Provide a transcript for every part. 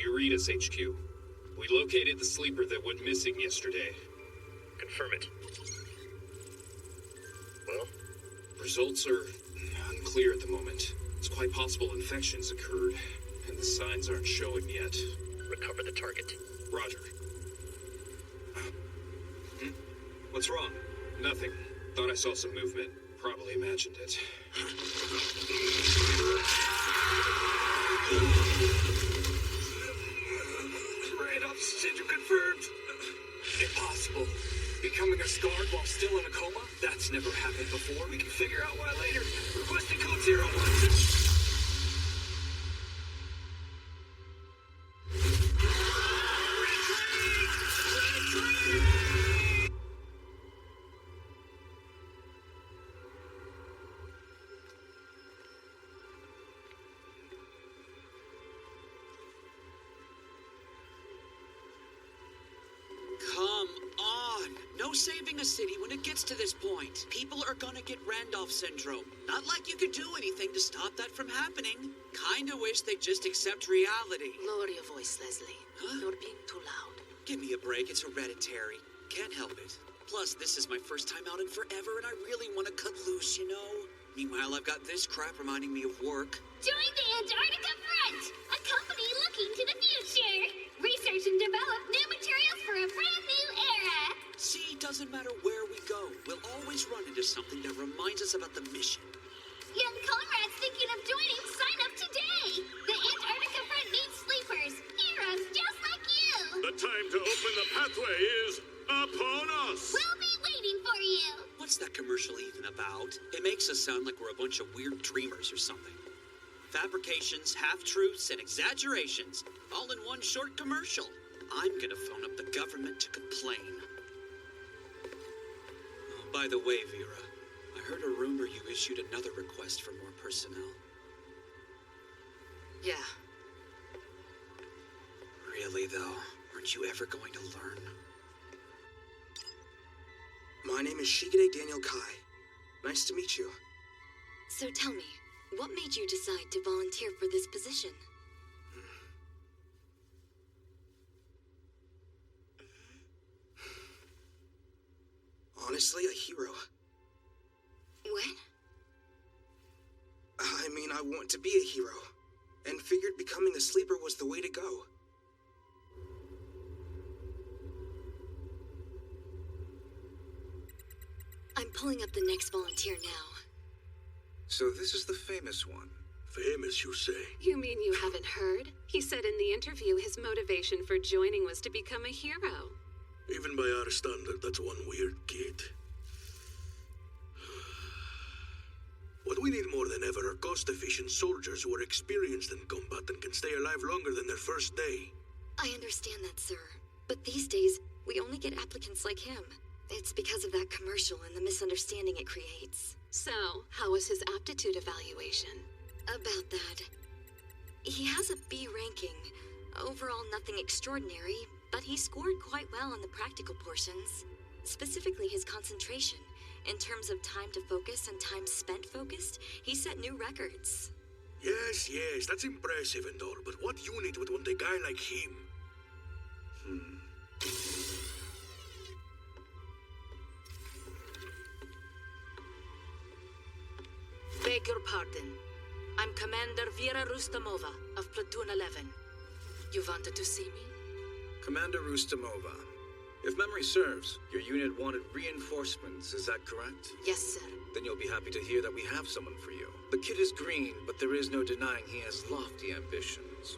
you read us, HQ? We located the sleeper that went missing yesterday. Confirm it. Well? Results are unclear at the moment. It's quite possible infections occurred, and the signs aren't showing yet. Recover the target. Roger. What's wrong? Nothing. Thought I saw some movement. Probably imagined it. Radar syndrome confirmed. Impossible. Becoming a scarred while still in a coma? That's never happened before. We can figure out why later. Requesting code 016. Saving a city when it gets to this point. People are gonna get Randolph syndrome. Not like you could do anything to stop that from happening. Kinda wish they'd just accept reality. Lower your voice, Leslie. Huh? You're being too loud. Give me a break, it's hereditary. Can't help it. Plus, this is my first time out in forever and I really want to cut loose, you know? Meanwhile, I've got this crap reminding me of work. Join the Antarctica Front, a company looking to the future. Research and develop new materials for a brand new era. See, doesn't matter where we go. We'll always run into something that reminds us about the mission. Young comrades thinking of joining, sign up today. The Antarctica Front needs sleepers, heroes just like you. The time to open the pathway is upon us. We'll be waiting for you. What's that commercial even about? It makes us sound like we're a bunch of weird dreamers or something. Fabrications, half-truths, and exaggerations, all in one short commercial. I'm gonna phone up the government to complain. Oh, by the way, Vera, I heard a rumor you issued another request for more personnel. Yeah. Really, though? Aren't you ever going to learn? My name is Shigide Daniel Kai. Nice to meet you. So tell me, what made you decide to volunteer for this position? Honestly, a hero. What? I mean, I want to be a hero, and figured becoming a sleeper was the way to go. I'm pulling up the next volunteer now. So this is the famous one. Famous, you say? You mean you haven't heard? He said in the interview his motivation for joining was to become a hero. Even by our standard, that's one weird kid. What we need more than ever are cost-efficient soldiers who are experienced in combat and can stay alive longer than their first day. I understand that, sir. But these days, we only get applicants like him. It's because of that commercial and the misunderstanding it creates. So, how was his aptitude evaluation? About that. He has a B ranking. Overall, nothing extraordinary, but he scored quite well on the practical portions. Specifically his concentration. In terms of time to focus and time spent focused, he set new records. Yes, that's impressive and all, but what unit would want a guy like him? Beg your pardon. I'm Commander Vera Rustamova of Platoon 11. You wanted to see me? Commander Rustamova, if memory serves, your unit wanted reinforcements, is that correct? Yes, sir. Then you'll be happy to hear that we have someone for you. The kid is green, but there is no denying he has lofty ambitions.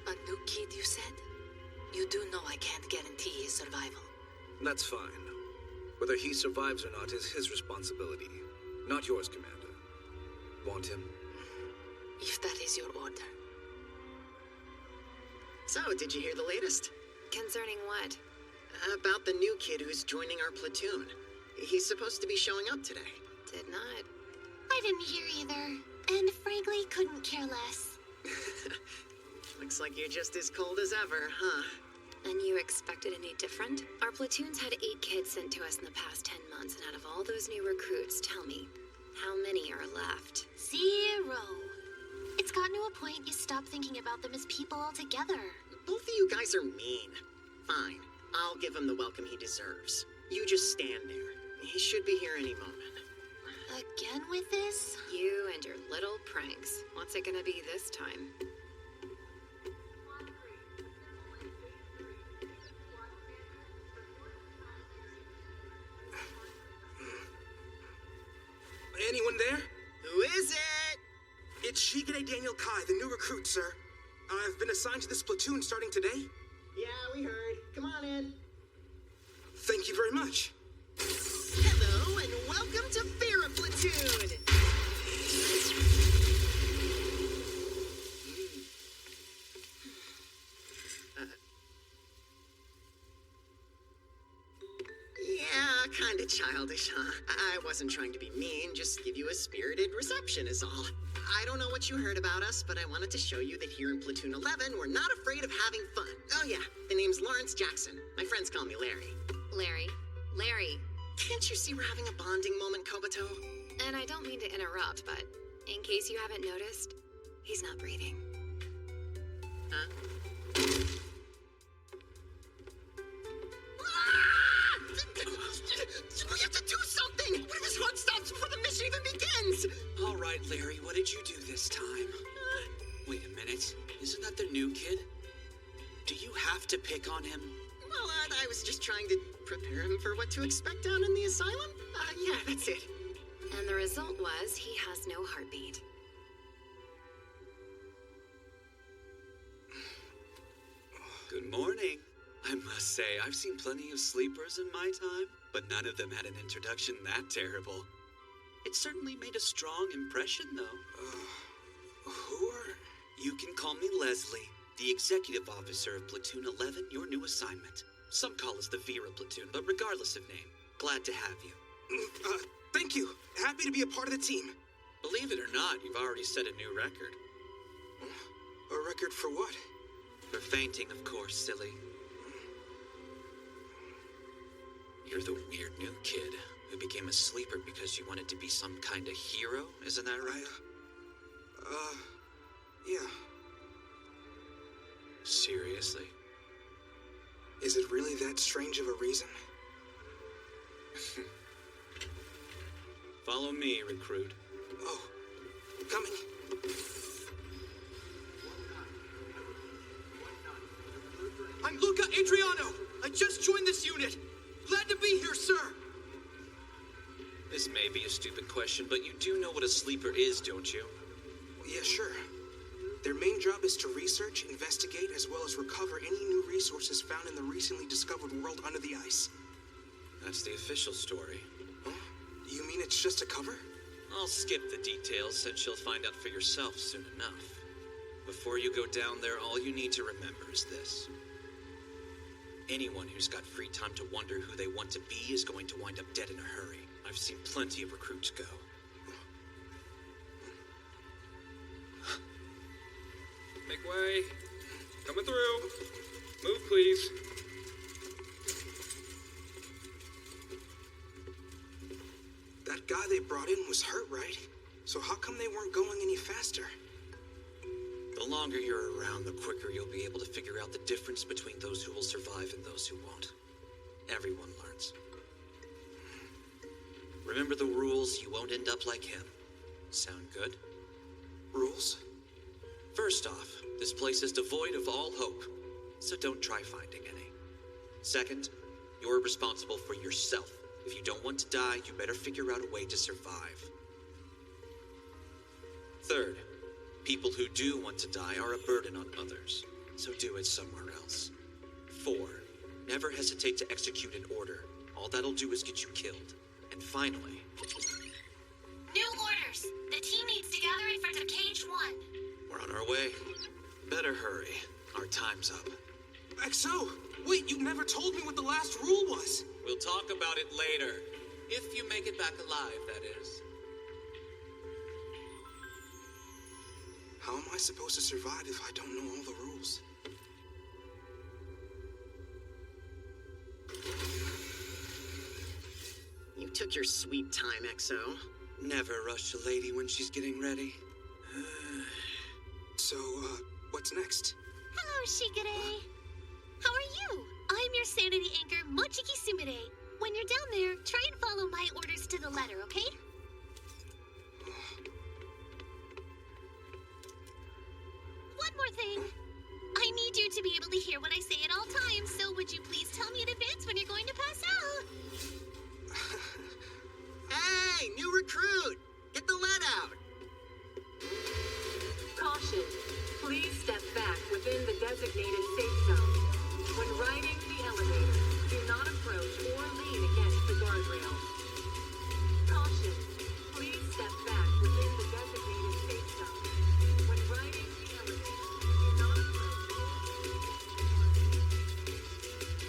A new kid, you said? You do know I can't guarantee his survival. That's fine. Whether he survives or not is his responsibility, not yours, Commander. Want him? If that is your order. So, did you hear the latest? Concerning what? About the new kid who's joining our platoon. He's supposed to be showing up today. Did not. I didn't hear either, and frankly couldn't care less. Looks like you're just as cold as ever, huh? And you expected any different? Our platoon's had 8 kids sent to us in the past 10 months, and out of all those new recruits, tell me, how many are left? 0. It's gotten to a point you stop thinking about them as people altogether. Both of you guys are mean. Fine, I'll give him the welcome he deserves. You just stand there. He should be here any moment. Again with this? You and your little pranks. What's it gonna be this time? Anyone there? Who is it? It's Shigure Daniel Kai, the new recruit, sir. I've been assigned to this platoon starting today. Yeah, we heard. Come on in. Thank you very much. Hello, and welcome to Vera Platoon! Yeah, kinda childish, huh? I wasn't trying to be mean, just give you a spirited reception is all. I don't know what you heard about us, but I wanted to show you that here in Platoon 11, we're not afraid of having fun. Oh yeah, the name's Lawrence Jackson. My friends call me Larry. Larry. Can't you see we're having a bonding moment, Kobato? And I don't mean to interrupt, but in case you haven't noticed, he's not breathing. Huh? We have to do something! What if his heart stops before the mission even begins? All right, Larry, what did you do this time? Wait a minute. Isn't that the new kid? Do you have to pick on him? Well, I was just trying to prepare him for what to expect down in the asylum. Yeah, that's it. And the result was he has no heartbeat. Good morning. I must say, I've seen plenty of sleepers in my time, but none of them had an introduction that terrible. It certainly made a strong impression, though. Who are... You can call me Leslie, the executive officer of Platoon 11, your new assignment. Some call us the Vera Platoon, but regardless of name, glad to have you. Thank you. Happy to be a part of the team. Believe it or not, you've already set a new record. A record for what? For fainting, of course, silly. You're the weird new kid who became a sleeper because you wanted to be some kind of hero, isn't that right? Yeah. Seriously? Is it really that strange of a reason? Follow me, recruit. Oh, coming. I'm Luca Adriano. I just joined this unit. Glad to be here, sir. This may be a stupid question, but you do know what a sleeper is, don't you? Yeah, sure. Their main job is to research, investigate, as well as recover any new resources found in the recently discovered world under the ice. That's the official story. Huh? You mean it's just a cover? I'll skip the details since you'll find out for yourself soon enough. Before you go down there, all you need to remember is this. Anyone who's got free time to wonder who they want to be is going to wind up dead in a hurry. I've seen plenty of recruits go. Make way. Coming through. Move, please. That guy they brought in was hurt, right? So how come they weren't going any faster? The longer you're around, the quicker you'll be able to figure out the difference between those who will survive and those who won't. Everyone learns. Remember the rules, you won't end up like him. Sound good? Rules? First off, this place is devoid of all hope, so don't try finding any. Second, you're responsible for yourself. If you don't want to die, you better figure out a way to survive. Third, people who do want to die are a burden on others, so do it somewhere else. 4, never hesitate to execute an order. All that'll do is get you killed. And finally... New orders! The team needs to gather in front of Cage 1. We're on our way. Better hurry. Our time's up. XO! Wait, you never told me what the last rule was! We'll talk about it later. If you make it back alive, that is. How am I supposed to survive if I don't know all the rules? You took your sweet time, XO. Never rush a lady when she's getting ready. next? Hello, Shigure. How are you? I'm your sanity anchor, Mochiki Sumire. When you're down there, try and follow my orders to the letter, okay? One more thing. I need you to be able to hear what I say at all times, so would you please tell me in advance when you're going to pass out? Hey, new recruit! Get the lead out! Caution. Please step back within the designated safe zone. When riding the elevator, do not approach or lean against the guardrails. Caution. Please step back within the designated safe zone. When riding the elevator, do not approach or lean against the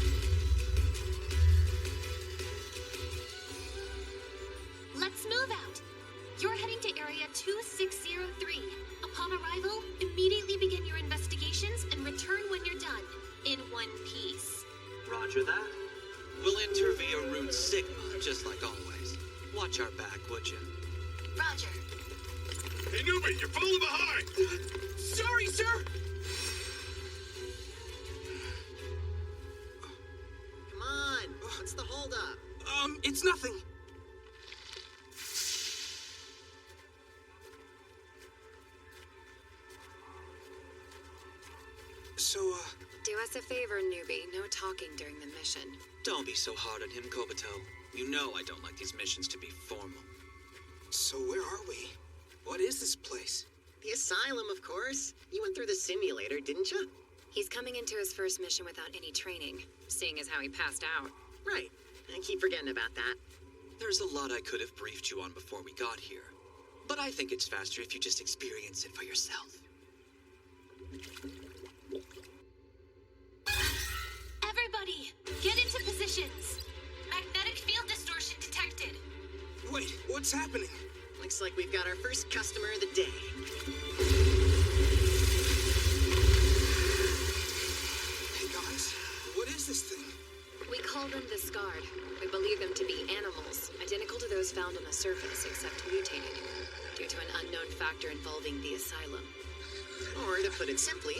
guardrails. Let's move out. You're heading to Area 2603. Upon arrival, immediately begin your investigations and return when you're done, in one piece. Roger that. We'll enter via Route Sigma, just like always. Watch our back, would you? Roger. Hey, newbie, you're falling behind! Sorry, sir! Come on, what's the holdup? It's nothing. So, Do us a favor, newbie. No talking during the mission. Don't be so hard on him, Kobito. You know I don't like these missions to be formal. So where are we? What is this place? The asylum, of course. You went through the simulator, didn't you? He's coming into his first mission without any training, seeing as how he passed out. Right. I keep forgetting about that. There's a lot I could have briefed you on before we got here. But I think it's faster if you just experience it for yourself. Everybody, get into positions. Magnetic field distortion detected. Wait, what's happening? Looks like we've got our first customer of the day. Hey guys, what is this thing? We call them the Scarred. We believe them to be animals, identical to those found on the surface, except mutated, due to an unknown factor involving the asylum. Or to put it simply,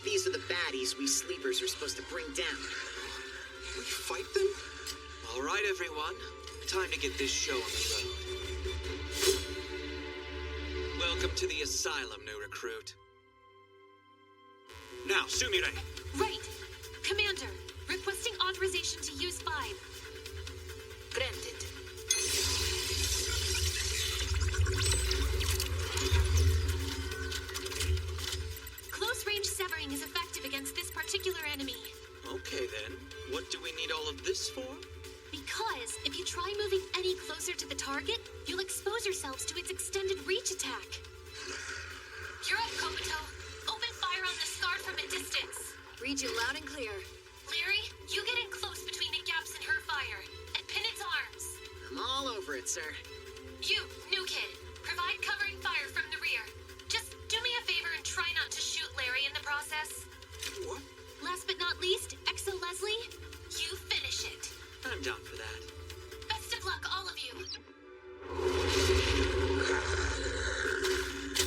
these are the baddies we sleepers are supposed to bring down. We fight them? All right, everyone. Time to get this show on the road. Welcome to the asylum, new recruit. Now, Sumire. Right. Commander, requesting authorization to use 5. Granted. Close-range severing is effective against this particular enemy. Okay, then. What do we need all of this for? Because if you try moving any closer to the target, you'll expose yourselves to its extended reach attack. You're up, Kobito. Open fire on the Scarred from a distance. Read you loud and clear. Leary, you get in close between the gaps in her fire and pin its arms. I'm all over it, sir. You, new kid, provide covering fire from the rear. Just do me a favor and try not to shoot Larry in the process. What? Last but not least, Exo Leslie, You finish it. I'm down for that. Best of luck, all of you.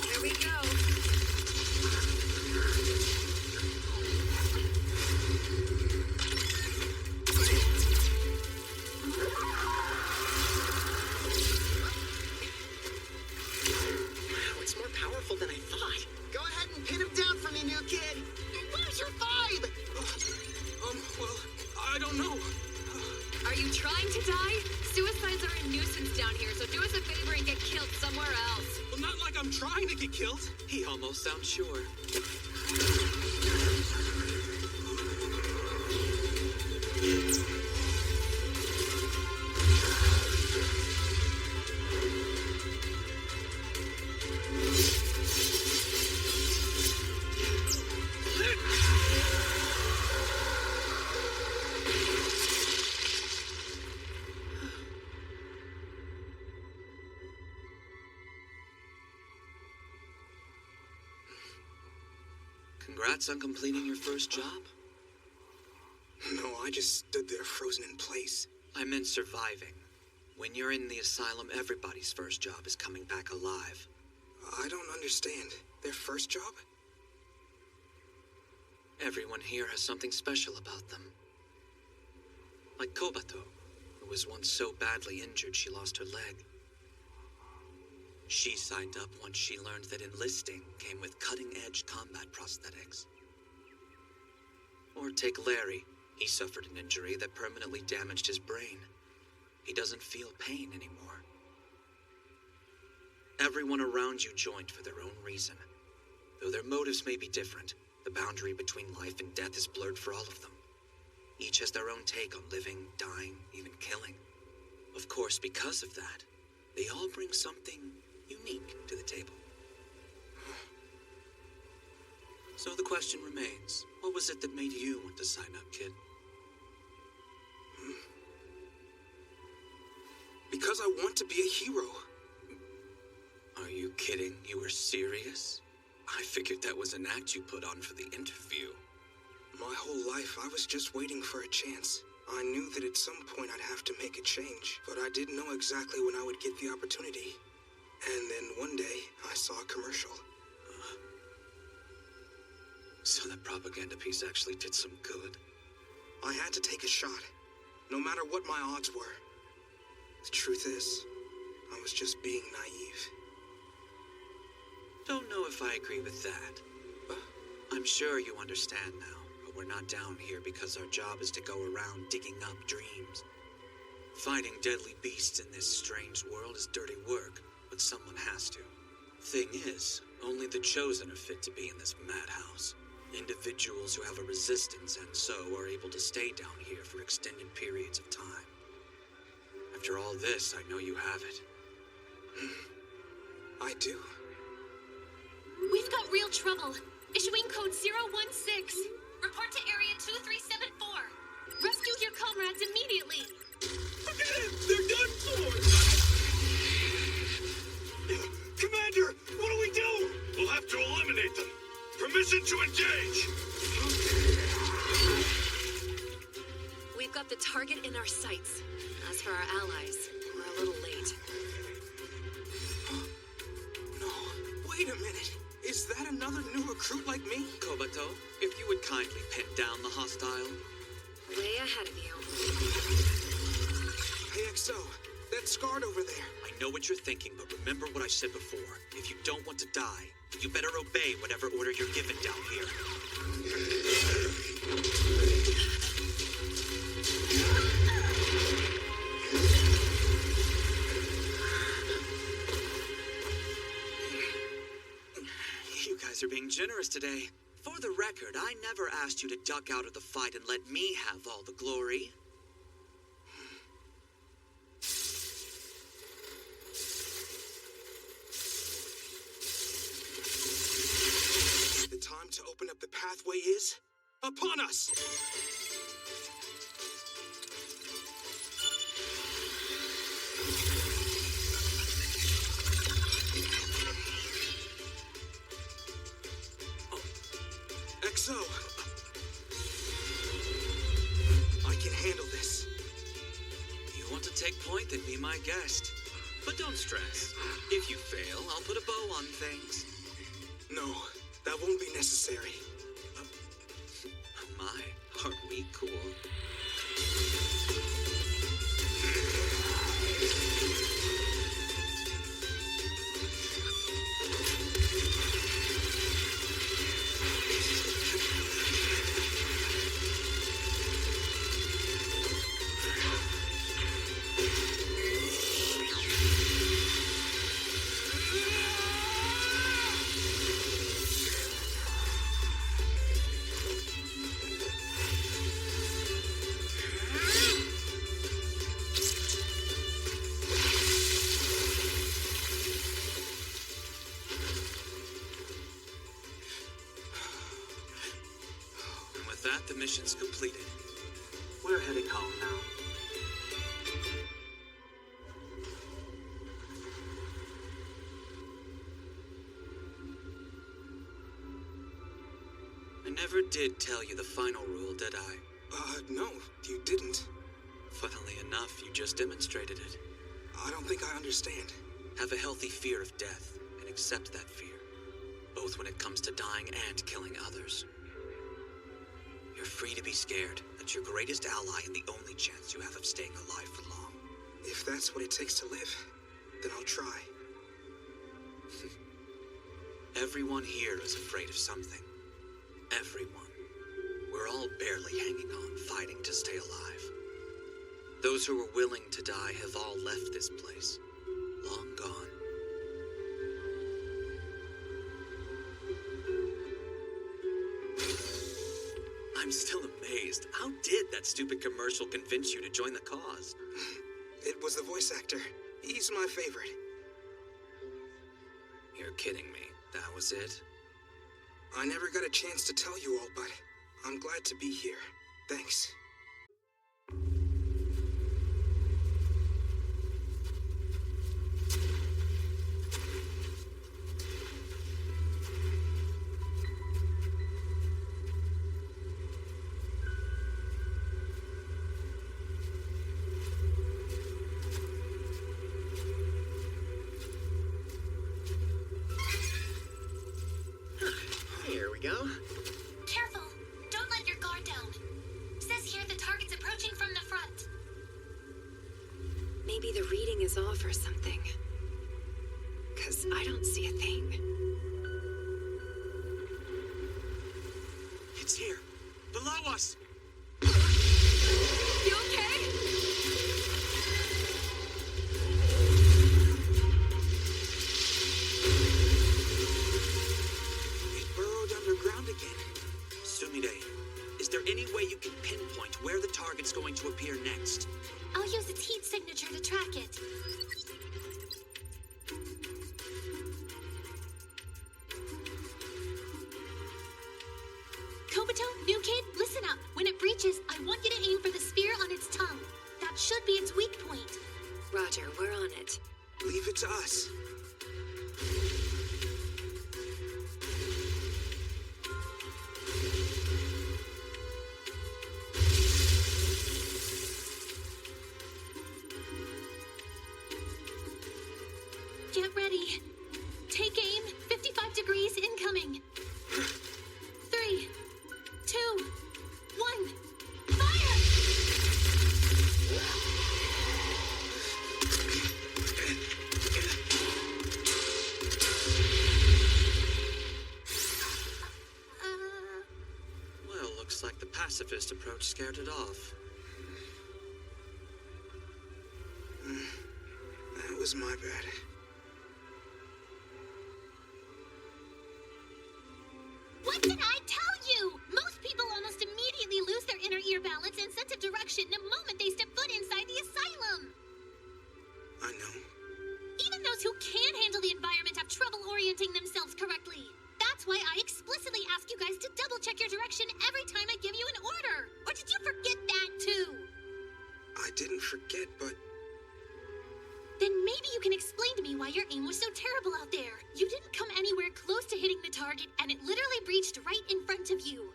Here we go. Wow, it's more powerful than I thought. Go ahead and pin him down for me, new kid. Where's your vibe? Well, I don't know. Are you trying to die? Suicides are a nuisance down here, so do us a favor and get killed somewhere else. Well, not like I'm trying to get killed. He almost sounds sure. Congrats on completing your first job. No, I just stood there frozen in place. I meant surviving. When you're in the asylum, everybody's first job is coming back alive. I don't understand. Their first job? Everyone here has something special about them. Like Kobato, who was once so badly injured she lost her leg. She signed up once she learned that enlisting came with cutting-edge combat prosthetics. Or take Larry. He suffered an injury that permanently damaged his brain. He doesn't feel pain anymore. Everyone around you joined for their own reason. Though their motives may be different, the boundary between life and death is blurred for all of them. Each has their own take on living, dying, even killing. Of course, because of that, they all bring something unique to the table. So the question remains, what was it that made you want to sign up, kid? Because I want to be a hero. Are you kidding? You were serious? I figured that was an act you put on for the interview. My whole life, I was just waiting for a chance. I knew that at some point I'd have to make a change, but I didn't know exactly when I would get the opportunity. And then one day, I saw a commercial. So that propaganda piece actually did some good. I had to take a shot, no matter what my odds were. The truth is, I was just being naive. Don't know if I agree with that. I'm sure you understand now, but we're not down here because our job is to go around digging up dreams. Fighting deadly beasts in this strange world is dirty work, but someone has to. Thing is, only the chosen are fit to be in this madhouse. Individuals who have a resistance and so are able to stay down here for extended periods of time. After all this, I know you have it. I do. We've got real trouble. Issuing code 016. Report to Area 2374. Rescue your comrades immediately. Forget it! They're done for! Commander, what do we do? We'll have to eliminate them. Permission to engage! We've got the target in our sights. As for our allies, we're a little late. No, wait a minute. Is that another new recruit like me? Kobato, if you would kindly pin down the hostile. Way ahead of you. Hey, XO, that scarred over there. I know what you're thinking, but remember what I said before. If you don't want to die, you better obey whatever order you're given down here. You guys are being generous today. For the record, I never asked you to duck out of the fight and let me have all the glory. The time to open up the pathway is upon us! XO! I can handle this. You want to take point, then be my guest. But don't stress. If you fail, I'll put a bow on things. No, that won't be necessary. Oh my, aren't we cool? The mission's completed. We're heading home now. I never did tell you the final rule, did I? No, you didn't. Funnily enough, you just demonstrated it. I don't think I understand. Have a healthy fear of death, and accept that fear. Both when it comes to dying and killing others. You're free to be scared. That's your greatest ally and the only chance you have of staying alive for long. If that's what it takes to live, then I'll try. Everyone here is afraid of something. Everyone. We're all barely hanging on, fighting to stay alive. Those who were willing to die have all left this place. Long gone. I'm still amazed. How did that stupid commercial convince you to join the cause? It was the voice actor. He's my favorite. You're kidding me. That was it? I never got a chance to tell you all, but I'm glad to be here. Thanks. Here we go. Careful! Don't let your guard down. Says here the target's approaching from the front. Maybe the reading is off or something. 'Cause I don't see a thing. It's here. Below us! You okay? It burrowed underground again. Sumire, is there any way you can pinpoint where the target's going to appear next? I'll use its heat signature to track it. Kobato, new kid, listen up. When it breaches, I want you to aim for the spear on its tongue. That should be its weak point. Roger, we're on it. Leave it to us. Get ready. Take aim. 55 degrees incoming. 3, 2, 1. Fire! Well, looks like the pacifist approach scared it off. That was my bad. What did I tell you? Most people almost immediately lose their inner ear balance and sense of direction the moment they step foot inside the asylum. I know. Even those who can handle the environment have trouble orienting themselves correctly. That's why I explicitly ask you guys to double check your direction every time I give you an order. Or did you forget that too? I didn't forget, but Then maybe you can explain to me why your aim was so terrible out there. You didn't come anywhere close to hitting the target, and it literally breached right in front of you.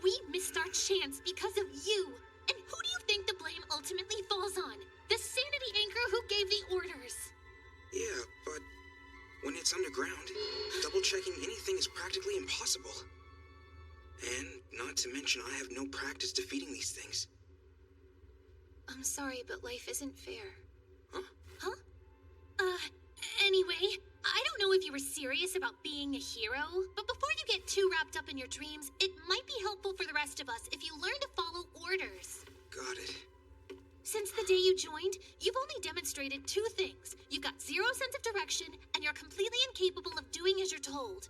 We missed our chance because of you. And who do you think the blame ultimately falls on? The sanity anchor who gave the orders. yeah, but when it's underground, double-checking anything is practically impossible. And not to mention, I have no practice defeating these things. I'm sorry, but life isn't fair. Huh? Huh? Anyway, I don't know if you were serious about being a hero, but before you get too wrapped up in your dreams, it might be helpful for the rest of us if you learn to follow orders. Got it. Since the day you joined, you've only demonstrated 2 things. You've got 0 sense of direction, and you're completely incapable of doing as you're told.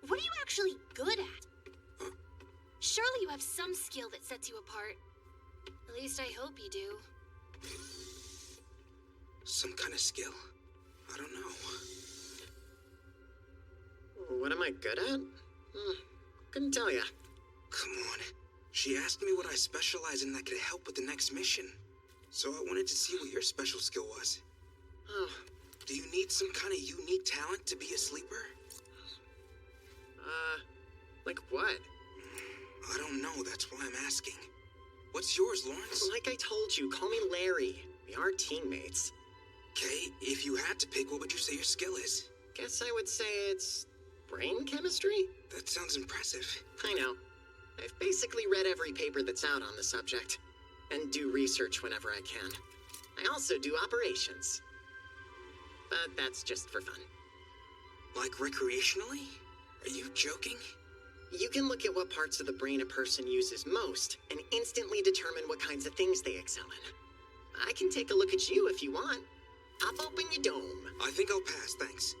What are you actually good at? Surely you have some skill that sets you apart. At least I hope you do. Some kind of skill. I don't know. What am I good at? Couldn't tell ya. Come on. She asked me what I specialize in that could help with the next mission. So I wanted to see what your special skill was. Oh, Do you need some kind of unique talent to be a sleeper? like what? I don't know, that's why I'm asking. What's yours, Lawrence? Like I told you, call me Larry. We are teammates. Okay, if you had to pick, what would you say your skill is? Guess I would say it's brain chemistry? That sounds impressive. I know. I've basically read every paper that's out on the subject, and do research whenever I can. I also do operations. But that's just for fun. Like recreationally? Are you joking? You can look at what parts of the brain a person uses most, and instantly determine what kinds of things they excel in. I can take a look at you if you want. Pop open your dome. I think I'll pass, thanks.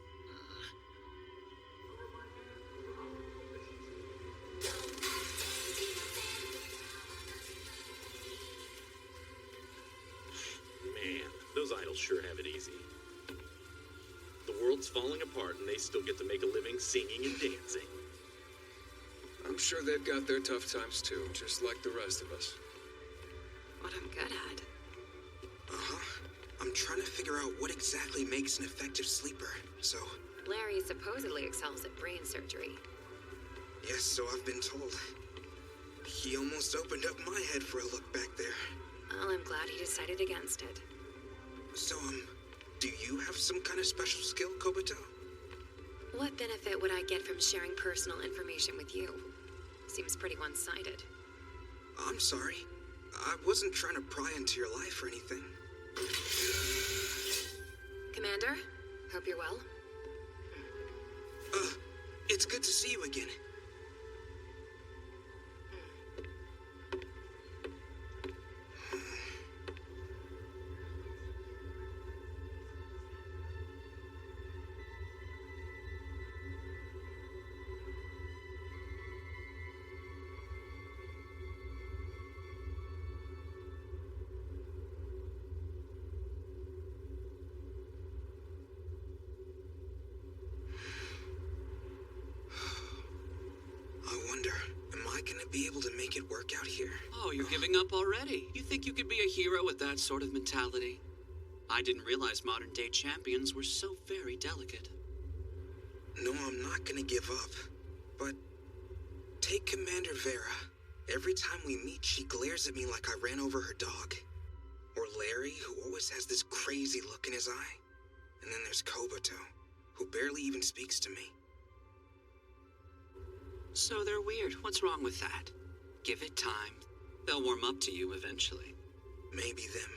Man, those idols sure have it easy. The world's falling apart and they still get to make a living singing and dancing. I'm sure they've got their tough times too, just like the rest of us. What I'm good at. Uh-huh. I'm trying to figure out what exactly makes an effective sleeper, so... Larry supposedly excels at brain surgery. Yes, so I've been told. He almost opened up my head for a look back there. Well, I'm glad he decided against it. So, do you have some kind of special skill, Kobato? What benefit would I get from sharing personal information with you? Seems pretty one-sided. I'm sorry. I wasn't trying to pry into your life or anything. Commander, hope you're well. It's good to see you again. Be able to make it work out here. Oh, you're giving up already? You think you could be a hero with that sort of mentality? I didn't realize modern-day champions were so very delicate. No, I'm not gonna give up. But take Commander Vera. Every time we meet, she glares at me like I ran over her dog. Or Larry, who always has this crazy look in his eye. And then there's Kobato, who barely even speaks to me. So they're weird. What's wrong with that? Give it time. They'll warm up to you eventually. Maybe them.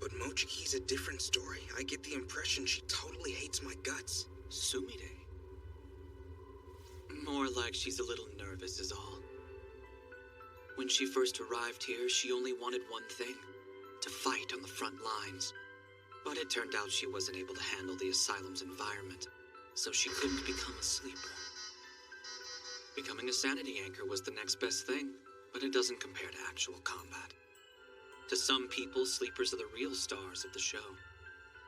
But Mochiki's a different story. I get the impression she totally hates my guts. Sumire? More like she's a little nervous is all. When she first arrived here, she only wanted one thing. To fight on the front lines. But it turned out she wasn't able to handle the asylum's environment. So she couldn't become a sleeper. Becoming a sanity anchor was the next best thing, but it doesn't compare to actual combat. To some people, sleepers are the real stars of the show,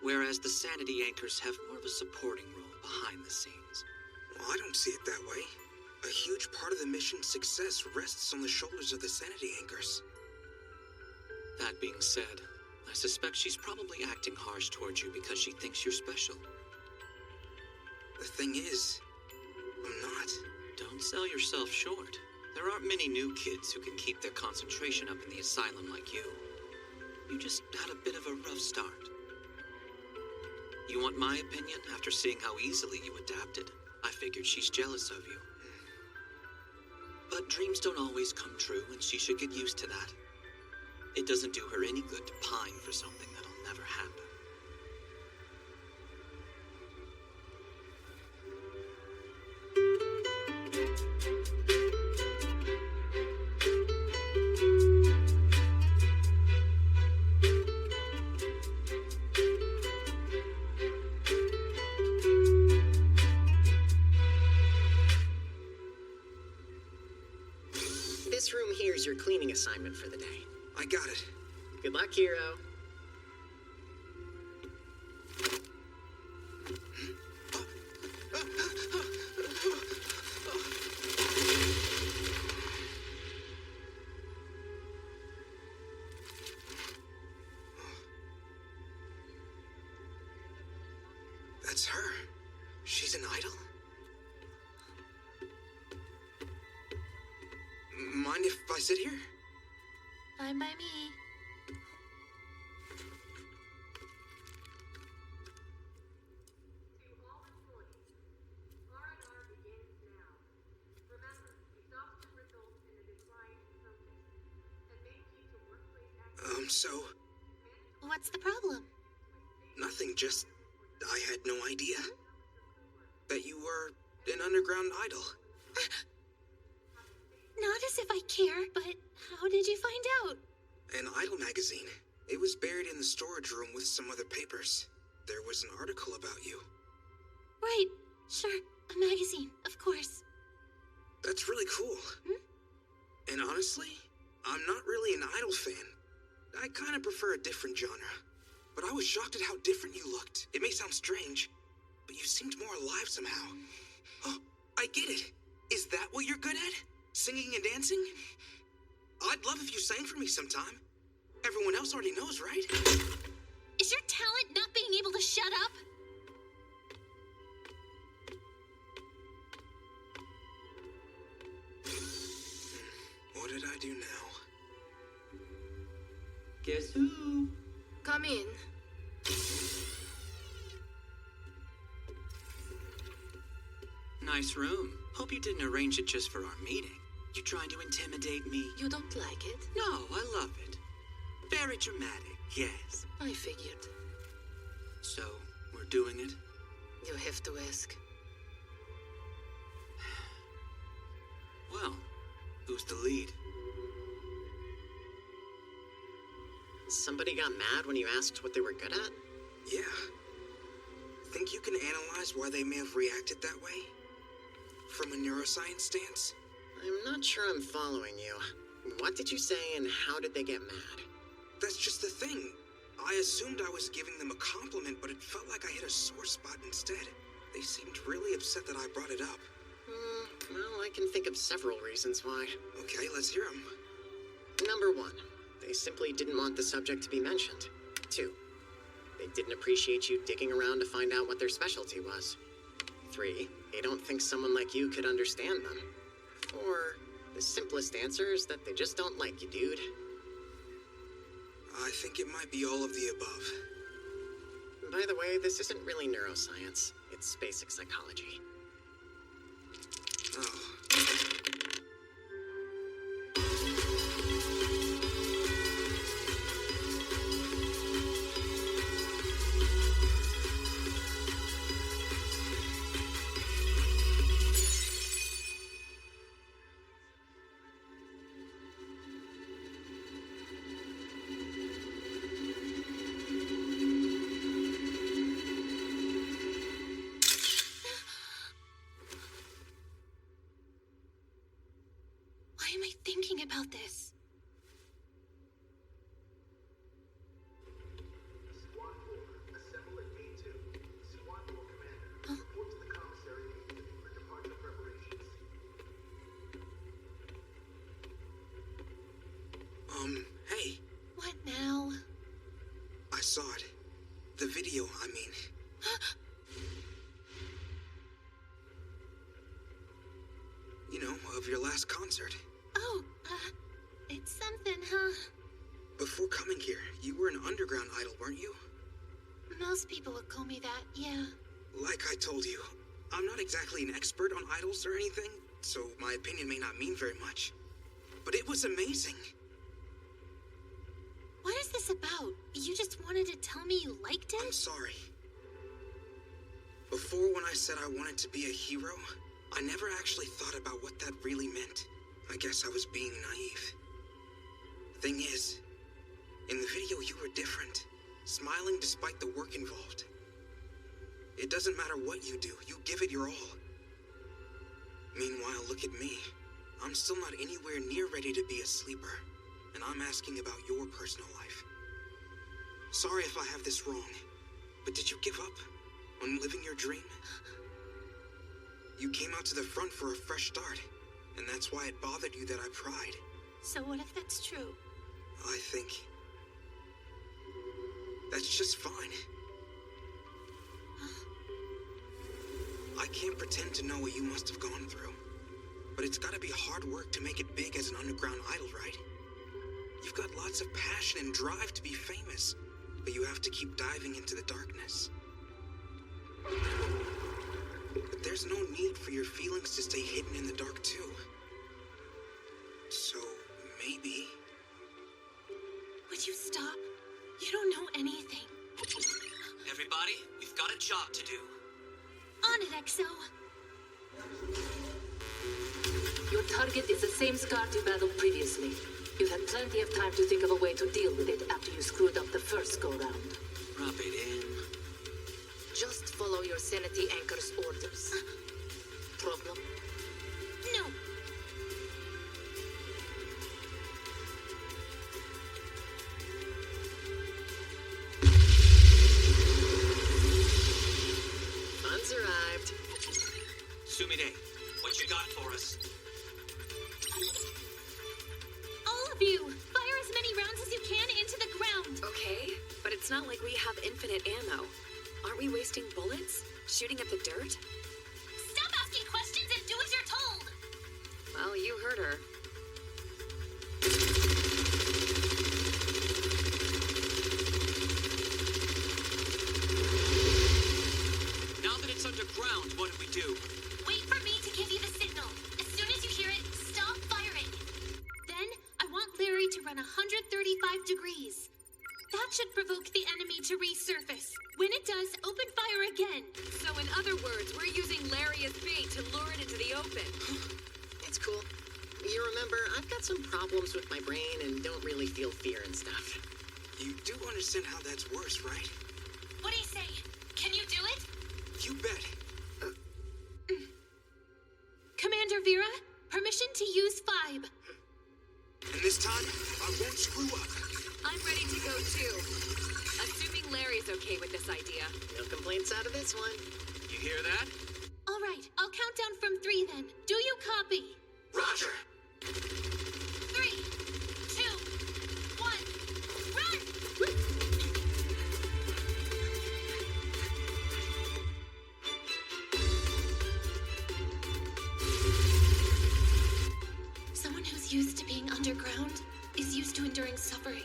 whereas the sanity anchors have more of a supporting role behind the scenes. Well, I don't see it that way. A huge part of the mission's success rests on the shoulders of the sanity anchors. That being said, I suspect she's probably acting harsh towards you because she thinks you're special. The thing is, I'm not. Don't sell yourself short. There aren't many new kids who can keep their concentration up in the asylum like you. You just had a bit of a rough start. You want my opinion? After seeing how easily you adapted, I figured she's jealous of you. But dreams don't always come true, and she should get used to that. It doesn't do her any good to pine for something that'll never happen. This room here is your cleaning assignment for the day. I got it. Good luck, hero. That's her. She's an idol? Mind if I sit here? Fine by me. R&R begins now. Remember, exhaustion results in a decline So... What's the problem? Nothing, just... I had no idea that you were an underground idol. Not as if I care, but how did you find out? An idol magazine. It was buried in the storage room with some other papers. There was an article about you. Right, sure. A magazine, of course. That's really cool. And honestly, I'm not really an idol fan. I kind of prefer a different genre. But I was shocked at how different you looked. It may sound strange, but you seemed more alive somehow. Oh, I get it. Is that what you're good at? Singing and dancing? I'd love if you sang for me sometime. Everyone else already knows, right? Is your talent not being able to shut up? What did I do now? Guess who? Come in. Nice room. Hope you didn't arrange it just for our meeting. You trying to intimidate me? You don't like it? No, I love it. Very dramatic, yes. I figured. So, we're doing it? You have to ask. Well, who's the lead? Somebody got mad when you asked what they were good at? Yeah. Think you can analyze why they may have reacted that way? From a neuroscience stance? I'm not sure I'm following you. What did you say and how did they get mad? That's just the thing. I assumed I was giving them a compliment, but it felt like I hit a sore spot instead. They seemed really upset that I brought it up. Well, I can think of several reasons why. Okay, let's hear them. Number 1, they simply didn't want the subject to be mentioned. 2, they didn't appreciate you digging around to find out what their specialty was. 3, they don't think someone like you could understand them. 4, the simplest answer is that they just don't like you, dude. I think it might be all of the above. By the way, this isn't really neuroscience. It's basic psychology. Oh. Why am I thinking about this? Hey. What now? I saw it. The video, I mean. You know, of your last concert. Oh, it's something, huh? Before coming here, you were an underground idol, weren't you? Most people would call me that, yeah. Like I told you, I'm not exactly an expert on idols or anything, so my opinion may not mean very much. But it was amazing. What is this about? You just wanted to tell me you liked it? I'm sorry. Before, when I said I wanted to be a hero, I never actually thought about what that really meant. I guess I was being naive. Thing is, in the video you were different, smiling despite the work involved. It doesn't matter what you do, you give it your all. Meanwhile, look at me. I'm still not anywhere near ready to be a sleeper, and I'm asking about your personal life. Sorry if I have this wrong, but did you give up on living your dream? You came out to the front for a fresh start, and that's why it bothered you that I pried. So what if that's true? I think that's just fine. I can't pretend to know what you must have gone through, but it's gotta be hard work to make it big as an underground idol, right? You've got lots of passion and drive to be famous, but you have to keep diving into the darkness. But there's no need for your feelings to stay hidden in the dark, too. So, maybe... Would you stop? everybody. We've got a job to do. On it, Exo. Your target is the same Scourge you battled previously. You had plenty of time to think of a way to deal with it after you screwed up the first go-round. Rub it in. Just follow your Sanity Anchor's orders. Problem? No. Funds arrived. Sumide, what you got for us? All of you, fire as many rounds as you can into the ground. Okay, but it's not like we have infinite ammo. Aren't we wasting bullets? Shooting at the dirt? Stop asking questions and do as you're told! Well, you heard her. Now that it's underground, what do we do? Wait for me to give you the signal. As soon as you hear it, stop firing. Then, I want Larry to run 135 degrees. That should provoke the enemy to resurface. When it does, open fire again. So in other words, we're using Larry as bait to lure it into the open. It's cool. You remember, I've got some problems with my brain and don't really feel fear and stuff. You do understand how that's worse, right? What do you say? Can you do it? You bet. Commander Vera, permission to use Fibe. And this time, I won't screw up. I'm ready to go too. Assuming Larry's okay with this idea. No complaints out of this one. You hear that? All right, I'll count down from 3 then. Do you copy? Roger. 3, 2, 1, run! Someone who's used to being underground is used to enduring suffering.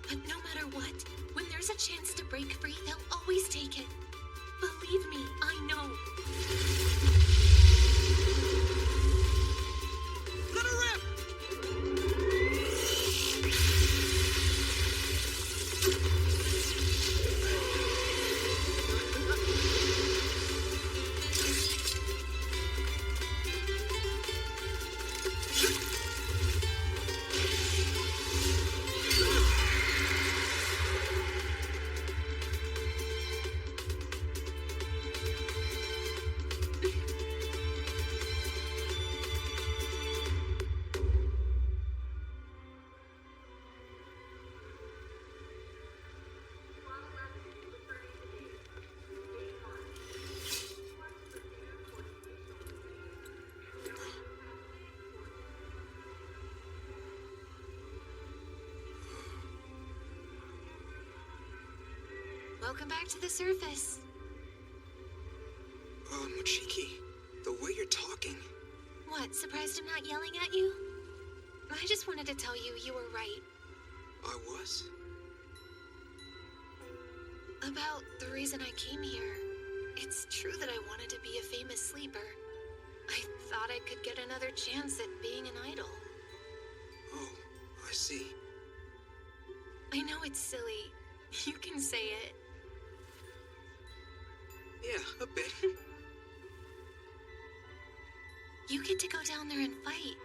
But no matter what, when there's a chance to break free, they'll always take it. Believe me, I know. Let her rip! Welcome back to the surface. Mochiki, the way you're talking. What, surprised I'm not yelling at you? I just wanted to tell you you were right. I was? About the reason I came here. It's true that I wanted to be a famous sleeper. I thought I could get another chance at being an idol. Oh, I see. I know it's silly. You can say it. Yeah, a bit. You get to go down there and fight.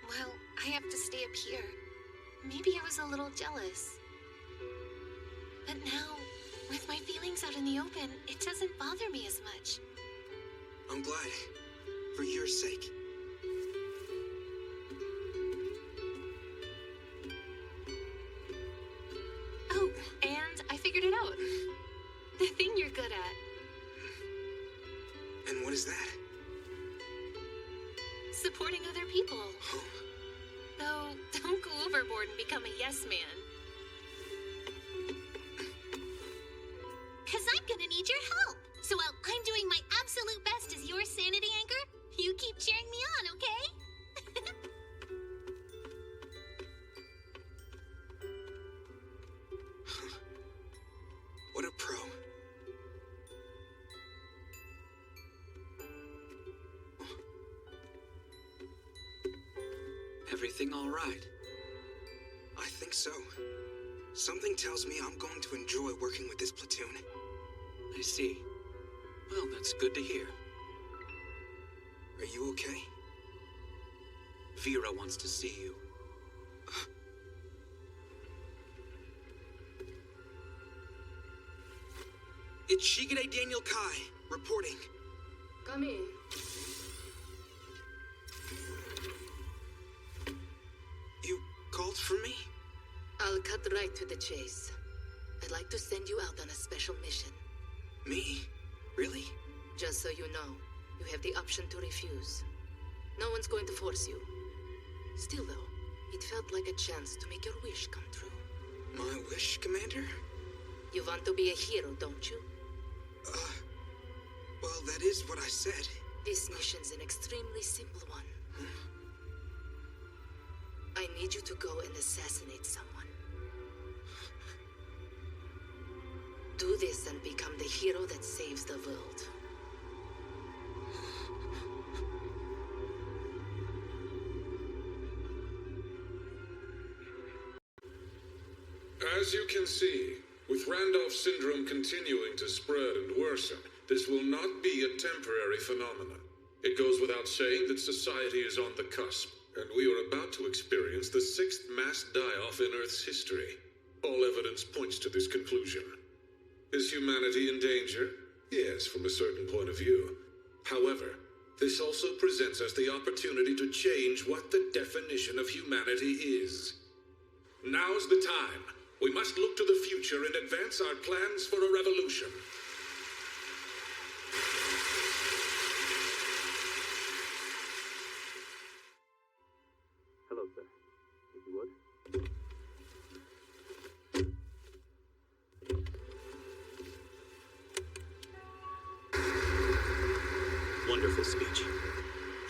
Well, I have to stay up here. Maybe I was a little jealous. But now, with my feelings out in the open, it doesn't bother me as much. I'm glad. For your sake. Oh, and I figured it out. The thing you're good at. And what is that? Supporting other people. Though, don't go overboard and become a yes man. Cause I'm gonna need your help. So while I'm doing my absolute best as your sanity anchor, you keep cheering me on, okay? What a pro. Everything all right? I think so. Something tells me I'm going to enjoy working with this platoon. I see. Well, that's good to hear. Are you okay? Vera wants to see you. It's Shigure Daniel Kai, reporting. Come in. You called for me? I'll cut right to the chase. I'd like to send you out on a special mission. Me? Really? Just so you know, you have the option to refuse. No one's going to force you. Still though, it felt like a chance to make your wish come true. My wish, Commander? You want to be a hero, don't you? Well, that is what I said. This mission's an extremely simple one. I need you to go and assassinate someone. Do this and become the hero that saves the world. As you can see, with Randolph syndrome continuing to spread and worsen, this will not be a temporary phenomenon. It goes without saying that society is on the cusp, and we are about to experience the 6th mass die-off in Earth's history. All evidence points to this conclusion. Is humanity in danger? Yes, from a certain point of view. However, this also presents us the opportunity to change what the definition of humanity is. Now's the time. We must look to the future and advance our plans for a revolution. Hello, sir. If you would. Wonderful speech.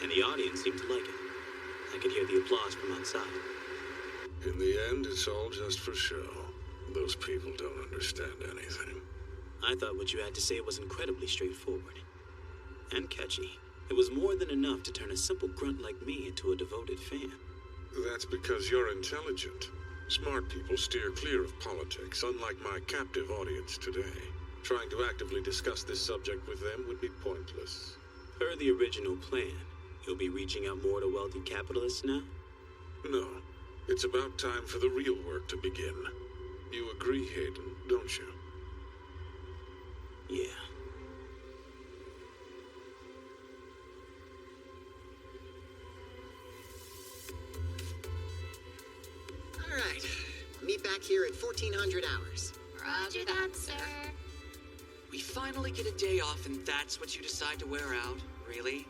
And the audience seemed to like it. I could hear the applause from outside. In the end, it's all just for show. Those people don't understand anything. I thought what you had to say was incredibly straightforward. And catchy. It was more than enough to turn a simple grunt like me into a devoted fan. That's because you're intelligent. Smart people steer clear of politics, unlike my captive audience today. Trying to actively discuss this subject with them would be pointless. Per the original plan, you'll be reaching out more to wealthy capitalists now? No. It's about time for the real work to begin. You agree, Hayden, don't you? Yeah. All right. Meet back here at 1400 hours. Roger that, sir. We finally get a day off, and that's what you decide to wear out? Really?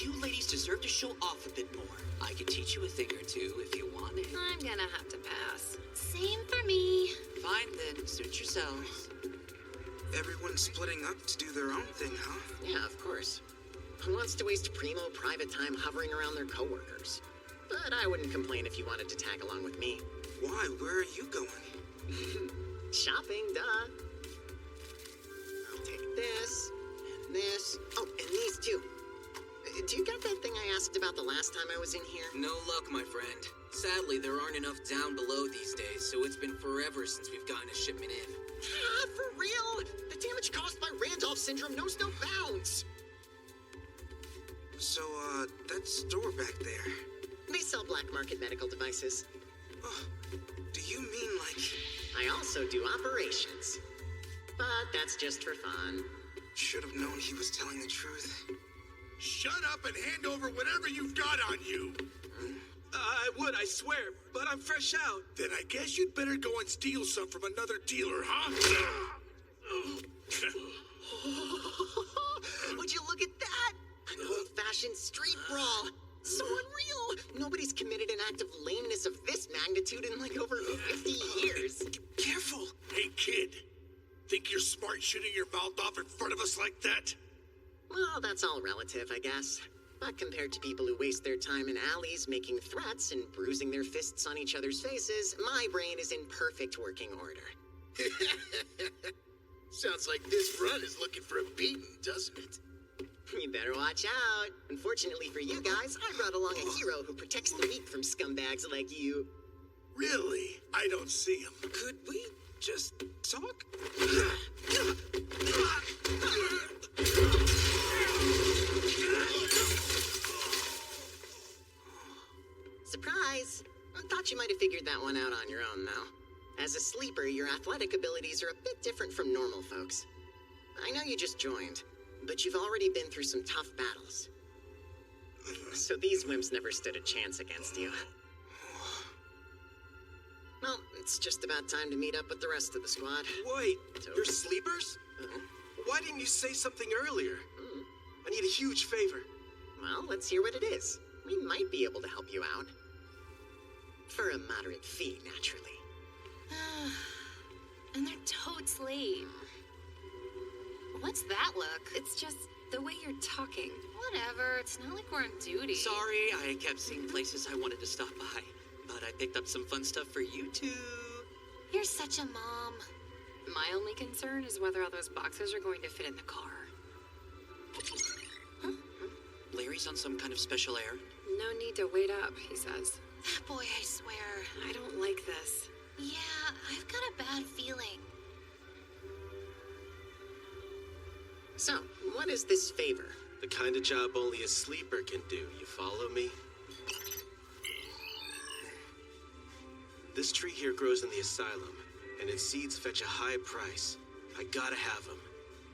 You ladies deserve to show off a bit more. I could teach you a thing or two if you wanted. I'm gonna have to pass. Same for me. Fine then, suit yourselves. Everyone's splitting up to do their own thing, huh? Yeah, of course. Who wants to waste primo private time hovering around their coworkers? But I wouldn't complain if you wanted to tag along with me. Why? Where are you going? Shopping, duh. I'll take this, and this. Oh, and these too. Do you got that thing I asked about the last time I was in here? No luck, my friend. Sadly, there aren't enough down below these days, so it's been forever since we've gotten a shipment in. Ah, for real? The damage caused by Randolph syndrome knows no bounds. So, that store back there. They sell black market medical devices. Oh, do you mean like... I also do operations. But that's just for fun. Should have known he was telling the truth. Shut up and hand over whatever you've got on you. I would, I swear, but I'm fresh out. Then I guess you'd better go and steal some from another dealer, huh? Would you look at that? An old-fashioned street brawl. So unreal. Nobody's committed an act of lameness of this magnitude in like over 50 years. Careful. Hey, kid. Think you're smart shooting your mouth off in front of us like that? Well, that's all relative, I guess. But compared to people who waste their time in alleys making threats and bruising their fists on each other's faces, my brain is in perfect working order. Sounds like this run is looking for a beating, doesn't it? You better watch out. Unfortunately for you guys, I brought along a hero who protects the meek from scumbags like you. Really? I don't see him. Could we just talk? Surprise! I thought you might have figured that one out on your own, though. As a sleeper, your athletic abilities are a bit different from normal folks. I know you just joined, but you've already been through some tough battles. So these wimps never stood a chance against you. Well, it's just about time to meet up with the rest of the squad. Wait, you're sleepers? Why didn't you say something earlier? I need a huge favor. Well, let's hear what it is. We might be able to help you out. For a moderate fee, naturally. And they're totes late. What's that look? It's just the way you're talking. Whatever, it's not like we're on duty. Sorry, I kept seeing places I wanted to stop by. But I picked up some fun stuff for you too. You're such a mom. My only concern is whether all those boxes are going to fit in the car. Huh? Larry's on some kind of special errand? No need to wait up, he says. Boy, I swear. I don't like this. Yeah, I've got a bad feeling. So, what is this favor? The kind of job only a sleeper can do, you follow me? This tree here grows in the asylum, and its seeds fetch a high price. I gotta have them.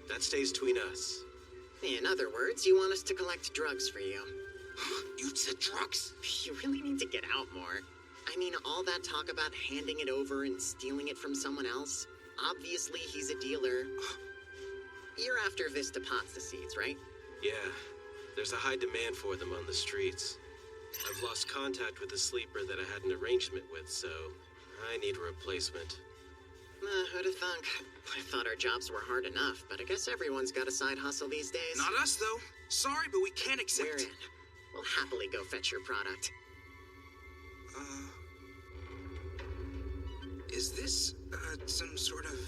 That stays between us. In other words, you want us to collect drugs for you. You said drugs? You really need to get out more. I mean, all that talk about handing it over and stealing it from someone else. Obviously, he's a dealer. You're after Vista Pazza seeds, right? Yeah, there's a high demand for them on the streets. I've lost contact with the sleeper that I had an arrangement with, so I need a replacement. Who'd have thunk? I thought our jobs were hard enough, but I guess everyone's got a side hustle these days. Not us, though. Sorry, but we can't accept We're in. We'll happily go fetch your product. Is this, some sort of...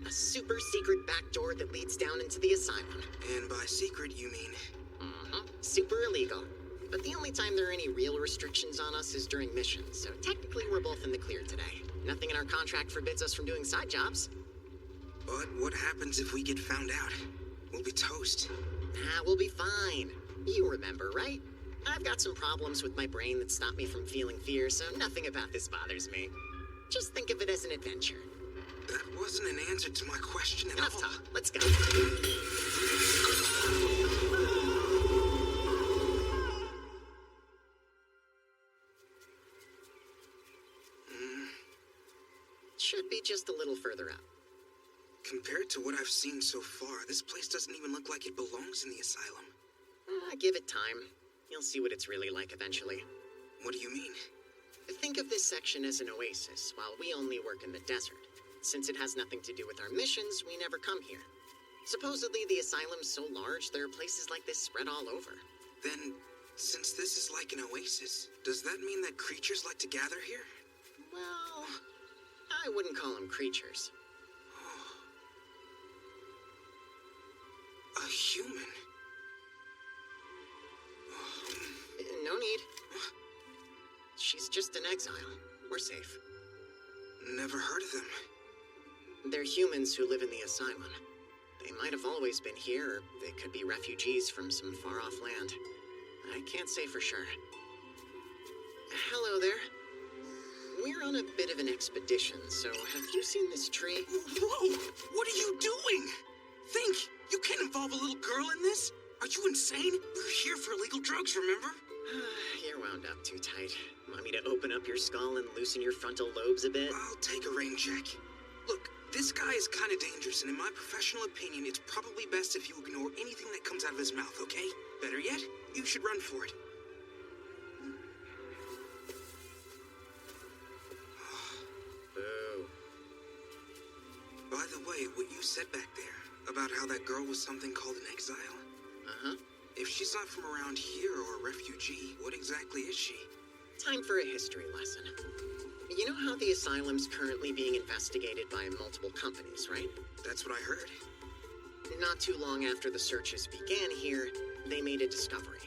A super secret back door that leads down into the asylum. And by secret, you mean? Super illegal. But the only time there are any real restrictions on us is during missions, so technically we're both in the clear today. Nothing in our contract forbids us from doing side jobs. But what happens if we get found out? We'll be toast. We'll be fine. You remember, right? I've got some problems with my brain that stop me from feeling fear, so nothing about this bothers me. Just think of it as an adventure. That wasn't an answer to my question at all. Enough talk. Let's go. Should be just a little further out. Compared to what I've seen so far, this place doesn't even look like it belongs in the asylum. Give it time. You'll see what it's really like eventually. What do you mean? Think of this section as an oasis, while we only work in the desert. Since it has nothing to do with our missions, we never come here. Supposedly, the asylum's so large, there are places like this spread all over. Then, since this is like an oasis, does that mean that creatures like to gather here? Well, I wouldn't call them creatures. A human? No need. She's just an exile. We're safe. Never heard of them. They're humans who live in the asylum. They might have always been here, or they could be refugees from some far-off land. I can't say for sure. Hello there. We're on a bit of an expedition, so have you seen this tree? Whoa! What are you doing? Think! You can't involve a little girl in this? Are you insane? We're here for illegal drugs, remember? You're wound up too tight. Want me to open up your skull and loosen your frontal lobes a bit? I'll take a rain check. Look, this guy is kind of dangerous, and in my professional opinion, it's probably best if you ignore anything that comes out of his mouth, okay? Better yet, you should run for it. Boo. By the way, what you said back there, about how that girl was something called an exile. If she's not from around here or a refugee, what exactly is she? Time for a history lesson. You know how the asylum's currently being investigated by multiple companies, right? That's what I heard. Not too long after the searches began here, they made a discovery.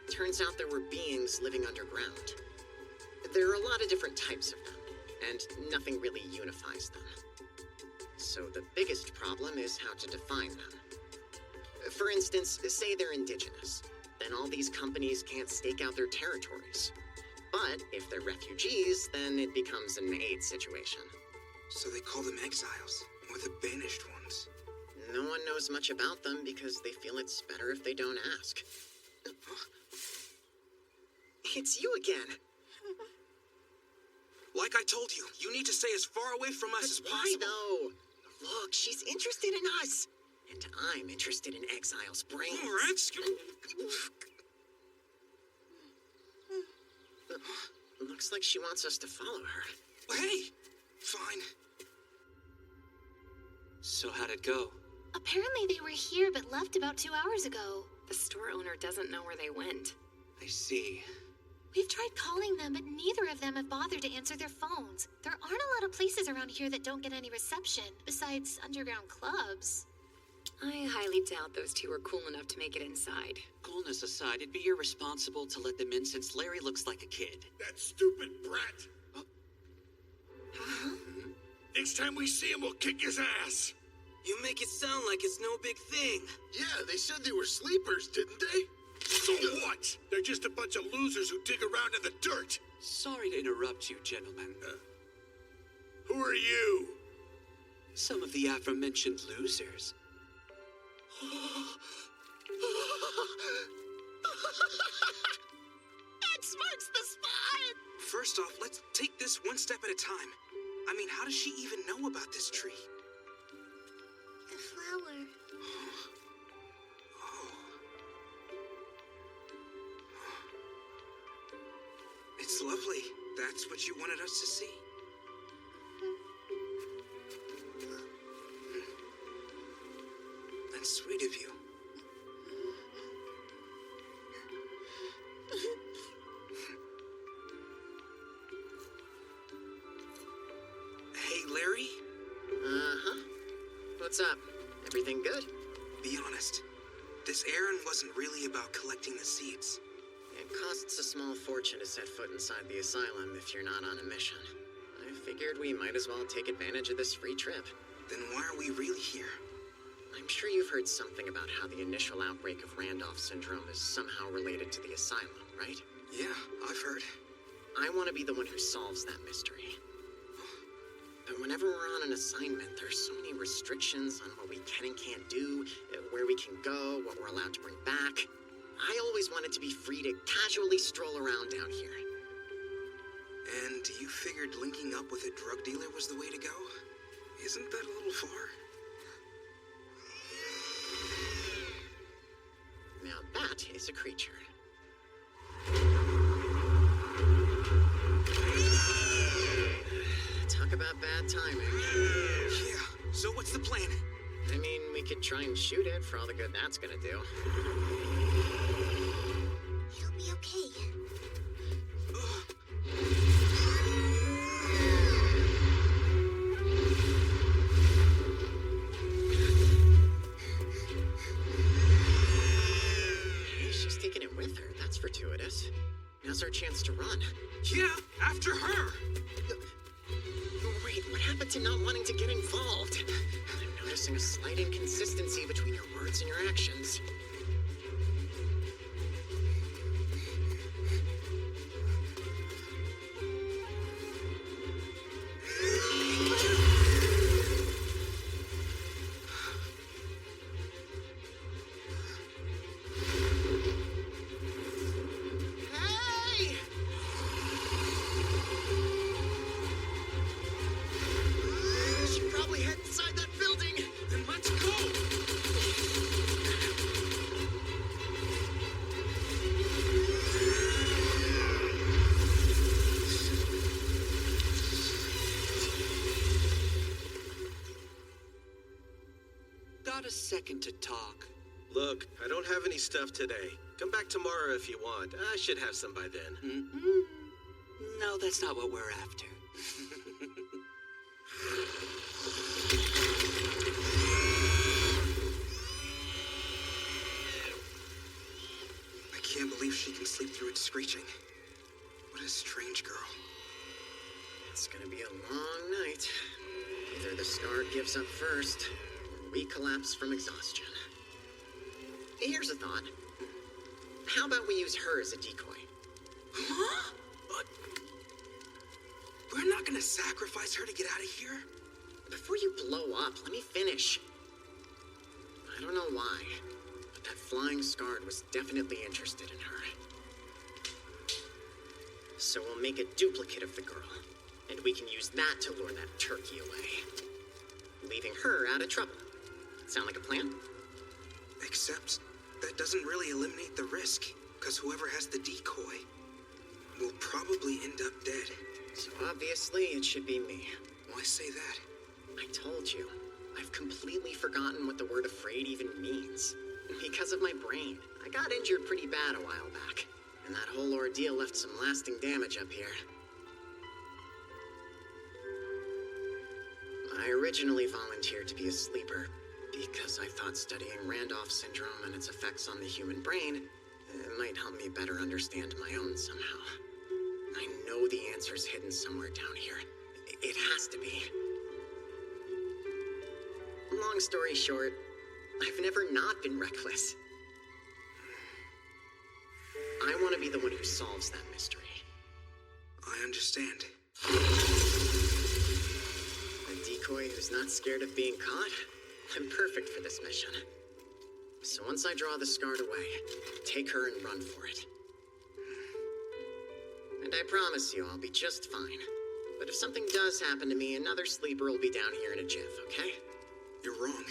Turns out there were beings living underground. There are a lot of different types of them, and nothing really unifies them. So the biggest problem is how to define them. For instance, say they're indigenous. Then all these companies can't stake out their territories. But if they're refugees, then it becomes an aid situation. So they call them exiles, or the banished ones. No one knows much about them because they feel it's better if they don't ask. It's you again. Like I told you, you need to stay as far away from us as Why possible. though? Look, she's interested in us. And I'm interested in Exile's brains. Looks like she wants us to follow her. Hey, fine. So how'd it go? Apparently they were here but left about 2 hours ago. The store owner doesn't know where they went. I see. We've tried calling them, but neither of them have bothered to answer their phones. There aren't a lot of places around here that don't get any reception, besides underground clubs. I highly doubt those two were cool enough to make it inside. Coolness aside, it'd be irresponsible to let them in since Larry looks like a kid. That stupid brat! Next time we see him, we'll kick his ass! You make it sound like it's no big thing. Yeah, they said they were sleepers, didn't they? So what? They're just a bunch of losers who dig around in the dirt. Sorry to interrupt you, gentlemen. Who are you? Some of the aforementioned losers. X marks the spot! First off, let's take this one step at a time. I mean, how does she even know about this tree? The flower. It's lovely. That's what you wanted us to see. That's sweet of you. Hey, Larry? Uh-huh. What's up? Everything good? Be honest. This errand wasn't really about collecting the seeds. It costs a small fortune to set foot inside the asylum if you're not on a mission. I figured we might as well take advantage of this free trip. Then why are we really here? I'm sure you've heard something about how the initial outbreak of Randolph syndrome is somehow related to the asylum, right? Yeah, I've heard. I want to be the one who solves that mystery. But whenever we're on an assignment, there's so many restrictions on what we can and can't do, where we can go, what we're allowed to bring back. I always wanted to be free to casually stroll around down here. And you figured linking up with a drug dealer was the way to go? Isn't that a little far? Now that is a creature. Talk about bad timing. Yeah, so what's the plan? I mean, we could try and shoot it for all the good that's gonna do. You'll be okay. She's taking it with her. That's fortuitous. Now's our chance to run. Yeah, after her! Wait, what happened to not wanting to get involved? I'm noticing a slight inconsistency between your words and your actions. Hey! Should probably head inside that building. Then let's go! Got a second to talk? Look, I don't have any stuff today. Come back tomorrow if you want. I should have some by then. No, that's not what we're after. I can't believe she can sleep through it screeching. What a strange girl. It's gonna be a long night. Either the Scar gives up first, or we collapse from exhaustion. Here's a thought. How about we use her as a decoy? Huh? But we're not gonna sacrifice her to get out of here. Before you blow up, let me finish. I don't know why, but that flying Scard was definitely interested in her. So we'll make a duplicate of the girl, and we can use that to lure that turkey away, leaving her out of trouble. Sound like a plan? Except that doesn't really eliminate the risk, because whoever has the decoy will probably end up dead. So obviously it should be me. Why say that? I told you, I've completely forgotten what the word afraid even means. Because of my brain. I got injured pretty bad a while back, and that whole ordeal left some lasting damage up here. I originally volunteered to be a sleeper because I thought studying Randolph syndrome and its effects on the human brain might help me better understand my own somehow. I know the answer's hidden somewhere down here. It has to be. Long story short, I've never not been reckless. I want to be the one who solves that mystery. I understand. A decoy who's not scared of being caught? I'm perfect for this mission. So once I draw the Scard away, take her and run for it. And I promise you I'll be just fine. But if something does happen to me, another sleeper will be down here in a jiff, okay? You're wrong.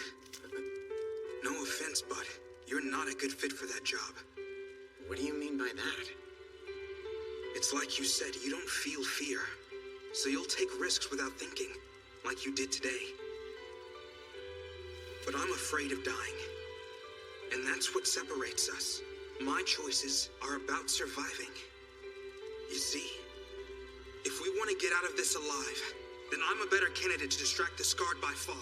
No offense, but you're not a good fit for that job. What do you mean by that? It's like you said, you don't feel fear. So you'll take risks without thinking, like you did today. But I'm afraid of dying. And that's what separates us. My choices are about surviving. You see, if we want to get out of this alive, then I'm a better candidate to distract the Scard by far.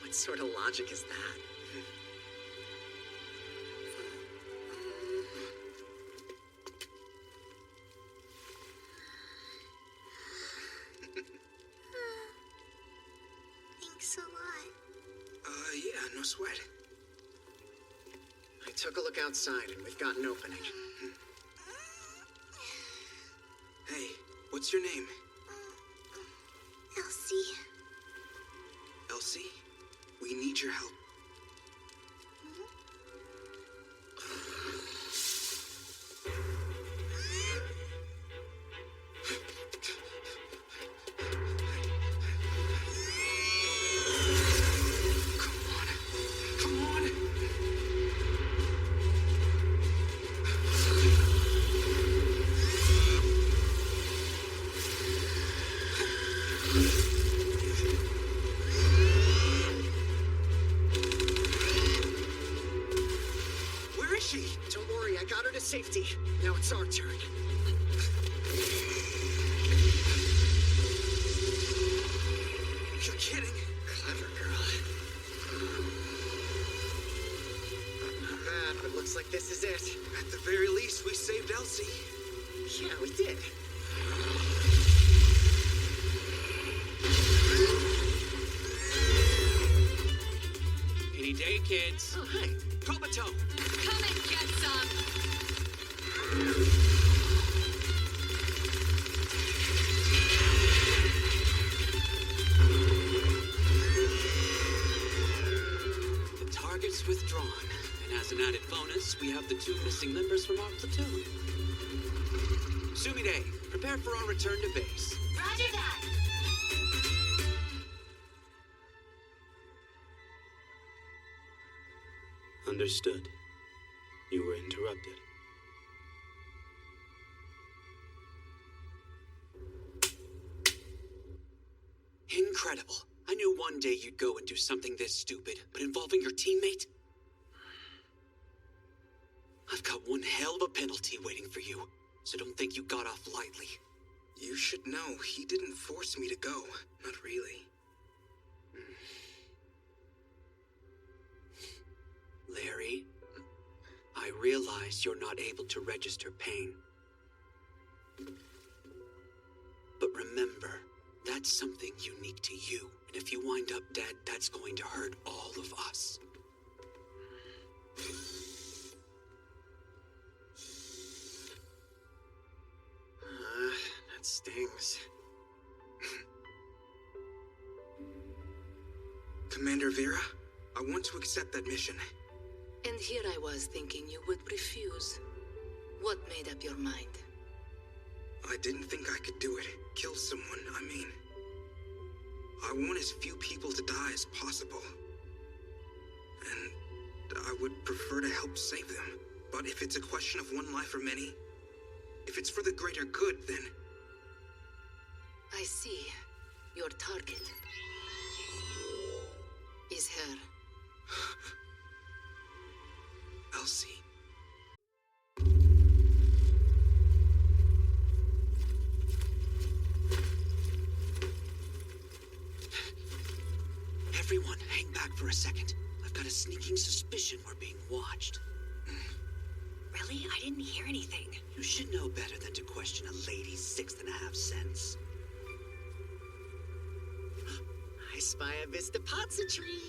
What sort of logic is that? Thanks a lot. Yeah, no sweat. I took a look outside and we've got an opening. Hey, what's your name? Elsie. Elsie, we need your help. Don't worry, I got her to safety. Now it's our turn. You're kidding. Clever girl. Not bad, but looks like this is it. At the very least, we saved Elsie. Yeah, we did. Any day, kids. Oh, hey. Kobato. Come and get some. The target's withdrawn. And as an added bonus, we have the 2 missing members from our platoon. Sumide, prepare for our return to base. Roger that. Understood. You were interrupted. Incredible. I knew one day you'd go and do something this stupid, but involving your teammate? I've got one hell of a penalty waiting for you, so don't think you got off lightly. You should know, he didn't force me to go. Not really. Larry, I realize you're not able to register pain, It's something unique to you. And if you wind up dead, that's going to hurt all of us. That stings. Commander Vera, I want to accept that mission. And here I was thinking you would refuse. What made up your mind? I didn't think I could do it. Kill someone, I mean. I want as few people to die as possible. And I would prefer to help save them. But if it's a question of one life or many, if it's for the greater good, then... I see. Your target is her. Elsie. Everyone, hang back for a second. I've got a sneaking suspicion we're being watched. Really? I didn't hear anything. You should know better than to question a lady's 6.5 cents. I spy a Vistapazza tree.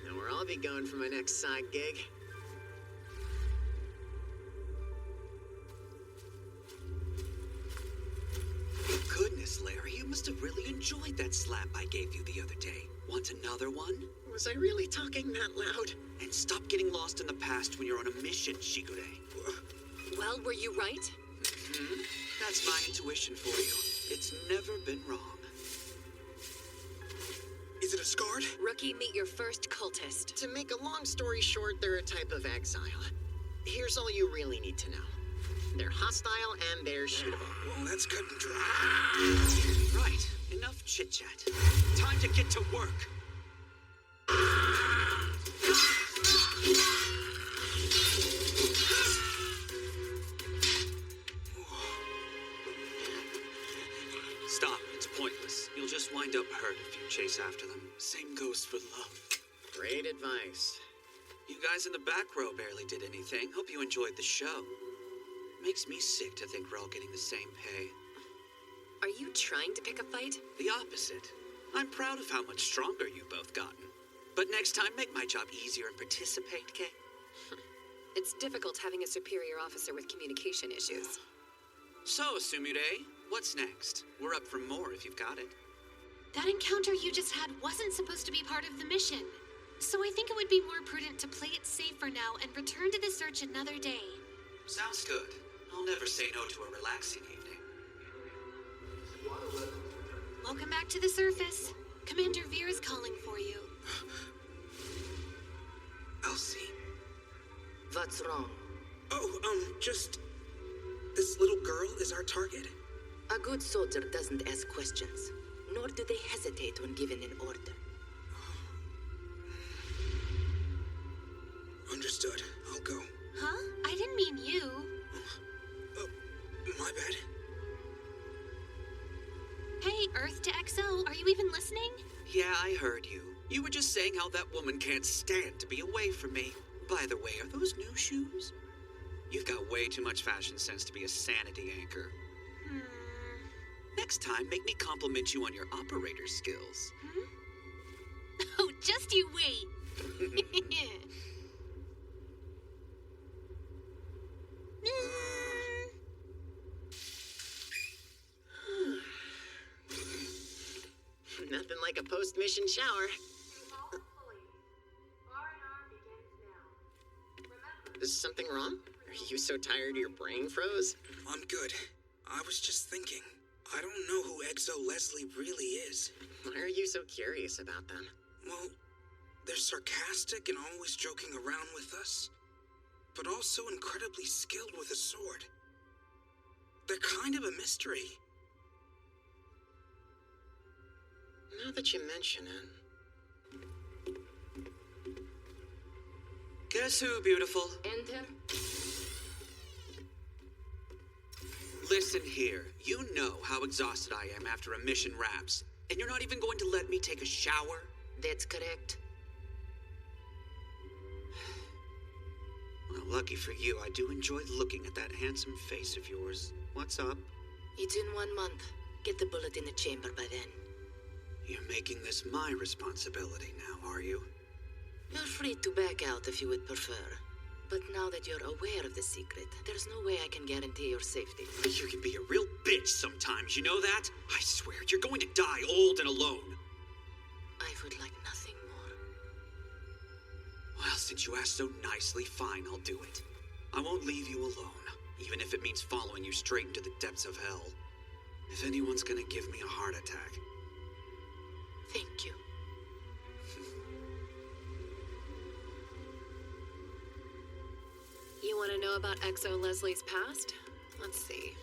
Know where I'll be going for my next side gig. Goodness, Larry, you must have really enjoyed that slap I gave you the other day. Want another one? Was I really talking that loud? And stop getting lost in the past when you're on a mission, Shigure. Well, were you right? Mm-hmm. That's my intuition for you. It's never been wrong. Is it a Scard? Rookie, meet your first cultist. To make a long story short, they're a type of exile. Here's all you really need to know. They're hostile and they're shootable. Well, that's cut and dry. Right. Enough chit-chat. Time to get to work. Stop. It's pointless. You'll just wind up hurt if you chase after them. Same goes for love. Great advice. You guys in the back row barely did anything. Hope you enjoyed the show. Makes me sick to think we're all getting the same pay. Are you trying to pick a fight? The opposite. I'm proud of how much stronger you've both gotten. But next time, make my job easier and participate, okay? It's difficult having a superior officer with communication issues. So, Sumire, what's next? We're up for more if you've got it. That encounter you just had wasn't supposed to be part of the mission. So I think it would be more prudent to play it safe for now and return to the search another day. Sounds good. I'll never say no to a relaxing evening. Welcome back to the surface. Commander Vera's calling for you. Elsie. What's wrong? Oh, just... This little girl is our target? A good soldier doesn't ask questions, nor do they hesitate when given an order. Understood. I'll go. Huh? I didn't mean you. My bad. Hey, Earth to XO, are you even listening? Yeah, I heard you. You were just saying how that woman can't stand to be away from me. By the way, are those new shoes? You've got way too much fashion sense to be a sanity anchor. Next time, make me compliment you on your operator skills. Oh, just you wait. Nothing like a post-mission shower. Is something wrong? Are you so tired your brain froze? I'm good. I was just thinking. I don't know who Exo Leslie really is. Why are you so curious about them? Well, they're sarcastic and always joking around with us, but also incredibly skilled with a sword. They're kind of a mystery. Now that you mention it... Guess who, beautiful? Enter. Listen here. You know how exhausted I am after a mission wraps, and you're not even going to let me take a shower? That's correct. Well, lucky for you, I do enjoy looking at that handsome face of yours. What's up? It's in 1 month. Get the bullet in the chamber by then. You're making this my responsibility now, are you? You're free to back out if you would prefer. But now that you're aware of the secret, there's no way I can guarantee your safety. You can be a real bitch sometimes, you know that? I swear, you're going to die old and alone. I would like nothing more. Well, since you asked so nicely, fine, I'll do it. I won't leave you alone, even if it means following you straight into the depths of hell. If anyone's gonna give me a heart attack. Thank you. You want to know about Exo Leslie's past? Let's see.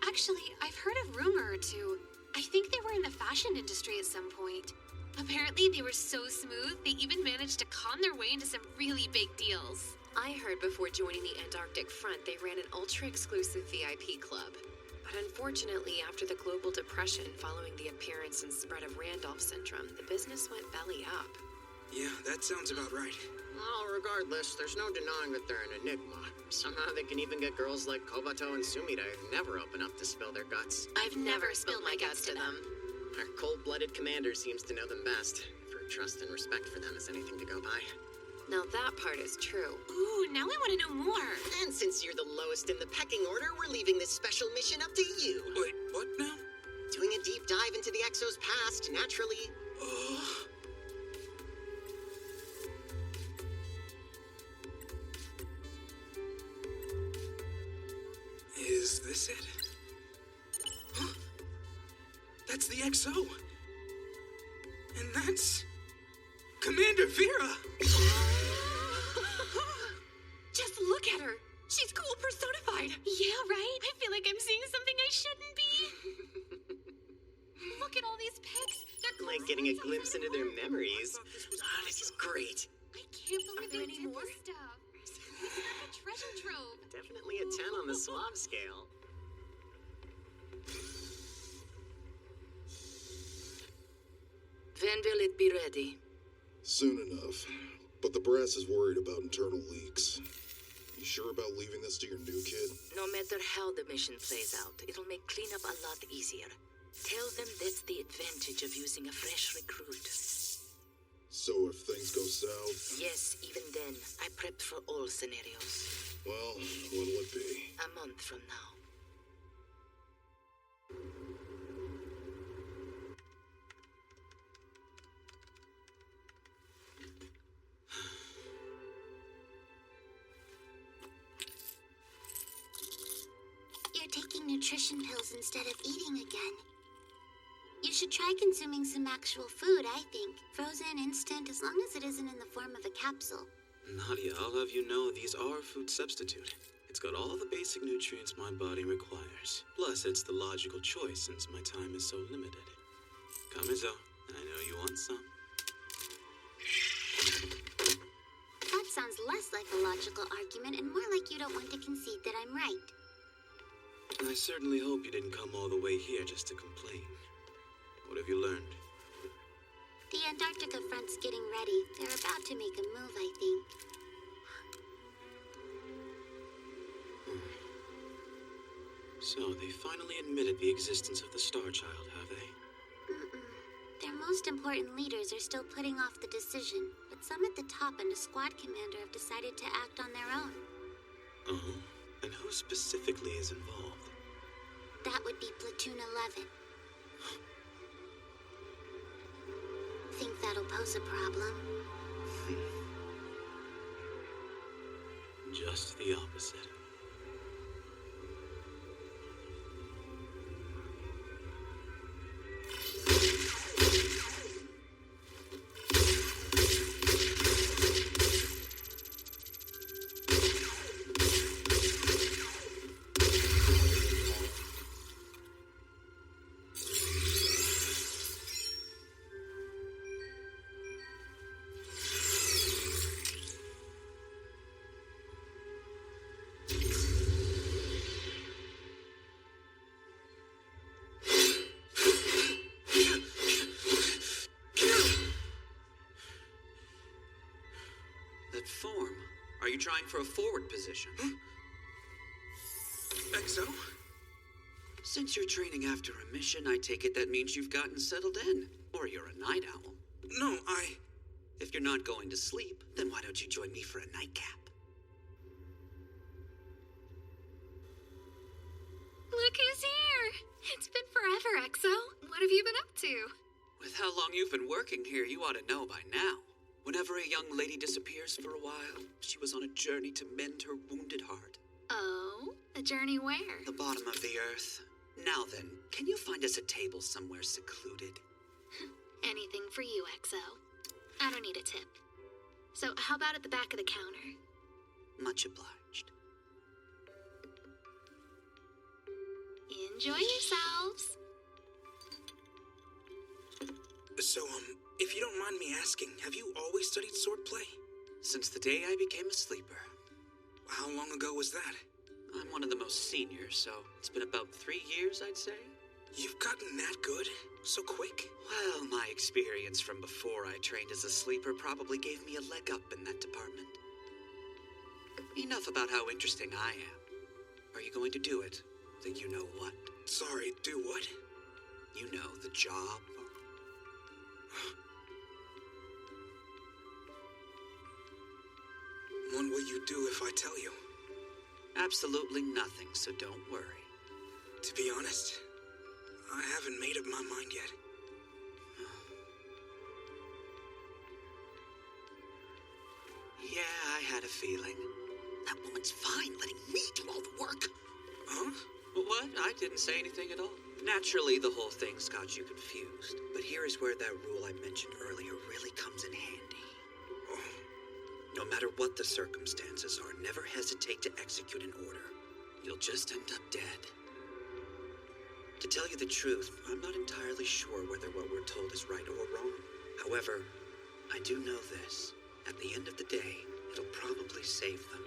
Actually, I've heard a rumor or two. I think they were in the fashion industry at some point. Apparently, they were so smooth, they even managed to con their way into some really big deals. I heard before joining the Antarctic Front, they ran an ultra-exclusive VIP club. But unfortunately, after the global depression following the appearance and spread of Randolph syndrome, the business went belly up. Yeah, that sounds about right. Well, regardless, there's no denying that they're an enigma. Somehow they can even get girls like Kobato and Sumida who never open up to spill their guts. I've never spilled my guts to them. Our cold-blooded commander seems to know them best, if her trust and respect for them is anything to go by. Now that part is true. Ooh, now I want to know more. And since you're the lowest in the pecking order, we're leaving this special mission up to you. Wait, what now? Doing a deep dive into the Exo's past, naturally. Is this it? Huh? That's the XO. And that's Commander Vera. Just look at her. She's cool personified. Yeah, right? I feel like I'm seeing something I shouldn't be. Look at all these pics. They're Like getting a glimpse into their memories. This is great. I can't believe they did this stuff. This is like a treasure trove. Definitely a 10 on the suave scale. When will it be ready? Soon enough. But the brass is worried about internal leaks. You sure about leaving this to your new kid? No matter how the mission plays out, it'll make cleanup a lot easier. Tell them that's the advantage of using a fresh recruit. So if things go south? Yes, even then, I prepped for all scenarios. Well, what'll it be? A month from now. You're taking nutrition pills instead of eating again. You should try consuming some actual food, I think. Frozen, instant, as long as it isn't in the form of a capsule. Nadia, I'll have you know these are food substitute. It's got all the basic nutrients my body requires. Plus, it's the logical choice since my time is so limited. Come, Izzo. I know you want some. That sounds less like a logical argument and more like you don't want to concede that I'm right. I certainly hope you didn't come all the way here just to complain. What have you learned? The Antarctica front's getting ready. They're about to make a move, I think. So, they finally admitted the existence of the Star Child, have they? Their most important leaders are still putting off the decision, but some at the top and a squad commander have decided to act on their own. Uh-huh. And who specifically is involved? That would be Platoon 11. Think that'll pose a problem? Just the opposite. Form. Are you trying for a forward position? XO? Since you're training after a mission, I take it that means you've gotten settled in. Or you're a night owl. No, If you're not going to sleep, then why don't you join me for a nightcap? Look who's here! It's been forever, Exo. What have you been up to? With how long you've been working here, you ought to know by now. Whenever a young lady disappears for a while, she was on a journey to mend her wounded heart. Oh? A journey where? The bottom of the earth. Now then, can you find us a table somewhere secluded? Anything for you, Exo. I don't need a tip. So, how about at the back of the counter? Much obliged. Enjoy yourselves. So, if you don't mind me asking, have you always studied swordplay? Since the day I became a sleeper. How long ago was that? I'm one of the most seniors, so it's been about 3 years, I'd say. You've gotten that good? So quick? Well, my experience from before I trained as a sleeper probably gave me a leg up in that department. Enough about how interesting I am. Are you going to do it? Then you know what? Sorry, do what? You know, the job. What will you do if I tell you? Absolutely nothing, so don't worry. To be honest, I haven't made up my mind yet. Yeah, I had a feeling. That woman's fine letting me do all the work. Huh? What? I didn't say anything at all. Naturally, the whole thing's got you confused. But here is where that rule I mentioned earlier really comes in handy. No matter what the circumstances are, never hesitate to execute an order. You'll just end up dead. To tell you the truth, I'm not entirely sure whether what we're told is right or wrong. However, I do know this. At the end of the day, it'll probably save them.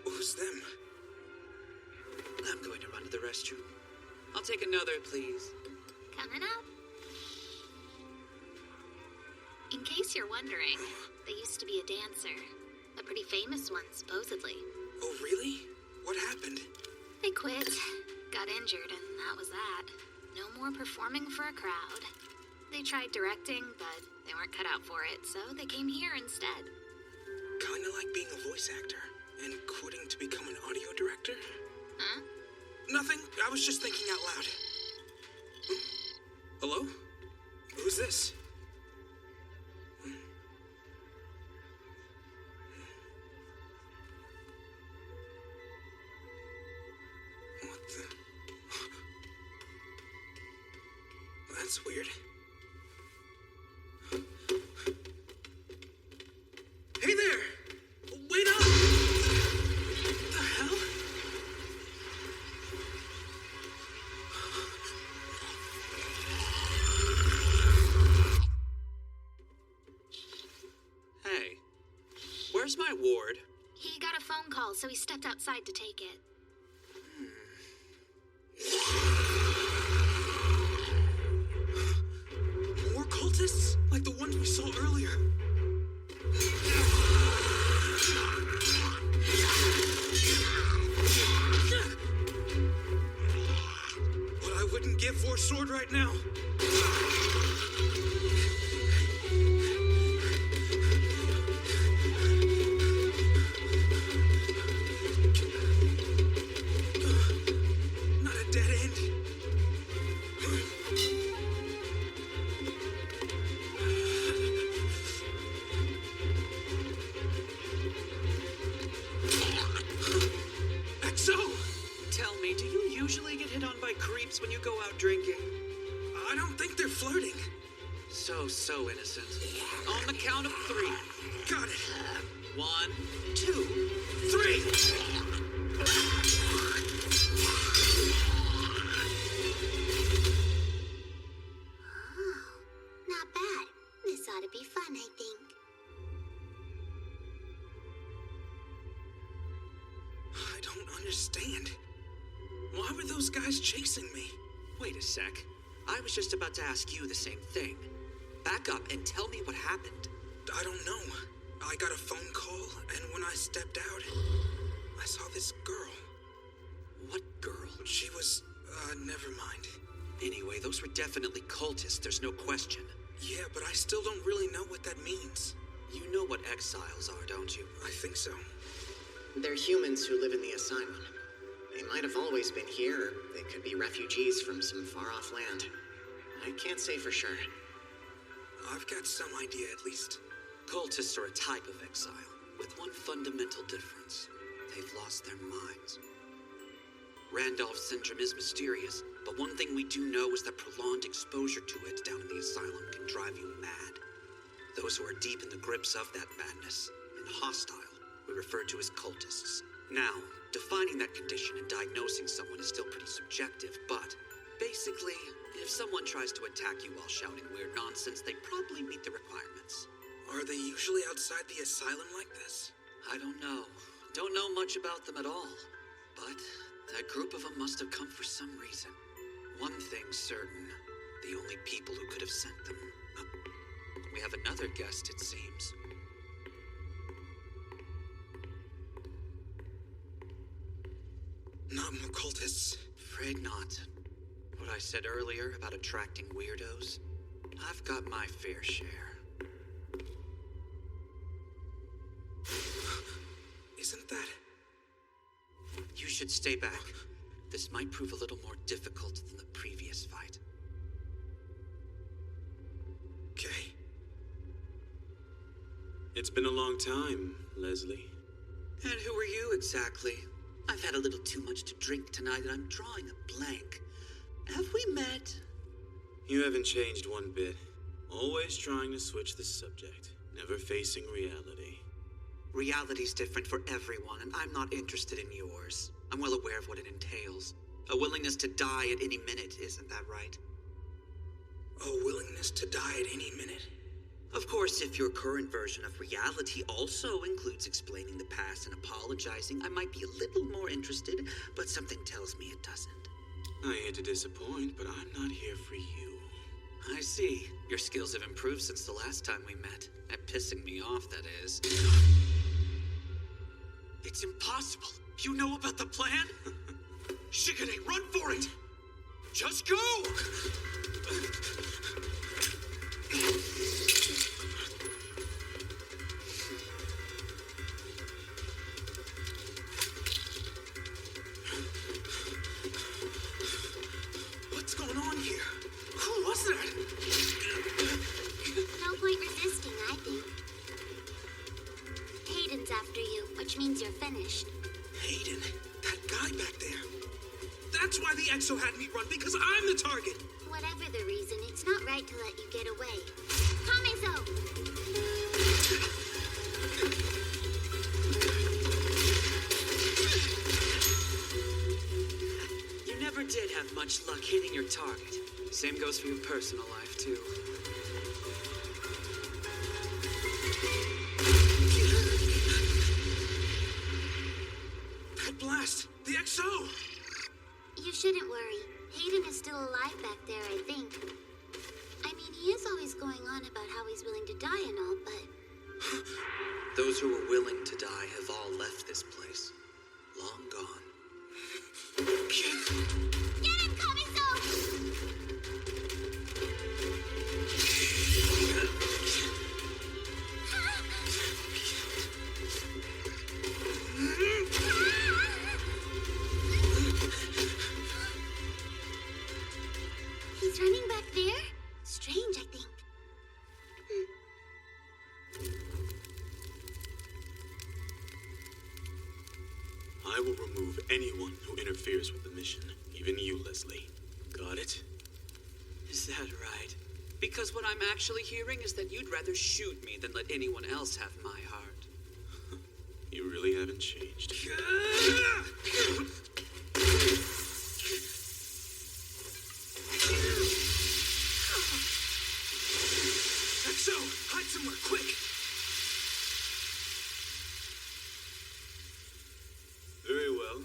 Who's them? I'm going to run to the restroom. I'll take another, please. Coming up. In case you're wondering, they used to be a dancer. A pretty famous one, supposedly. Oh, really? What happened? They quit, got injured, and that was that. No more performing for a crowd. They tried directing, but they weren't cut out for it, so they came here instead. Kinda like being a voice actor and quitting to become an audio director? Huh? Nothing. I was just thinking out loud. Hello? Who's this? What the? That's weird. Hey there! Wait up! What the hell? Hey, where's my ward? He got a phone call, so he stepped outside to take it. More cultists? Like the ones we saw earlier. What I wouldn't give for a sword right now. Not a dead end. Exo! Tell me, do you usually get hit on by creeps when you go out drinking? I don't think they're flirting. So innocent. On the count of 3. Got it. 1, 2, 3! Not bad. This ought to be fun, I think. I don't understand. Why were those guys chasing me? Wait a sec. I was just about to ask you the same thing. Back up and tell me what happened. I don't know. I got a phone call, and when I stepped out, I saw this girl. What girl? She was, never mind. Anyway, those Those were definitely cultists, there's no question. Yeah, but I still don't really know what that means. You know what exiles are, don't you? I think so. They're humans who live in the asylum. They might have always been here, or they could be refugees from some far-off land. I can't say for sure. I've got some idea, at least. Cultists are a type of exile, with one fundamental difference. They've lost their minds. Randolph syndrome is mysterious, but one thing we do know is that prolonged exposure to it down in the asylum can drive you mad. Those who are deep in the grips of that madness, and hostile, we refer to as cultists. Now, defining that condition and diagnosing someone is still pretty subjective, but basically, if someone tries to attack you while shouting weird nonsense, they probably meet the requirements. Are they usually outside the asylum like this? I don't know. Don't know much about them at all. But that group of them must have come for some reason. One thing's certain, the only people who could have sent them. We have another guest, it seems. Not more cultists. Afraid not. What I said earlier about attracting weirdos, I've got my fair share. Isn't that... You should stay back. This might prove a little more difficult than the previous fight. Okay. It's been a long time, Leslie. And who are you exactly? I've had a little too much to drink tonight and I'm drawing a blank. Have we met? You haven't changed one bit. Always trying to switch the subject, never facing reality. Reality's different for everyone, and I'm not interested in yours. I'm well aware of what it entails. A willingness to die at any minute, isn't that right? A willingness to die at any minute. Of course, if your current version of reality also includes explaining the past and apologizing, I might be a little more interested, but something tells me it doesn't. I hate to disappoint, but I'm not here for you. I see. Your skills have improved since the last time we met. At pissing me off, that is. It's impossible. You know about the plan? Shigane, run for it! Just go! What's going on here? Who was that? No point resisting, I think. Hayden's after you, which means you're finished. Hayden? That guy back there? That's why the Exo had me run, because I'm the target! Whatever the reason, it's not right to let you get away. Kamizo! You never did have much luck hitting your target. Same goes for your personal life, too. That blast! The XO! You shouldn't worry. Hayden is still alive back there, I think. I mean, he is always going on about how he's willing to die and all, but... Those who are willing to die have all left this place. Long gone. Get him, Kamizo! He's running back there? Strange, I think. I will remove anyone who interferes with the mission, even you, Leslie. Got it? Is that right? Because what I'm actually hearing is that you'd rather shoot me than let anyone else have my heart. You really haven't changed. XO! Hide somewhere, quick! Very well.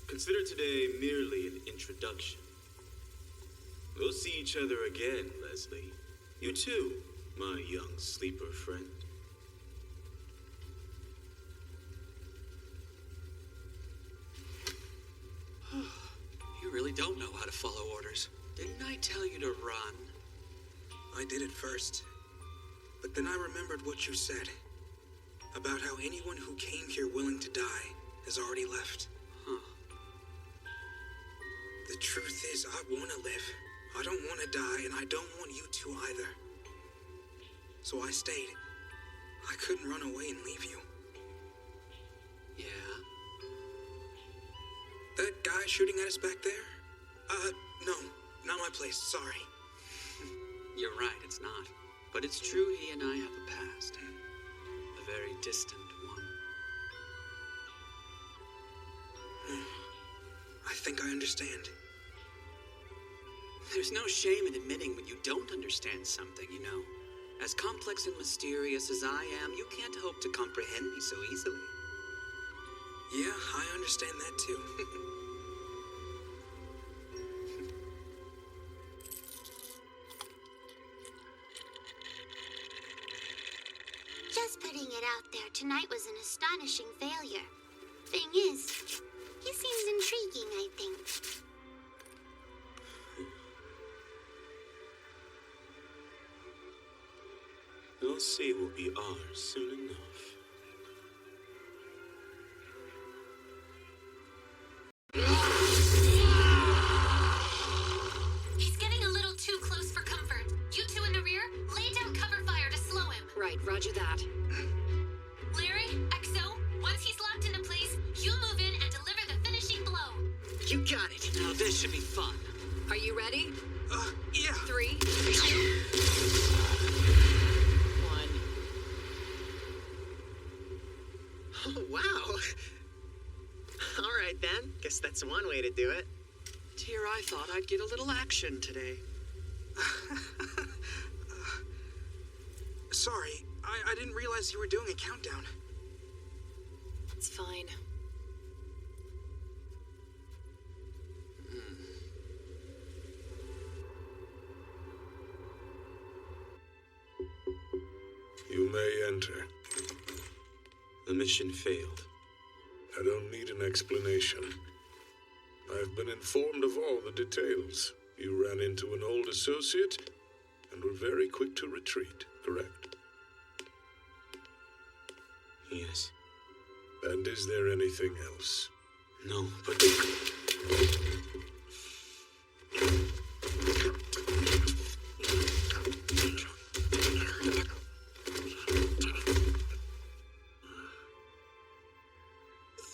Consider today merely an introduction. We'll see each other again, Leslie. You too, my young sleeper friend. You really don't know how to follow orders. Didn't I tell you to run? I did it first. But then I remembered what you said. About how anyone who came here willing to die has already left. Huh. The truth is, I want to live. I don't want to die, and I don't want you to either. So I stayed. I couldn't run away and leave you. Yeah? That guy shooting at us back there? No. Not my place, sorry. You're right, it's not. But it's true he and I have a past. A very distant one. I think I understand. There's no shame in admitting when you don't understand something, you know. As complex and mysterious as I am, you can't hope to comprehend me so easily. Yeah, I understand that too. Just putting it out there, tonight was an astonishing failure. Thing is, he seems intriguing, I think. You'll see will be ours soon enough. He's getting a little too close for comfort. You two in the rear, lay down cover fire to slow him. Right, roger that. Larry, XO, once he's locked into place, you move in and deliver the finishing blow. You got it. Now this should be fun. Are you ready? Yeah. 3, 2, 1. Oh, wow. All right, then. Guess that's one way to do it. Dear, I thought I'd get a little action today. Sorry, I didn't realize you were doing a countdown. It's fine. You may enter. The mission failed. I don't need an explanation. I've been informed of all the details. You ran into an old associate and were very quick to retreat, correct? Yes. And is there anything else? No, but...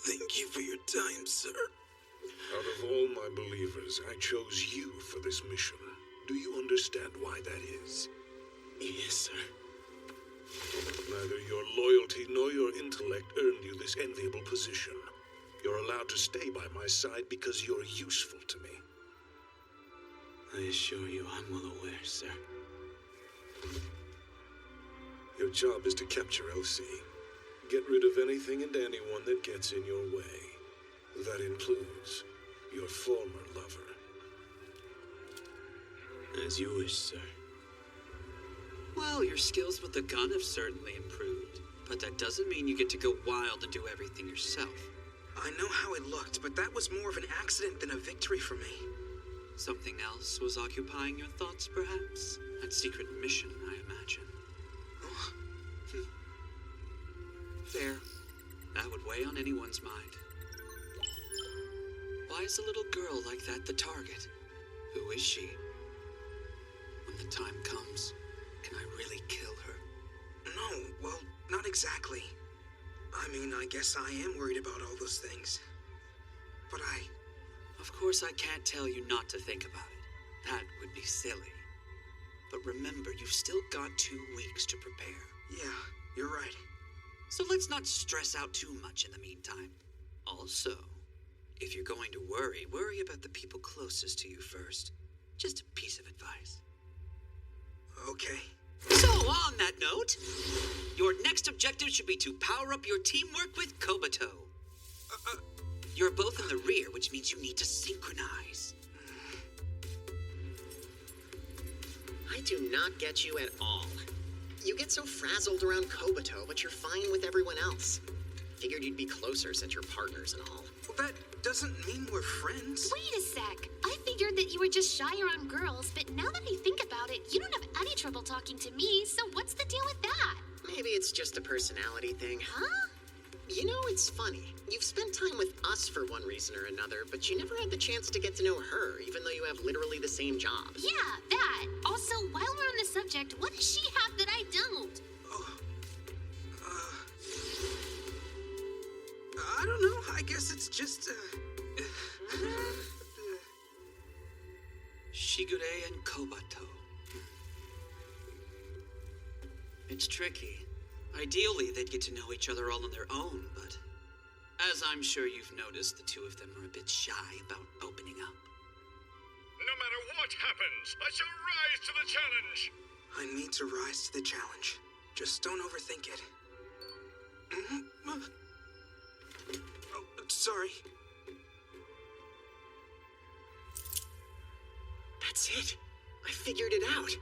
Thank you for your time, sir. Out of all my believers, I chose you for this mission. Do you understand why that is? Yes, sir. Neither your loyalty nor your intellect earned you this enviable position. You're allowed to stay by my side because you're useful to me. I assure you I'm well aware, sir. Your job is to capture LC. Get rid of anything and anyone that gets in your way. That includes your former lover. As you wish, sir. Well, your skills with the gun have certainly improved. But that doesn't mean you get to go wild and do everything yourself. I know how it looked, but that was more of an accident than a victory for me. Something else was occupying your thoughts, perhaps? That secret mission, I imagine. Oh. Fair. That would weigh on anyone's mind. Why is a little girl like that the target? Who is she? When the time comes, can I really kill her? No, well, not exactly. I mean, I guess I am worried about all those things. But Of course I can't tell you not to think about it. That would be silly. But remember, you've still got 2 weeks to prepare. Yeah, you're right. So let's not stress out too much in the meantime. Also, if you're going to worry about the people closest to you first. Just a piece of advice. Okay. So, on that note, your next objective should be to power up your teamwork with Kobato. You're both in the rear, which means you need to synchronize. I do not get you at all. You get so frazzled around Kobato, but you're fine with everyone else. Figured you'd be closer since you're partners and all. Well, that doesn't mean we're friends. Wait a sec. I figured said that you were just shy around girls, but now that I think about it, you don't have any trouble talking to me, so what's the deal with that? Maybe it's just a personality thing. Huh? You know, it's funny. You've spent time with us for one reason or another, but you never had the chance to get to know her, even though you have literally the same job. Yeah, that. Also, while we're on the subject, what does she have that I don't? I don't know. I guess it's just, Shigure and Kobato. It's tricky. Ideally, they'd get to know each other all on their own, but as I'm sure you've noticed, the two of them are a bit shy about opening up. No matter what happens, I shall rise to the challenge. I need to rise to the challenge. Just don't overthink it. Oh, sorry. That's it. I figured it out.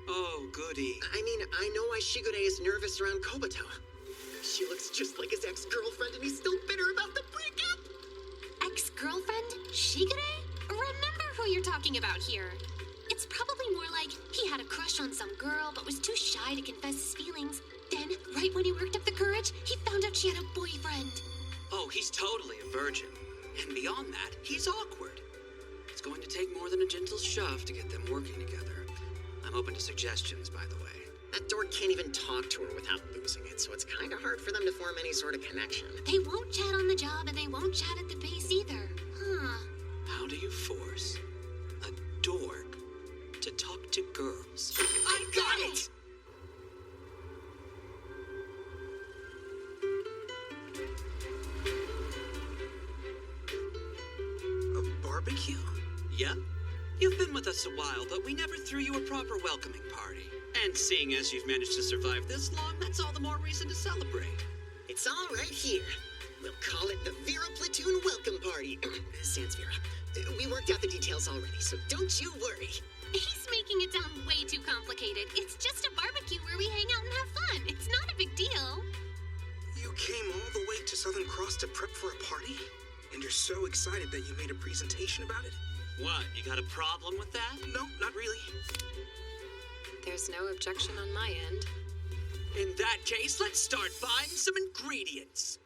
Oh, goody. I mean, I know why Shigure is nervous around Kobato. She looks just like his ex-girlfriend, and he's still bitter about the breakup. Ex-girlfriend? Shigure? Remember who you're talking about here. It's probably more like he had a crush on some girl, but was too shy to confess his feelings. Then, right when he worked up the courage, he found out she had a boyfriend. Oh, he's totally a virgin. And beyond that, he's awkward. It's going to take more than a gentle shove to get them working together. I'm open to suggestions, by the way. That dork can't even talk to her without losing it, so it's kind of hard for them to form any sort of connection. They won't chat on the job, and they won't chat at the base either. Huh. How do you force a dork to talk to girls? I got it! A barbecue? Yeah? You've been with us a while, but we never threw you a proper welcoming party. And seeing as you've managed to survive this long, that's all the more reason to celebrate. It's all right here. We'll call it the Vera Platoon Welcome Party. Sans Vera. We worked out the details already, so don't you worry. He's making it sound way too complicated. It's just a barbecue where we hang out and have fun. It's not a big deal. You came all the way to Southern Cross to prep for a party? And you're so excited that you made a presentation about it? What, you got a problem with that? No, not really. There's no objection on my end. In that case, let's start buying some ingredients.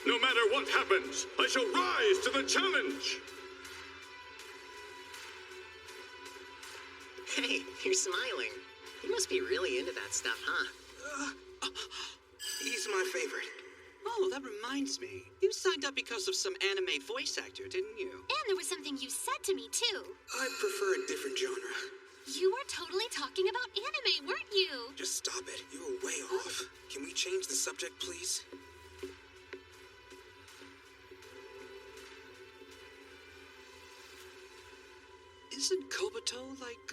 No matter what happens, I shall rise to the challenge. Hey, you're smiling. You must be really into that stuff, huh? He's my favorite. Oh, that reminds me. You signed up because of some anime voice actor, didn't you? And there was something you said to me, too. I prefer a different genre. You were totally talking about anime, weren't you? Just stop it. You were way off. Can we change the subject, please? Isn't Kobato like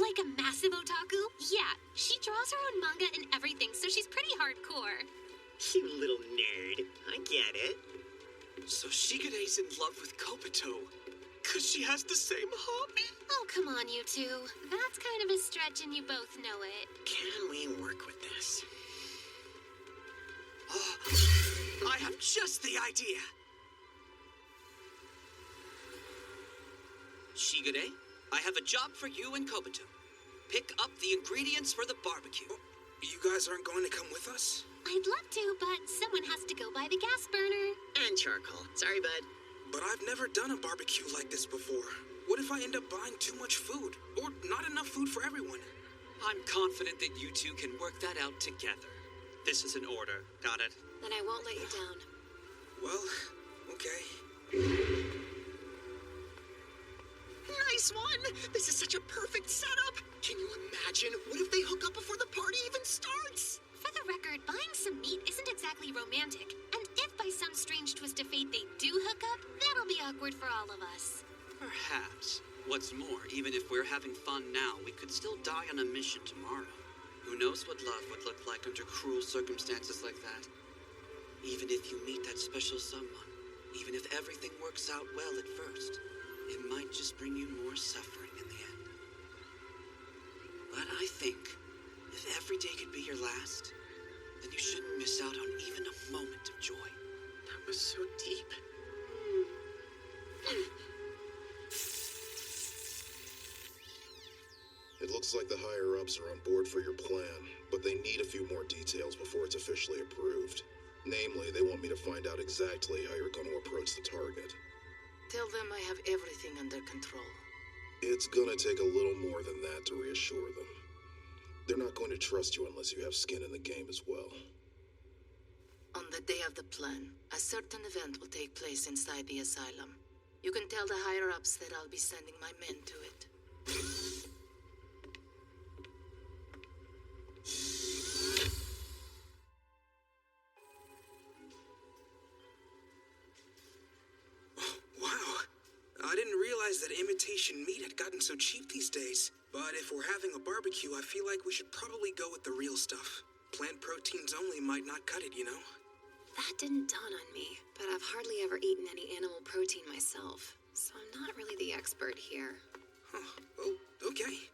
Like a massive otaku? Yeah, she draws her own manga and everything, so she's pretty hardcore. You little nerd. I get it. So Shigure's in love with Kobato, 'cause she has the same hobby? Oh, come on, you two. That's kind of a stretch and you both know it. Can we work with this? I have just the idea. Shigure, I have a job for you and Kobato. Pick up the ingredients for the barbecue. You guys aren't going to come with us? I'd love to, but someone has to go buy the gas burner. And charcoal. Sorry, bud. But I've never done a barbecue like this before. What if I end up buying too much food? Or not enough food for everyone? I'm confident that you two can work that out together. This is an order. Got it? Then I won't let you down. Well, okay. Nice one! This is such a perfect setup! Can you imagine? What if they hook up before the party even starts? For the record, buying some meat isn't exactly romantic. And if by some strange twist of fate they do hook up, that'll be awkward for all of us. Perhaps. What's more, even if we're having fun now, we could still die on a mission tomorrow. Who knows what love would look like under cruel circumstances like that? Even if you meet that special someone, even if everything works out well at first, it might just bring you more suffering in the end. think if every day could be your last, then you shouldn't miss out on even a moment of joy. That was so deep. It looks like the higher-ups are on board for your plan, but they need a few more details before it's officially approved. Namely, they want me to find out exactly how you're going to approach the target. Tell them I have everything under control. It's gonna take a little more than that to reassure them. They're not going to trust you unless you have skin in the game as well. On the day of the plan, a certain event will take place inside the asylum. You can tell the higher-ups that I'll be sending my men to it. Wow. I didn't realize that imitation meat had gotten so cheap these days. But if we're having a barbecue, I feel like we should probably go with the real stuff. Plant proteins only might not cut it, you know? That didn't dawn on me, but I've hardly ever eaten any animal protein myself, so I'm not really the expert here. Huh. Oh, okay.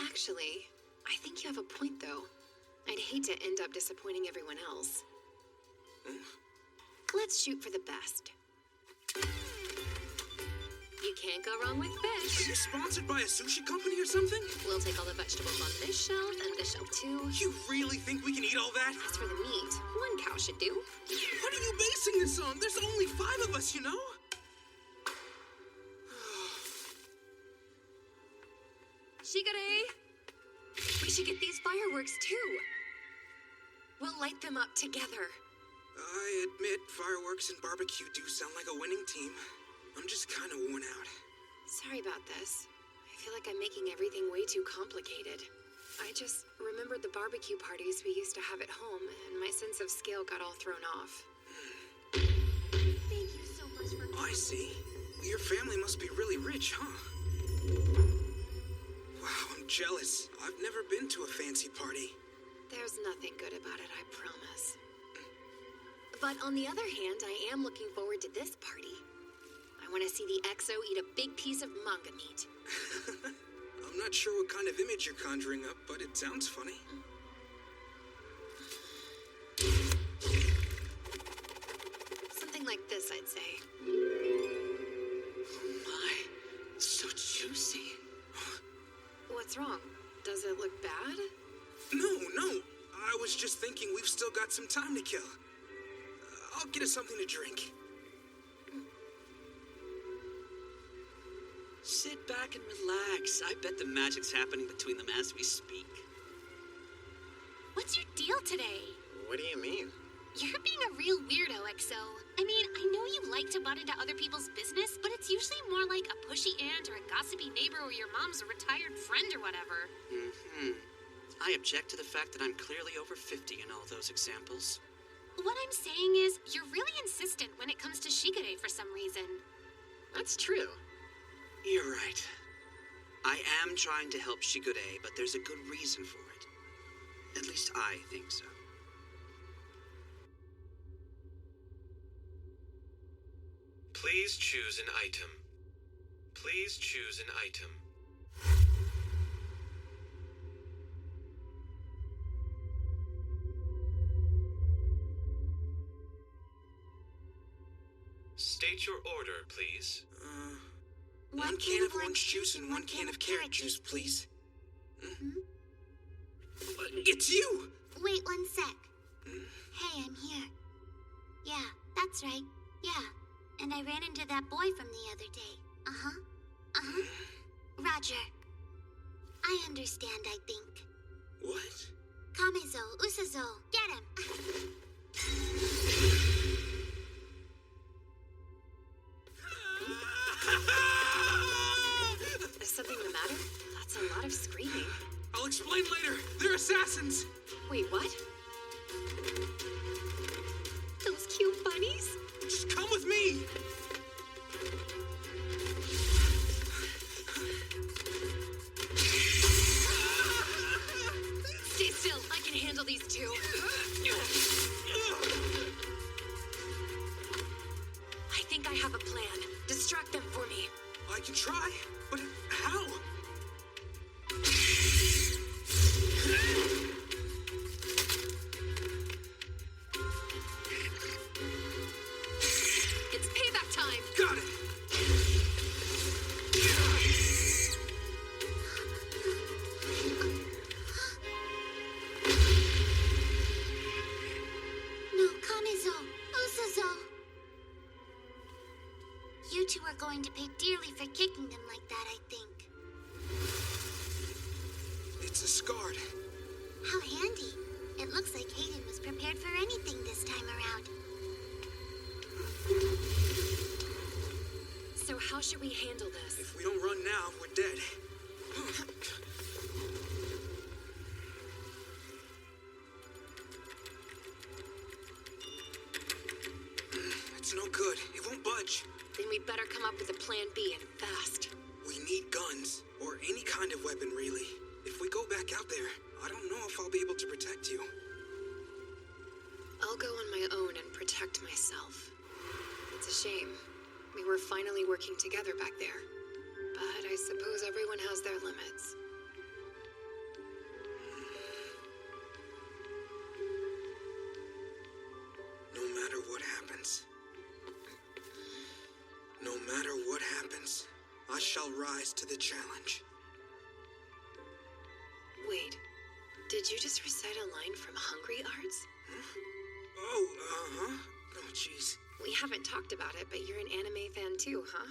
Actually, I think you have a point, though. I'd hate to end up disappointing everyone else. Let's shoot for the best. You can't go wrong with fish. Are you sponsored by a sushi company or something? We'll take all the vegetables on this shelf and this shelf too. You really think we can eat all that? As for the meat, one cow should do. What are you basing this on? There's only 5 of us, you know? Shigure! We should get these fireworks too. We'll light them up together. I admit fireworks and barbecue do sound like a winning team. I'm just kind of worn out. Sorry about this. I feel like I'm making everything way too complicated. I just remembered the barbecue parties we used to have at home, and my sense of scale got all thrown off. Thank you so much for... I see. Your family must be really rich, huh? Wow, I'm jealous. I've never been to a fancy party. There's nothing good about it, I promise. But on the other hand, I am looking forward to this party. I want to see the EXO eat a big piece of manga meat. I'm not sure what kind of image you're conjuring up, but it sounds funny. Something like this, I'd say. Oh my, it's so juicy. What's wrong? Does it look bad? No. I was just thinking we've still got some time to kill. I'll get us something to drink. Sit back and relax. I bet the magic's happening between them as we speak. What's your deal today? What do you mean? You're being a real weirdo, EXO. I mean, I know you like to butt into other people's business, but it's usually more like a pushy aunt or a gossipy neighbor or your mom's a retired friend or whatever. I object to the fact that I'm clearly over 50 in all those examples. What I'm saying is, you're really insistent when it comes to Shigure for some reason. That's true. You're right. I am trying to help Shigure, but there's a good reason for it. At least I think so. Please choose an item. Please choose an item. State your order, please. One can of orange juice and 1 can of carrot juice, please. It's you! Wait 1 sec. Hey, I'm here. Yeah, that's right. Yeah. And I ran into that boy from the other day. Roger. I understand, I think. What? Kamezo, Usazo, get him! Is something the matter? That's a lot of screaming. I'll explain later. They're assassins. Wait, what? Those cute bunnies? Just come with me. Stay still. I can handle these two. I think I have a plan. Distract them for me. I can try, but how? It's a Scard. How handy. It looks like Hayden was prepared for anything this time around. So how should we handle this? If we don't run now, we're dead. It's no good. It won't budge. Then we better come up with a plan B and fast. We need guns, or any kind of weapon, really. If we go back out there, I don't know if I'll be able to protect you. I'll go on my own and protect myself. It's a shame. We were finally working together back there. But I suppose everyone has their limits. No matter what happens, I shall rise to the challenge. Wait, did you just recite a line from Hungry Arts? Oh, uh-huh. Oh, jeez. We haven't talked about it, but you're an anime fan too, huh?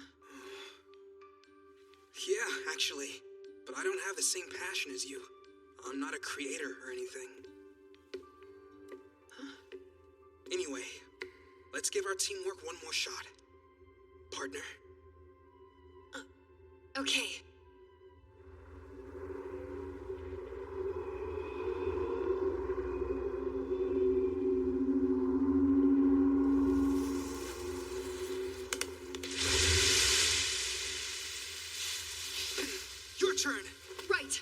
Yeah, actually. But I don't have the same passion as you. I'm not a creator or anything. Huh? Anyway, let's give our teamwork one more shot. Partner. Okay. Your turn. Right.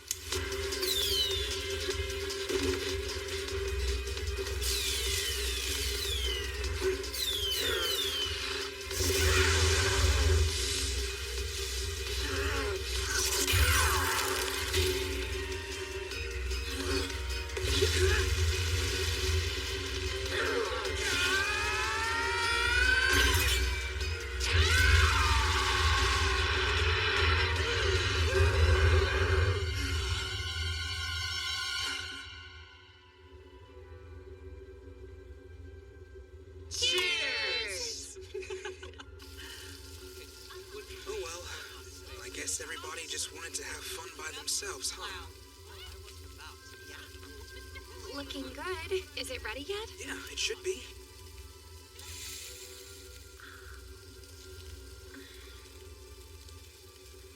Oh well, I guess everybody just wanted to have fun by themselves, huh? Looking good. Is it ready yet? Yeah, it should be.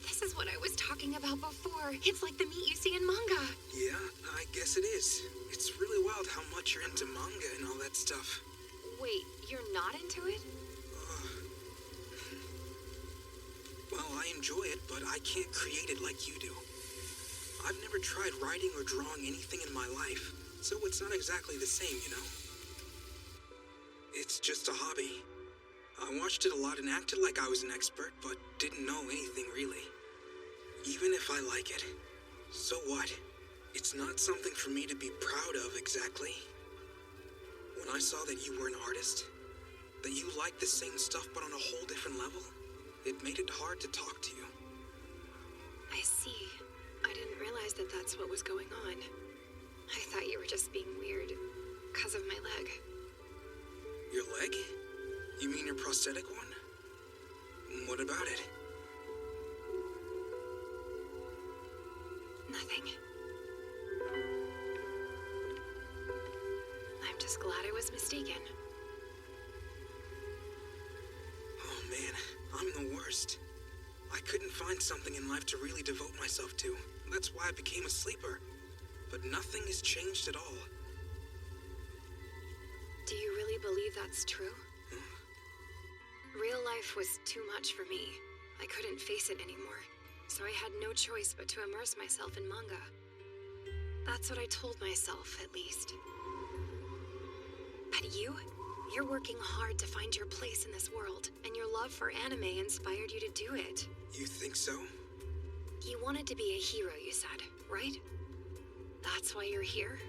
This is what I was talking about before. It's like the meat you see in manga. Yeah, I guess it is. It's really wild how much you're into manga and all that stuff. Wait, you're not into it? Well, I enjoy it, but I can't create it like you do. I've never tried writing or drawing anything in my life, so it's not exactly the same, you know? It's just a hobby. I watched it a lot and acted like I was an expert, but didn't know anything really. Even if I like it, so what? It's not something for me to be proud of exactly. When I saw that you were an artist, that you liked the same stuff but on a whole different level, it made it hard to talk to you. I see. I didn't realize that that's what was going on. I thought you were just being weird because of my leg. Your leg? You mean your prosthetic one? What about it? Nothing. I'm just glad I was mistaken. Oh man, I'm the worst. I couldn't find something in life to really devote myself to. That's why I became a sleeper. But nothing has changed at all. Do you really believe that's true? Real life was too much for me. I couldn't face it anymore. So I had no choice but to immerse myself in manga. That's what I told myself, at least. But you're working hard to find your place in this world, and your love for anime inspired you to do it. You think so? You wanted to be a hero, you said, right? That's why you're here?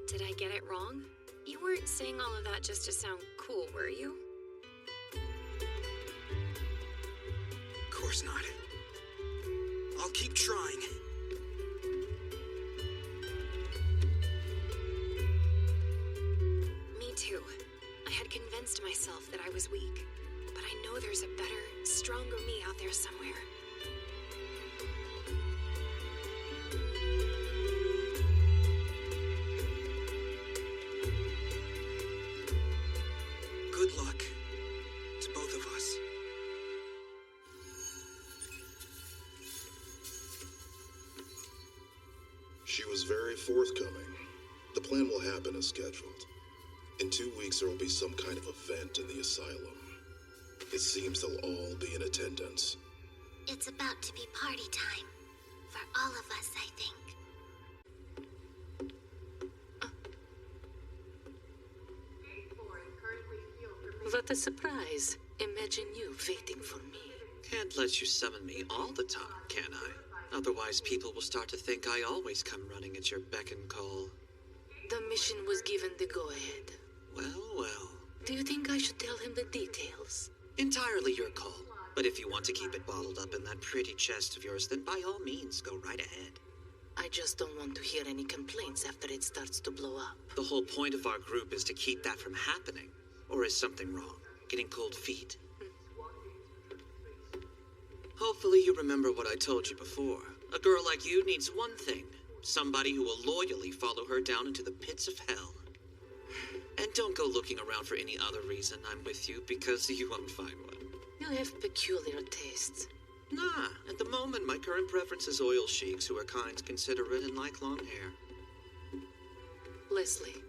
Did I get it wrong? You weren't saying all of that just to sound cool, were you? Of course not. I'll keep trying. Me too. I had convinced myself that I was weak, but I know there's a better, stronger me out there somewhere. Good luck to both of us. She was very forthcoming. The plan will happen as scheduled. In 2 weeks, there will be some kind of event in the asylum. It seems they'll all be in attendance. It's about to be party time. For all of us, I think. What a surprise. Imagine you waiting for me. Can't let you summon me all the time, can I? Otherwise, people will start to think I always come running at your beck and call. The mission was given the go-ahead. Well, well. Do you think I should tell him the details? Entirely your call. But if you want to keep it bottled up in that pretty chest of yours, then by all means, go right ahead. I just don't want to hear any complaints after it starts to blow up. The whole point of our group is to keep that from happening. Or is something wrong? Getting cold feet? Hopefully you remember what I told you before. A girl like you needs one thing. Somebody who will loyally follow her down into the pits of hell. And don't go looking around for any other reason I'm with you, because you won't find one. You have peculiar tastes. Nah, at the moment my current preference is oil sheiks who are kind, considerate, and like long hair. Leslie.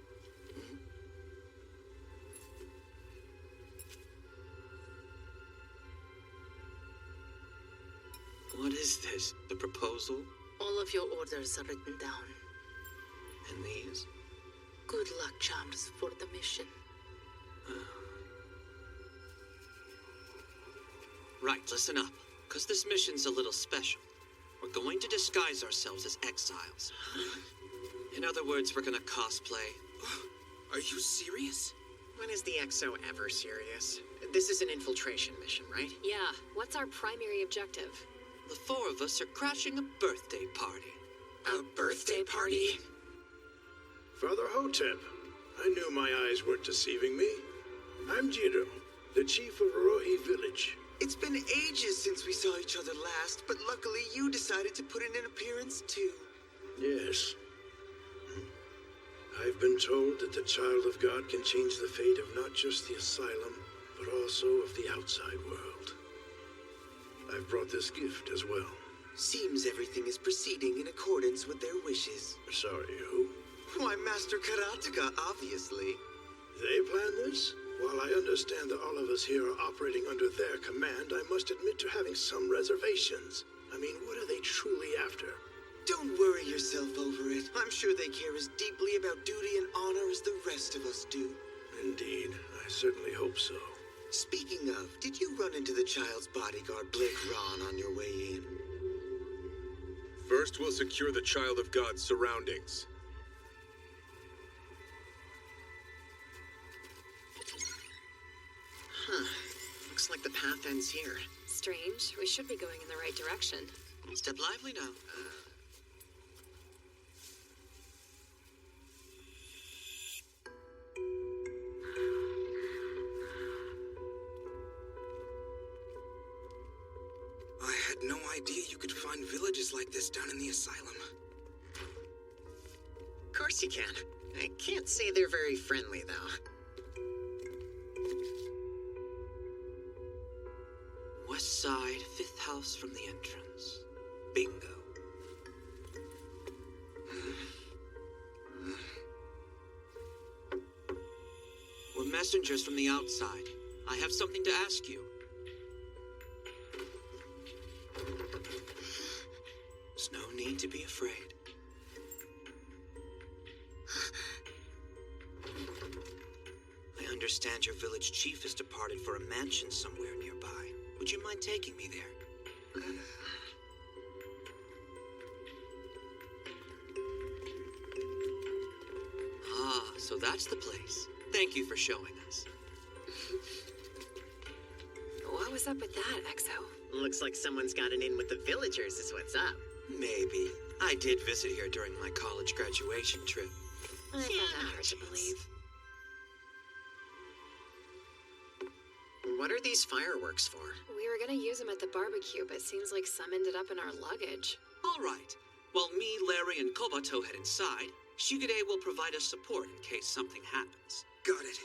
What is this? The proposal? All of your orders are written down. And these? Good luck charms for the mission. Right, listen up. Because this mission's a little special. We're going to disguise ourselves as exiles. In other words, we're gonna cosplay. Are you serious? When is the XO ever serious? This is an infiltration mission, right? Yeah, what's our primary objective? The four of us are crashing a birthday party. A birthday party? Father Hotep, I knew my eyes weren't deceiving me. I'm Jiro, the chief of Rohi village. It's been ages since we saw each other last, but luckily you decided to put in an appearance too. Yes. I've been told that the child of God can change the fate of not just the asylum, but also of the outside world. I've brought this gift as well. Seems everything is proceeding in accordance with their wishes. Sorry, who? Why, Master Karateka, obviously. They planned this? While I understand that all of us here are operating under their command, I must admit to having some reservations. I mean, what are they truly after? Don't worry yourself over it. I'm sure they care as deeply about duty and honor as the rest of us do. Indeed, I certainly hope so. Speaking of, did you run into the child's bodyguard, Blake Ron, on your way in? First, we'll secure the Child of God's surroundings. Huh. Looks like the path ends here. Strange. We should be going in the right direction. Step lively now. I had no idea you could find villages like this down in the asylum. Of course you can. I can't say they're very friendly, though. West side, 5th house from the entrance. Bingo. We're messengers from the outside. I have something to ask you. There's no need to be afraid. I understand your village chief has departed for a mansion somewhere nearby. Would you mind taking me there? Ah, so that's the place. Thank you for showing us. What was up with that, XO? Looks like someone's gotten in with the villagers is what's up. Maybe. I did visit here during my college graduation trip. I found that hard to believe. What are these fireworks for? We were gonna use them at the barbecue, but seems like some ended up in our luggage. All right. While me, Larry, and Kobato head inside, Shigure will provide us support in case something happens. Got it.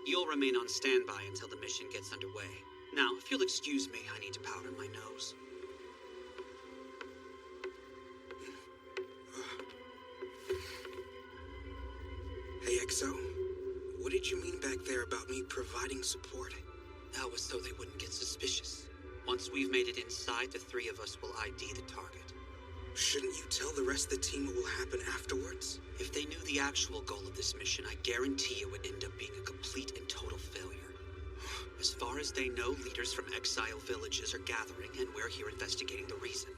You'll remain on standby until the mission gets underway. Now, if you'll excuse me, I need to powder my nose. Hey, XO. What did you mean back there about me providing support? That was so they wouldn't get suspicious. Once we've made it inside, the three of us will ID the target. Shouldn't you tell the rest of the team what will happen afterwards? If they knew the actual goal of this mission, I guarantee it would end up being a complete and total failure. As far as they know, leaders from exile villages are gathering, and we're here investigating the reason.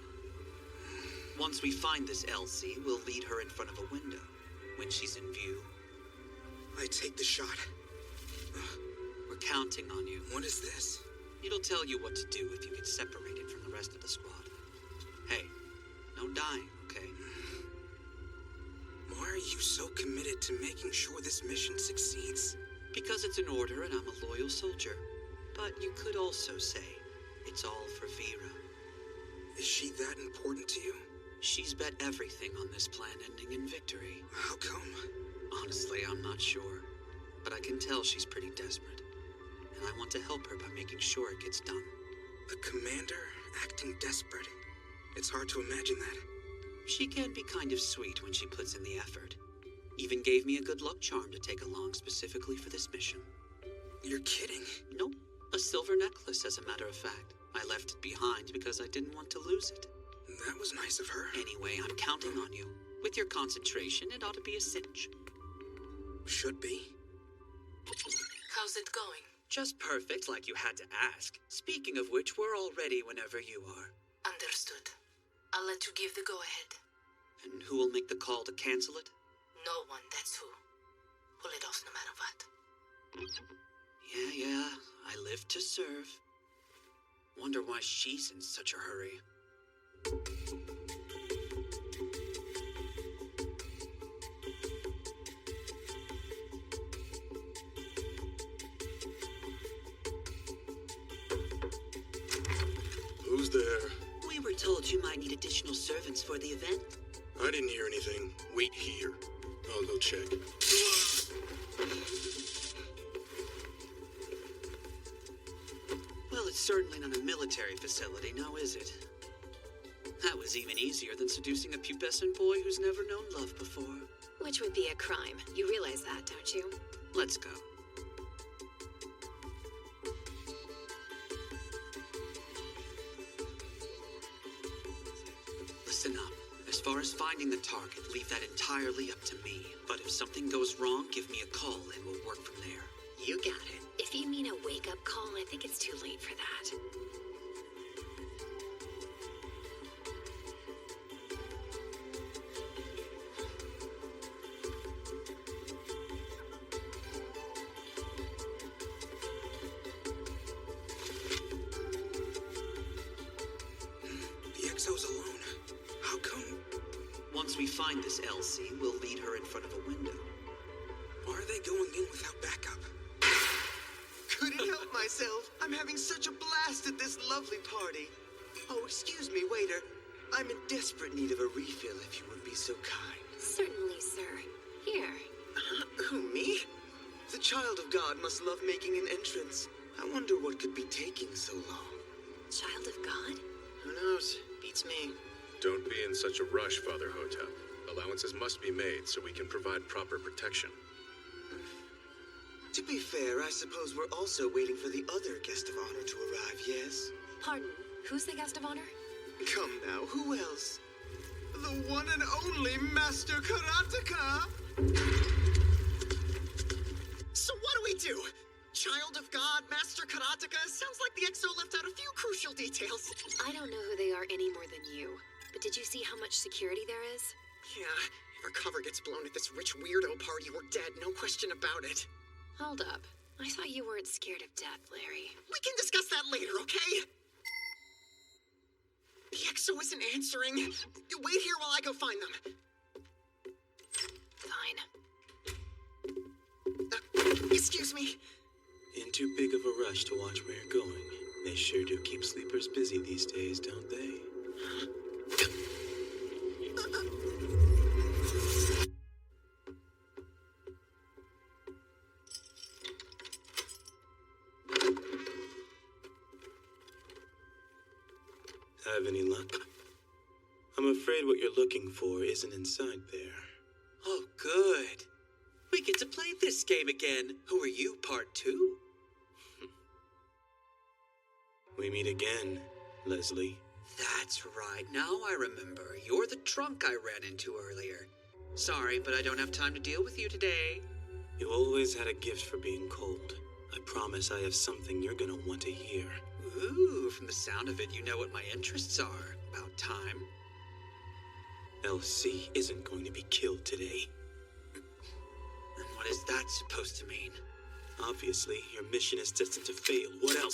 Once we find this Elsie, we'll lead her in front of a window. When she's in view, I take the shot. we're counting on you. What is this? It'll tell you what to do if you get separated from the rest of the squad. Hey, no dying, okay? Why are you so committed to making sure this mission succeeds? Because it's an order and I'm a loyal soldier. But you could also say, it's all for Vera. Is she that important to you? She's bet everything on this plan ending in victory. How come? Honestly, I'm not sure. But I can tell she's pretty desperate. And I want to help her by making sure it gets done. The commander acting desperate. It's hard to imagine that. She can be kind of sweet when she puts in the effort. Even gave me a good luck charm to take along specifically for this mission. You're kidding? Nope. A silver necklace, as a matter of fact. I left it behind because I didn't want to lose it. That was nice of her. Anyway, I'm counting on you. With your concentration, it ought to be a cinch. Should be. How's it going? Just perfect, like you had to ask. Speaking of which, we're all ready whenever you are. Understood. I'll let you give the go-ahead. And who will make the call to cancel it? No one, that's who. Pull it off no matter what. Yeah, I live to serve. Wonder why she's in such a hurry. Who's there? We were told you might need additional servants for the event. I didn't hear anything. Wait here. I'll go check. Well, it's certainly not a military facility, now is it? That was even easier than seducing a pubescent boy who's never known love before. Which would be a crime. You realize that, don't you? Let's go. Listen up. As far as finding the target, leave that entirely up to me. But if something goes wrong, give me a call and we'll work from there. You got it. If you mean a wake-up call, I think it's too late for that. The XO's alone. How come? Once we find this Elsie, we'll lead her in front of a window. Why are they going in without backup? Couldn't help myself. I'm having such a blast at this lovely party. Oh, excuse me, waiter. I'm in desperate need of a refill if you would be so kind. Certainly, sir. Here. Who, me? The child of God must love making an entrance. I wonder what could be taking so long. Child of God? Who knows? Beats me. Don't be in such a rush, Father Hotep. Allowances must be made so we can provide proper protection. To be fair, I suppose we're also waiting for the other guest of honor to arrive, yes? Pardon, who's the guest of honor? Come now, who else? The one and only Master Karateka! So what do we do? Child of God, Master Karateka? Sounds like the XO left out a few crucial details. I don't know who they are any more than you. But did you see how much security there is? Yeah, if our cover gets blown at this rich weirdo party, we're dead, no question about it. Hold up. I thought you weren't scared of death, Larry. We can discuss that later, okay? EXO isn't answering. Wait here while I go find them. Fine. Excuse me. In too big of a rush to watch where you're going. They sure do keep sleepers busy these days, don't they? Have any luck? I'm afraid what you're looking for isn't inside there. Oh, good. We get to play this game again. Who are you, part 2? We meet again, Leslie. That's right. Now I remember. You're the drunk I ran into earlier. Sorry, but I don't have time to deal with you today. You always had a gift for being cold. I promise I have something you're gonna want to hear. Ooh, from the sound of it, you know what my interests are. About time. LC isn't going to be killed today. And what is that supposed to mean? Obviously, your mission is destined to fail. What else?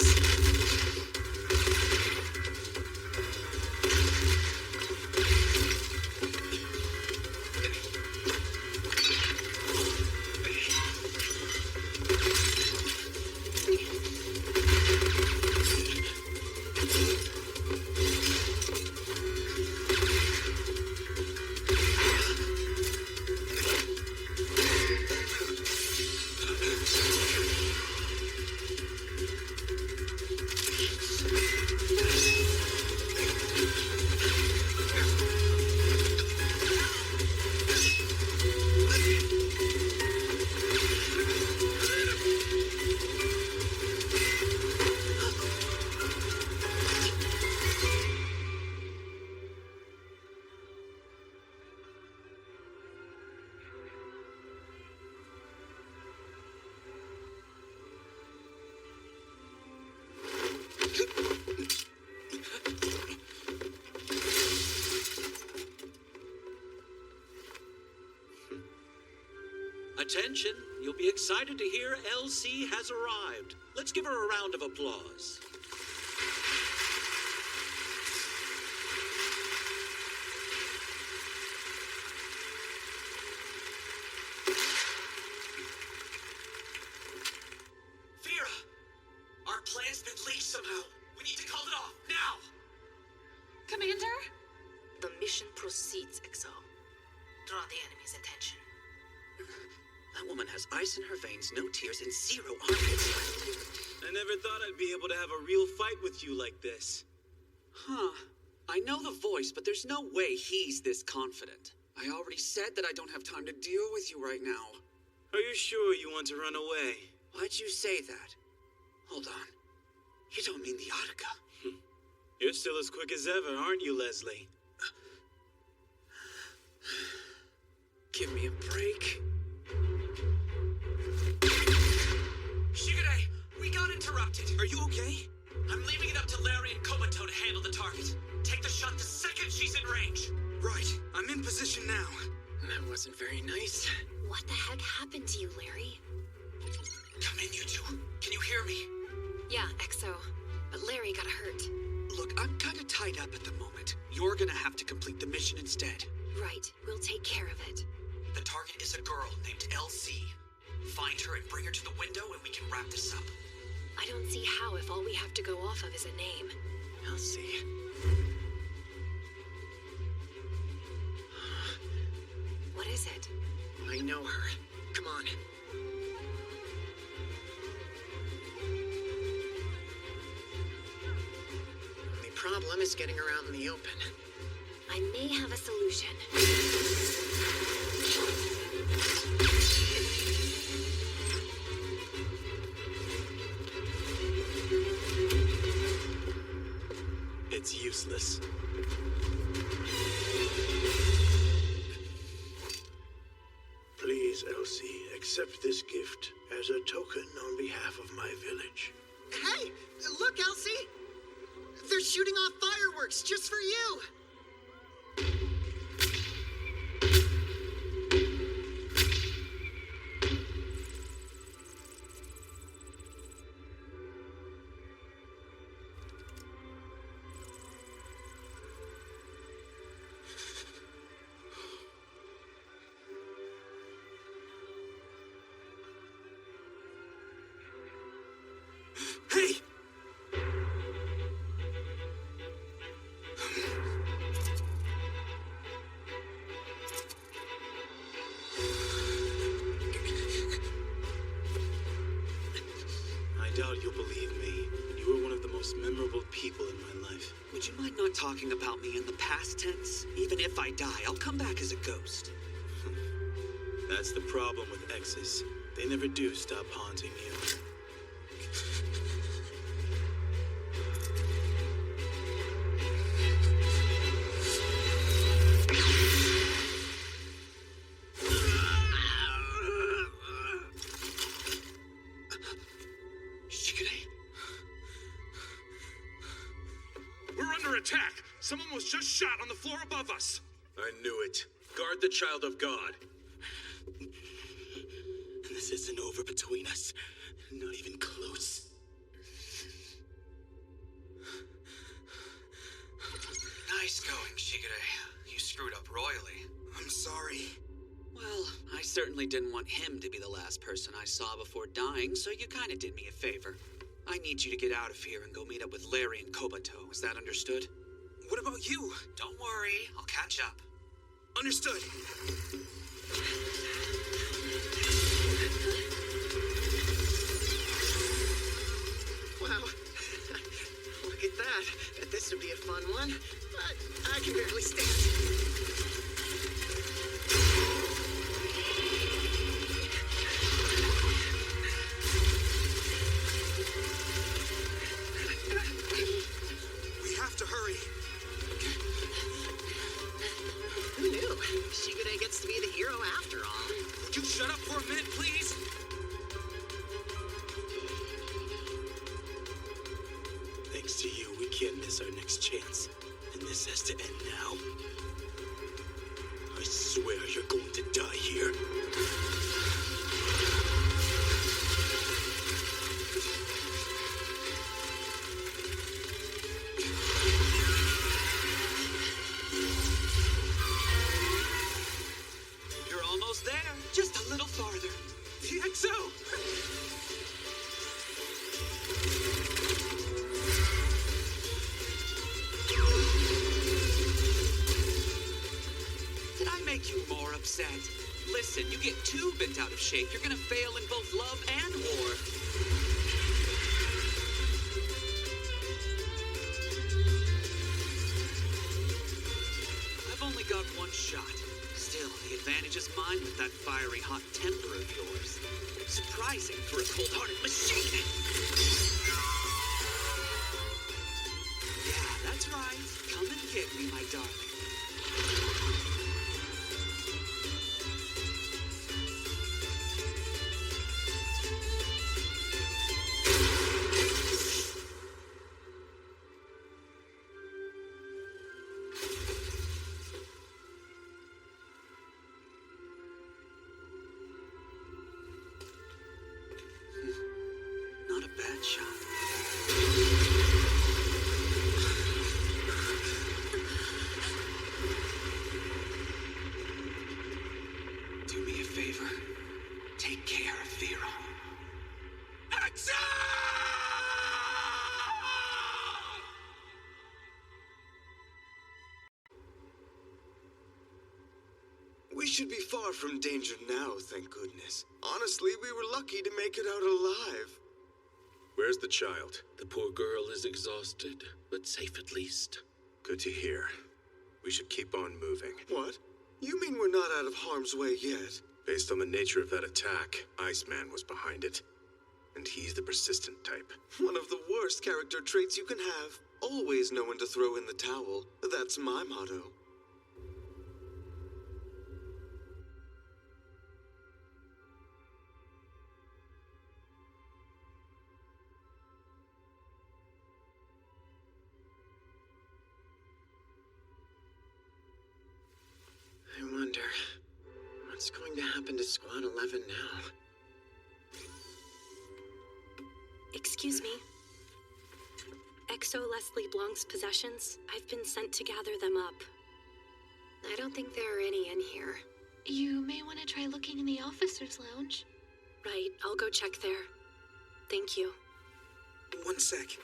Attention, you'll be excited to hear LC has arrived. Let's give her a round of applause. Vera, our plan's been leaked somehow. We need to call it off, now! Commander? The mission proceeds, EXO. Draw the enemy's attention. That woman has ice in her veins, no tears, and 0 armpits left. I never thought I'd be able to have a real fight with you like this. Huh. I know the voice, but there's no way he's this confident. I already said that I don't have time to deal with you right now. Are you sure you want to run away? Why'd you say that? Hold on. You don't mean the Antarctica. You're still as quick as ever, aren't you, Leslie? Give me a break. Shigure, we got interrupted. Are you okay? I'm leaving it up to Larry and Komato to handle the target. Take the shot the second she's in range. Right. I'm in position now. That wasn't very nice. What the heck happened to you, Larry? Come in, you two. Can you hear me? Yeah, EXO. But Larry got hurt. Look, I'm kind of tied up at the moment. You're gonna have to complete the mission instead. Right. We'll take care of it. The target is a girl named LC. Find her and bring her to the window and we can wrap this up. I don't see how if all we have to go off of is a name. LC. What is it? I know her. Come on. The problem is getting her out in the open. I may have a solution. It's useless. Please, Elsie, accept this gift as a token on behalf of my village. Hey, look, Elsie! They're shooting off fireworks just for you! Would you mind not talking about me in the past tense? Even if I die, I'll come back as a ghost. That's the problem with exes. They never do stop haunting you. We're under attack! Someone was just shot on the floor above us! I knew it. Guard the child of God. This isn't over between us. Not even close. Nice going, Shigure. You screwed up royally. I'm sorry. Well, I certainly didn't want him to be the last person I saw before dying, so you kinda did me a favor. I need you to get out of here and go meet up with Larry and Kobato. Is that understood? What about you? Don't worry, I'll catch up. Understood. Wow. Look at that. This would be a fun one. But I can barely stand. We have to hurry. Who knew? Shigure gets to be the hero after all. Would you shut up for a minute, please? Thanks to you, we can't miss our next chance. And this has to end now. I swear you're going to die here. You're almost there. Just a little farther. The XO! Did I make you more upset? Listen, you get too bent out of shape, you're gonna fail in both love and war. I've only got one shot. Still, the advantage is mine with that fiery hot temper of yours. Surprising for a cold-hearted machine. Yeah, that's right. Come and get me, my darling. Not a bad shot. Do me a favor. Take care of Vera. We should be far from danger now, thank goodness. Honestly, we were lucky to make it out alive. Where's the child? The poor girl is exhausted, but safe at least. Good to hear. We should keep on moving. What? You mean we're not out of harm's way yet? Based on the nature of that attack, Iceman was behind it. And he's the persistent type. One of the worst character traits you can have. Always know when to throw in the towel. That's my motto. I wonder, what's going to happen to Squad 11 now? Excuse me. XO Leslie Blanc's possessions, I've been sent to gather them up. I don't think there are any in here. You may want to try looking in the officer's lounge. Right, I'll go check there. Thank you. One sec.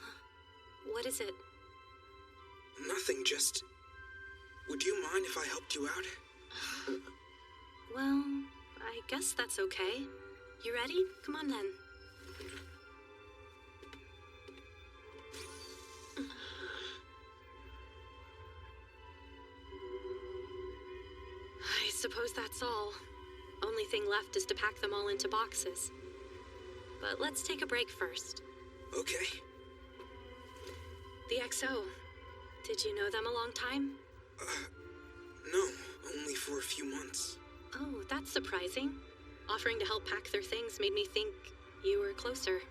What is it? Nothing, just... Would you mind if I helped you out? Well, I guess that's okay. You ready? Come on then. suppose that's all. Only thing left is to pack them all into boxes. But let's take a break first. Okay. The XO. Did you know them a long time? No, only for a few months. Oh, that's surprising. Offering to help pack their things made me think you were closer.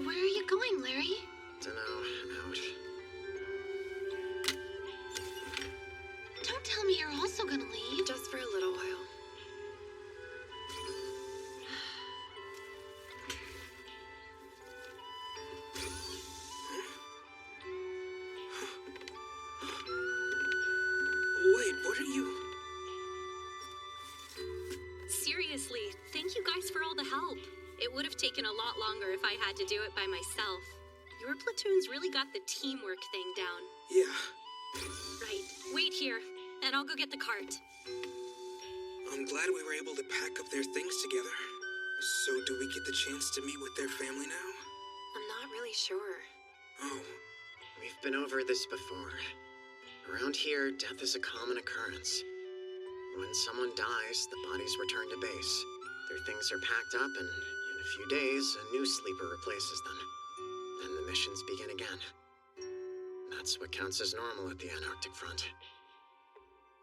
Where are you going, Larry? Dunno. Ouch. Don't tell me you're also gonna leave. Just for a little while. Wait, what are you... Seriously, thank you guys for all the help. It would have taken a lot longer if I had to do it by myself. Your platoons really got the teamwork thing down. Yeah. Right. Wait here, and I'll go get the cart. I'm glad we were able to pack up their things together. So do we get the chance to meet with their family now? I'm not really sure. Oh. We've been over this before. Around here, death is a common occurrence. When someone dies, the bodies return to base. Their things are packed up, and in a few days, a new sleeper replaces them. Then the missions begin again. That's what counts as normal at the Antarctic front.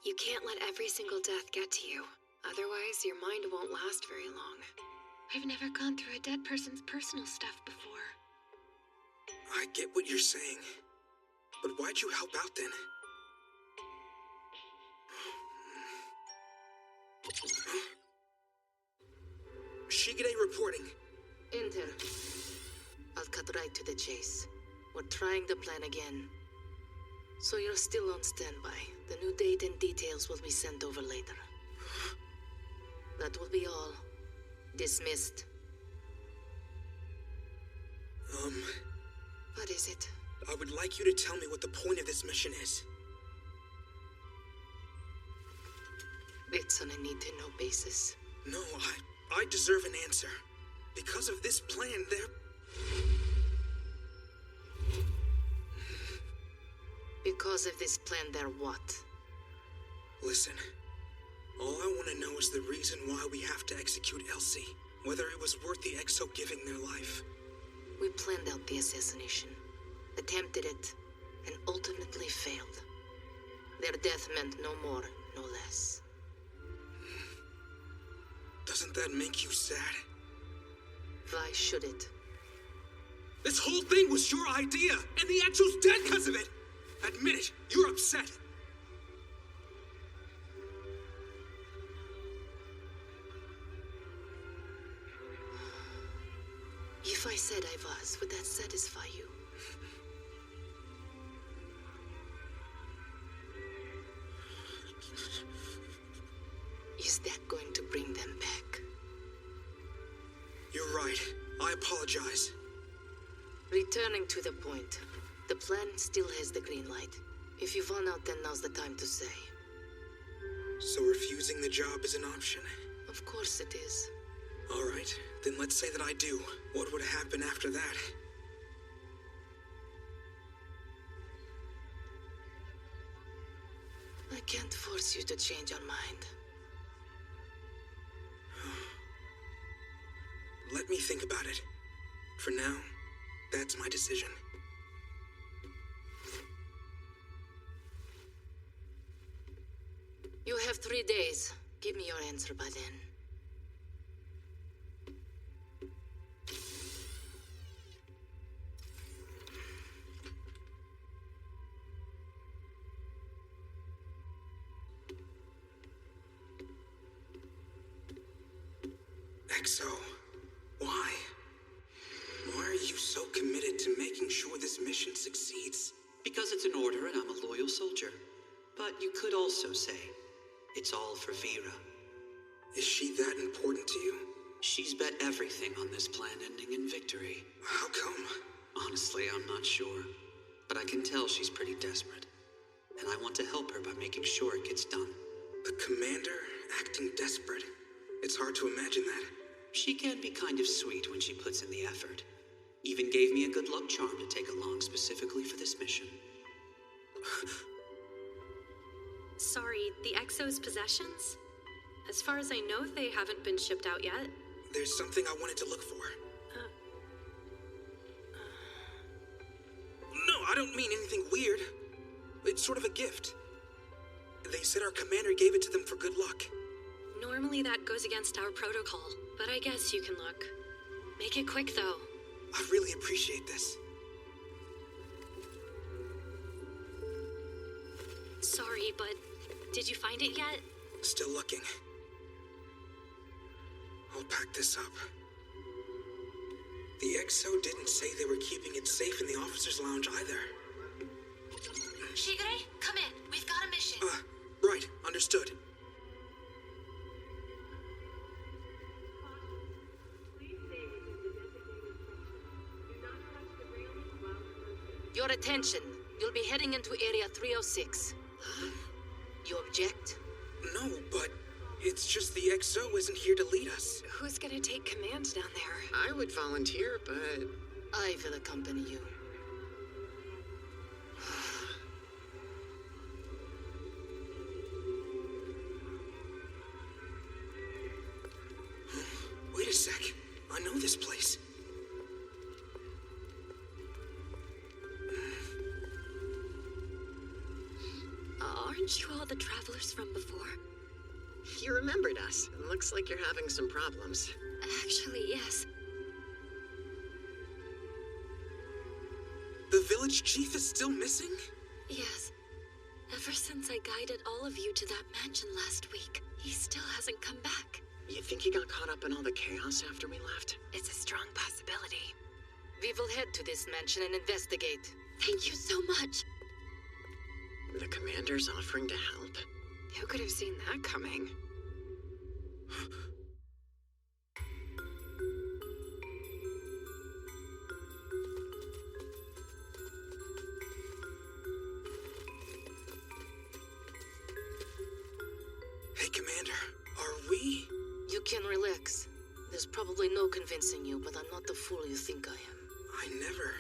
You can't let every single death get to you. Otherwise, your mind won't last very long. I've never gone through a dead person's personal stuff before. I get what you're saying. But why'd you help out then? Shigide reporting. Enter. I'll cut right to the chase. We're trying the plan again. So you're still on standby. The new date and details will be sent over later. That will be all. Dismissed. What is it? I would like you to tell me what the point of this mission is. It's on a need-to-know basis. No, I deserve an answer. Because of this plan, Because of this plan, they're what? Listen. All I want to know is the reason why we have to execute Elsie. Whether it was worth the EXO giving their life. We planned out the assassination, attempted it, and ultimately failed. Their death meant no more, no less. Doesn't that make you sad? Why should it? This whole thing was your idea, and the EXO's dead because of it! Admit it, you're upset. If I said I was, would that satisfy you? Is that going to bring them back? You're right. I apologize. Returning to the point. The plan still has the green light. If you've run out, then now's the time to say. So refusing the job is an option? Of course it is. All right, then let's say that I do. What would happen after that? I can't force you to change your mind. Let me think about it. For now, that's my decision. You have 3 days. Give me your answer by then. EXO, why? Why are you so committed to making sure this mission succeeds? Because it's an order and I'm a loyal soldier. But you could also say it's all for Vera. Is she that important to you? She's bet everything on this plan ending in victory. How come? Honestly, I'm not sure. But I can tell she's pretty desperate. And I want to help her by making sure it gets done. The commander acting desperate. It's hard to imagine that. She can be kind of sweet when she puts in the effort. Even gave me a good luck charm to take along specifically for this mission. Sorry, the Exo's possessions? As far as I know, they haven't been shipped out yet. There's something I wanted to look for. No, I don't mean anything weird. It's sort of a gift. They said our commander gave it to them for good luck. Normally that goes against our protocol, but I guess you can look. Make it quick, though. I really appreciate this. Sorry, but did you find it yet? Still looking. I'll pack this up. The XO didn't say they were keeping it safe in the officer's lounge either. Shigure, come in. We've got a mission. Right. Understood. Your attention. You'll be heading into Area 306. You object? No, but it's just the XO isn't here to lead us. Who's gonna take command down there? I would volunteer, but... I will accompany you. Wait a sec. I know this place. Aren't you all the travelers from before? You remembered us. Looks like you're having some problems. Actually, yes. The village chief is still missing? Yes. Ever since I guided all of you to that mansion last week, he still hasn't come back. You think he got caught up in all the chaos after we left? It's a strong possibility. We will head to this mansion and investigate. Thank you so much. The commander's offering to help? Who could have seen that coming? Hey, Commander. Are we? You can relax. There's probably no convincing you, but I'm not the fool you think I am. I never...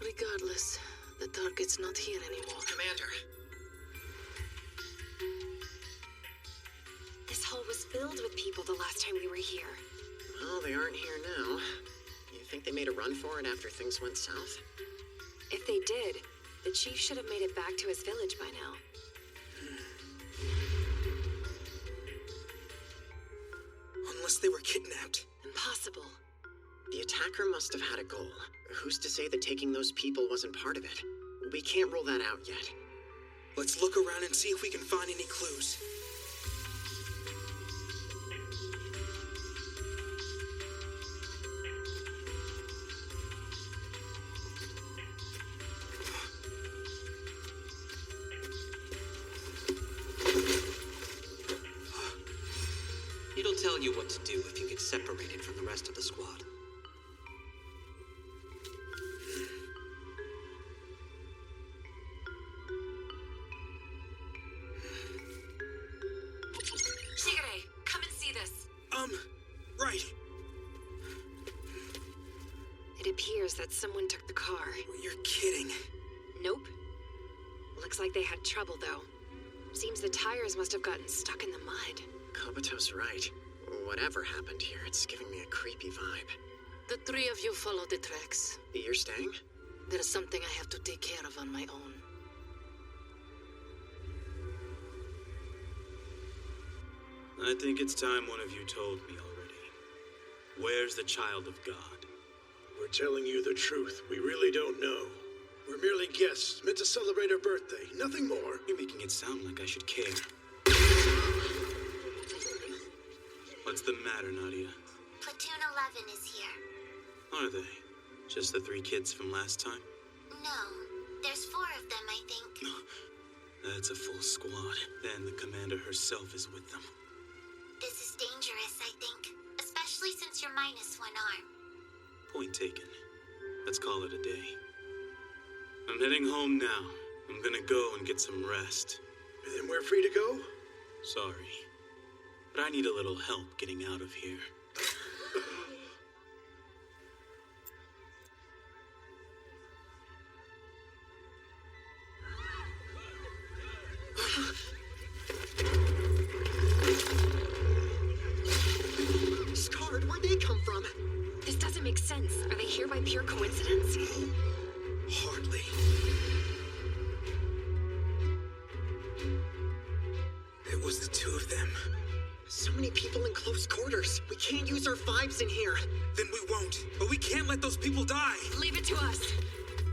Regardless, the target's not here anymore. Commander. This hall was filled with people the last time we were here. Well, they aren't here now. You think they made a run for it after things went south? If they did, the chief should have made it back to his village by now. Unless they were kidnapped. Impossible. The attacker must have had a goal. Who's to say that taking those people wasn't part of it? We can't rule that out yet. Let's look around and see if we can find any clues. It'll tell you what to do if you get separated from the rest of the squad. Shigure, come and see this. Right. It appears that someone took the car. You're kidding. Nope. Looks like they had trouble, though. Seems the tires must have gotten stuck in the mud. Kabuto's right. Whatever happened here, it's giving me a creepy vibe. The three of you follow the tracks. You're staying? There's something I have to take care of on my own. I think it's time one of you told me already. Where's the child of God? We're telling you the truth. We really don't know. We're merely guests, meant to celebrate her birthday. Nothing more. You're making it sound like I should care. What's the matter, Nadia? Platoon 11 is here. Are they? Just the 3 kids from last time? No, there's 4 of them, I think. That's a full squad. Then the commander herself is with them. This is dangerous, I think. Especially since you're minus one arm. Point taken. Let's call it a day. I'm heading home now. I'm gonna go and get some rest. Then we're free to go? Sorry, but I need a little help getting out of here. Scarred, where'd they come from? This doesn't make sense. Are they here by pure coincidence? Hardly. It was the two of them. So many people in close quarters. We can't use our vibes in here. Then we won't. But we can't let those people die. Leave it to us.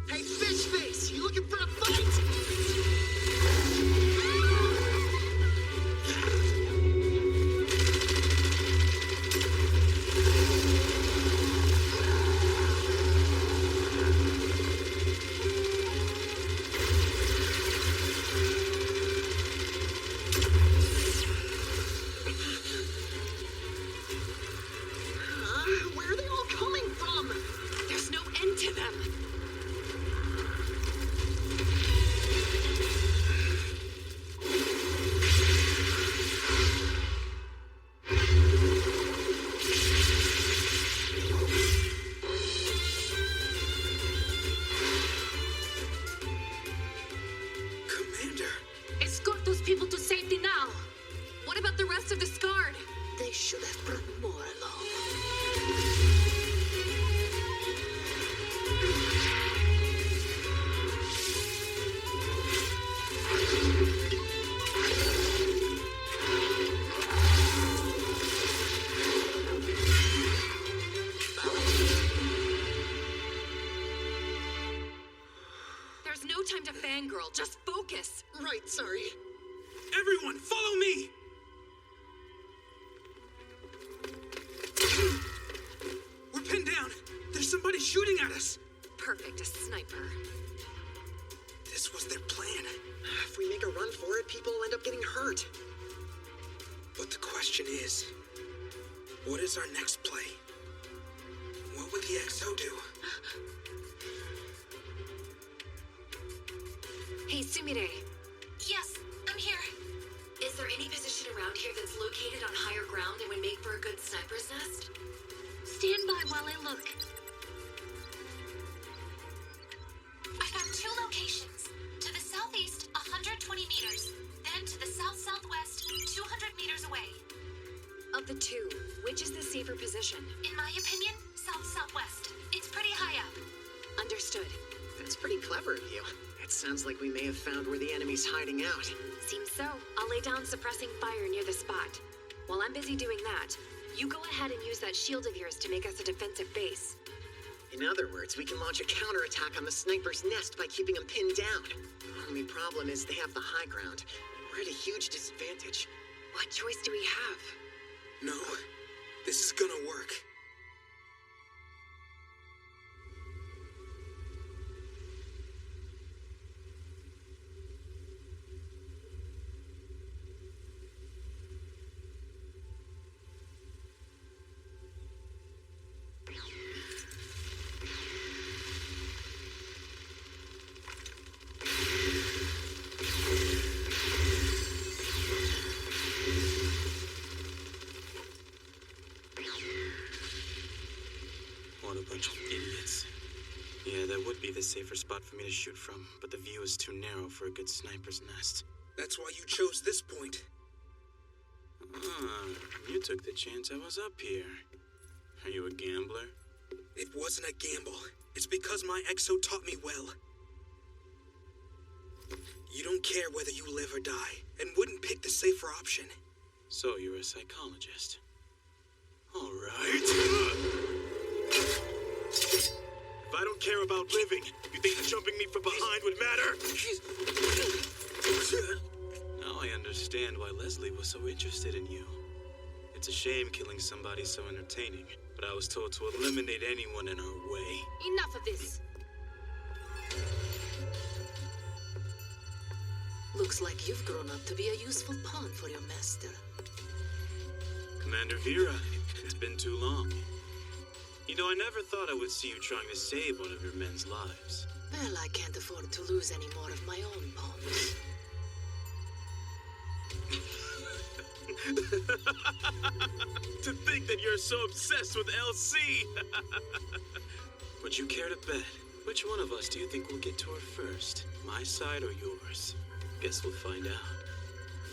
Hey, fish face! You looking for a fight? Where are they all coming from? There's no end to them. Commander! Escort those people to safety now. What about the rest of the Scarred? They should have brought more along. There's no time to fangirl. Just focus. Right, sorry. Everyone, follow me! We're pinned down. There's somebody shooting at us. Perfect, a sniper. This was their plan. If we make a run for it, people will end up getting hurt. But the question is, what is our next play? What would the XO do? Hey, Sumire. Yes, I'm here. Is there any position around here that's located on higher ground and would make for a good sniper's nest? Stand by while I look. I found two locations. To the southeast, 120 meters. Then to the south-southwest, 200 meters away. Of the two, which is the safer position? In my opinion, south-southwest. It's pretty high up. Understood. That's pretty clever of you. It sounds like we may have found where the enemy's hiding out. Seems so. I'll lay down suppressing fire near the spot. While I'm busy doing that, you go ahead and use that shield of yours to make us a defensive base. In other words, we can launch a counterattack on the sniper's nest by keeping them pinned down. Only problem is they have the high ground. We're at a huge disadvantage. What choice do we have? No, this is gonna work. What a bunch of idiots. Yeah, that would be the safer spot for me to shoot from, but the view is too narrow for a good sniper's nest. That's why you chose this point. Ah, you took the chance I was up here. Are you a gambler? It wasn't a gamble. It's because my XO taught me well. You don't care whether you live or die, and wouldn't pick the safer option. So you're a psychologist. All right. If I don't care about living, you think jumping me from behind would matter? Now I understand why Leslie was so interested in you. It's a shame killing somebody so entertaining, but I was told to eliminate anyone in her way. Enough of this. Look, Looks like you've grown up to be a useful pawn for your master. Commander Vera, it's been too long. You know, I never thought I would see you trying to save one of your men's lives. Well, I can't afford to lose any more of my own pawns. To think that you're so obsessed with LC! Would you care to bet? Which one of us do you think will get to her first? My side or yours? Guess we'll find out.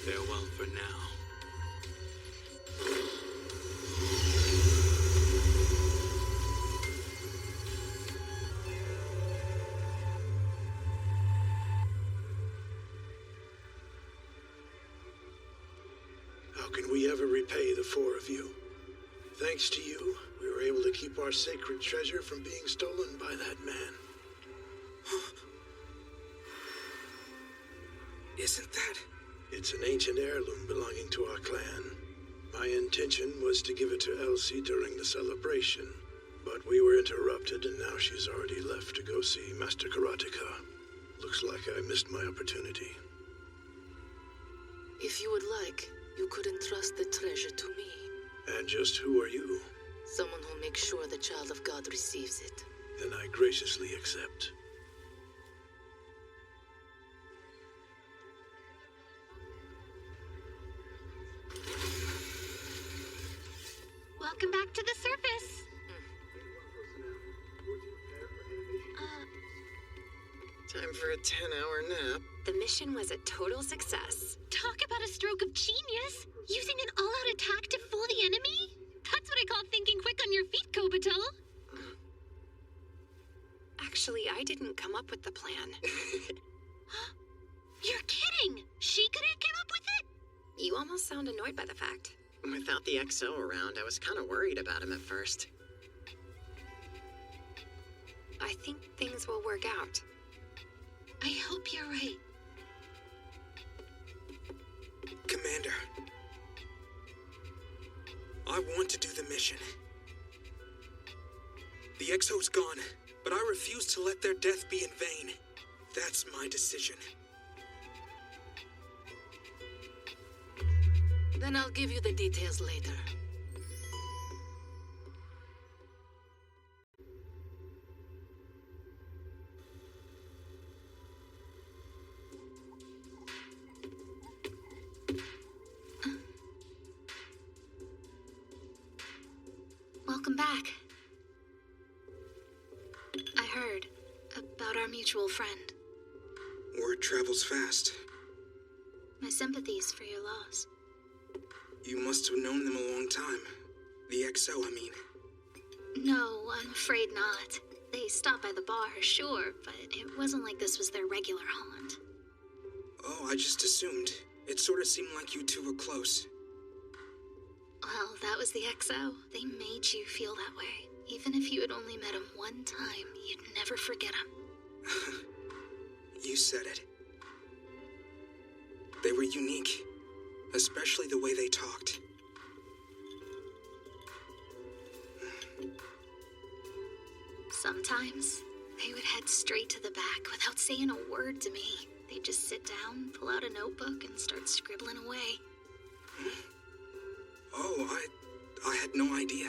Farewell for now. How can we ever repay the four of you? Thanks to you, we were able to keep our sacred treasure from being stolen by that man. Isn't that? It's an ancient heirloom belonging to our clan. My intention was to give it to Elsie during the celebration, but we were interrupted and now she's already left to go see Master Karateka. Looks like I missed my opportunity. If you would like, you could entrust the treasure to me. And just who are you? Someone who'll make sure the child of God receives it. Then I graciously accept. Welcome back to the surface. Time for a 10-hour nap. The mission was a total success. Talk about a stroke of genius. Using an all-out attack to fool the enemy? That's what I call thinking quick on your feet, Kobato. Actually, I didn't come up with the plan. You're kidding! She couldn't come up with it? You almost sound annoyed by the fact. Without the XO around, I was kind of worried about him at first. I think things will work out. I hope you're right. Commander, I want to do the mission. The XO's gone, but I refuse to let their death be in vain. That's my decision. Then I'll give you the details later. Welcome back. I heard about our mutual friend. Word travels fast. My sympathies for your loss. You must have known them a long time. The XO, I mean. No, I'm afraid not. They stopped by the bar, sure, but it wasn't like this was their regular haunt. Oh, I just assumed. It sort of seemed like you two were close. Well, that was the XO. They made you feel that way. Even if you had only met him one time, you'd never forget him. You said it. They were unique, especially the way they talked. Sometimes, they would head straight to the back without saying a word to me. They'd just sit down, pull out a notebook, and start scribbling away. Oh, I had no idea.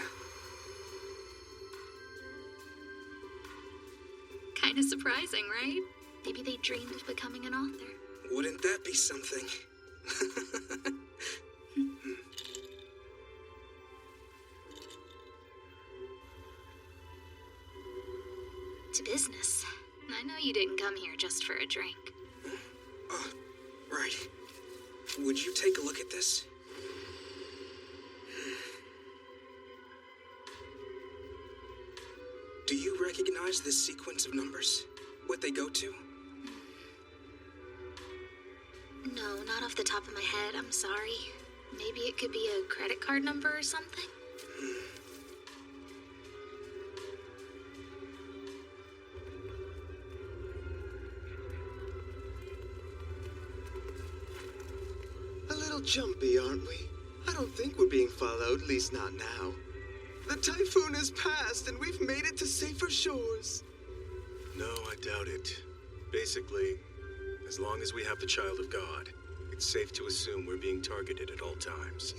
Kinda surprising, right? Maybe they dreamed of becoming an author. Wouldn't that be something? To business. I know you didn't come here just for a drink. Right. Would you take a look at this? Do you recognize this sequence of numbers? What they go to? No, not off the top of my head, I'm sorry. Maybe it could be a credit card number or something? A little jumpy, aren't we? I don't think we're being followed, at least not now. The typhoon has passed, and we've made it to safer shores. No, I doubt it. Basically, As long as we have the Child of God, it's safe to assume we're being targeted at all times.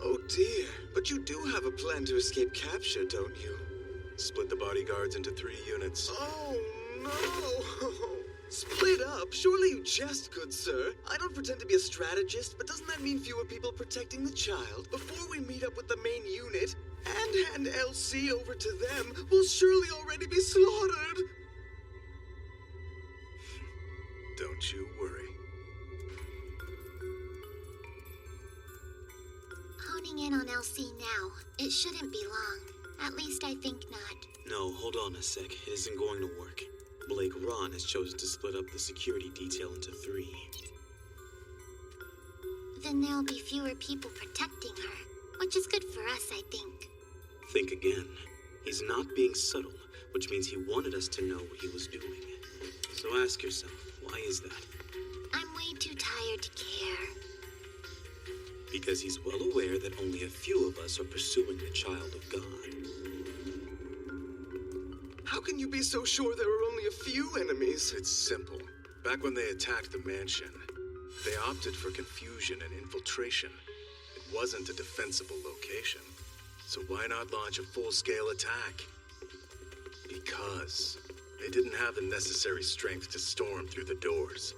Oh dear, but you do have a plan to escape capture, don't you? Split the bodyguards into 3 units. Oh no! Split up? Surely you jest, good sir. I don't pretend to be a strategist, but doesn't that mean fewer people protecting the child? Before we meet up with the main unit and hand LC over to them, we'll surely already be slaughtered. Don't you worry. Honing in on LC now. It shouldn't be long. At least I think not. No, hold on a sec. It isn't going to work. Blake Ron has chosen to split up the security detail into 3. Then there'll be fewer people protecting her, which is good for us, I think. Think again. He's not being subtle, which means he wanted us to know what he was doing. So ask yourself, why is that? I'm way too tired to care. Because he's well aware that only a few of us are pursuing the Child of God. How can you be so sure there are only a few enemies? It's simple. Back when they attacked the mansion, they opted for confusion and infiltration. It wasn't a defensible location. So why not launch a full-scale attack? Because they didn't have the necessary strength to storm through the doors.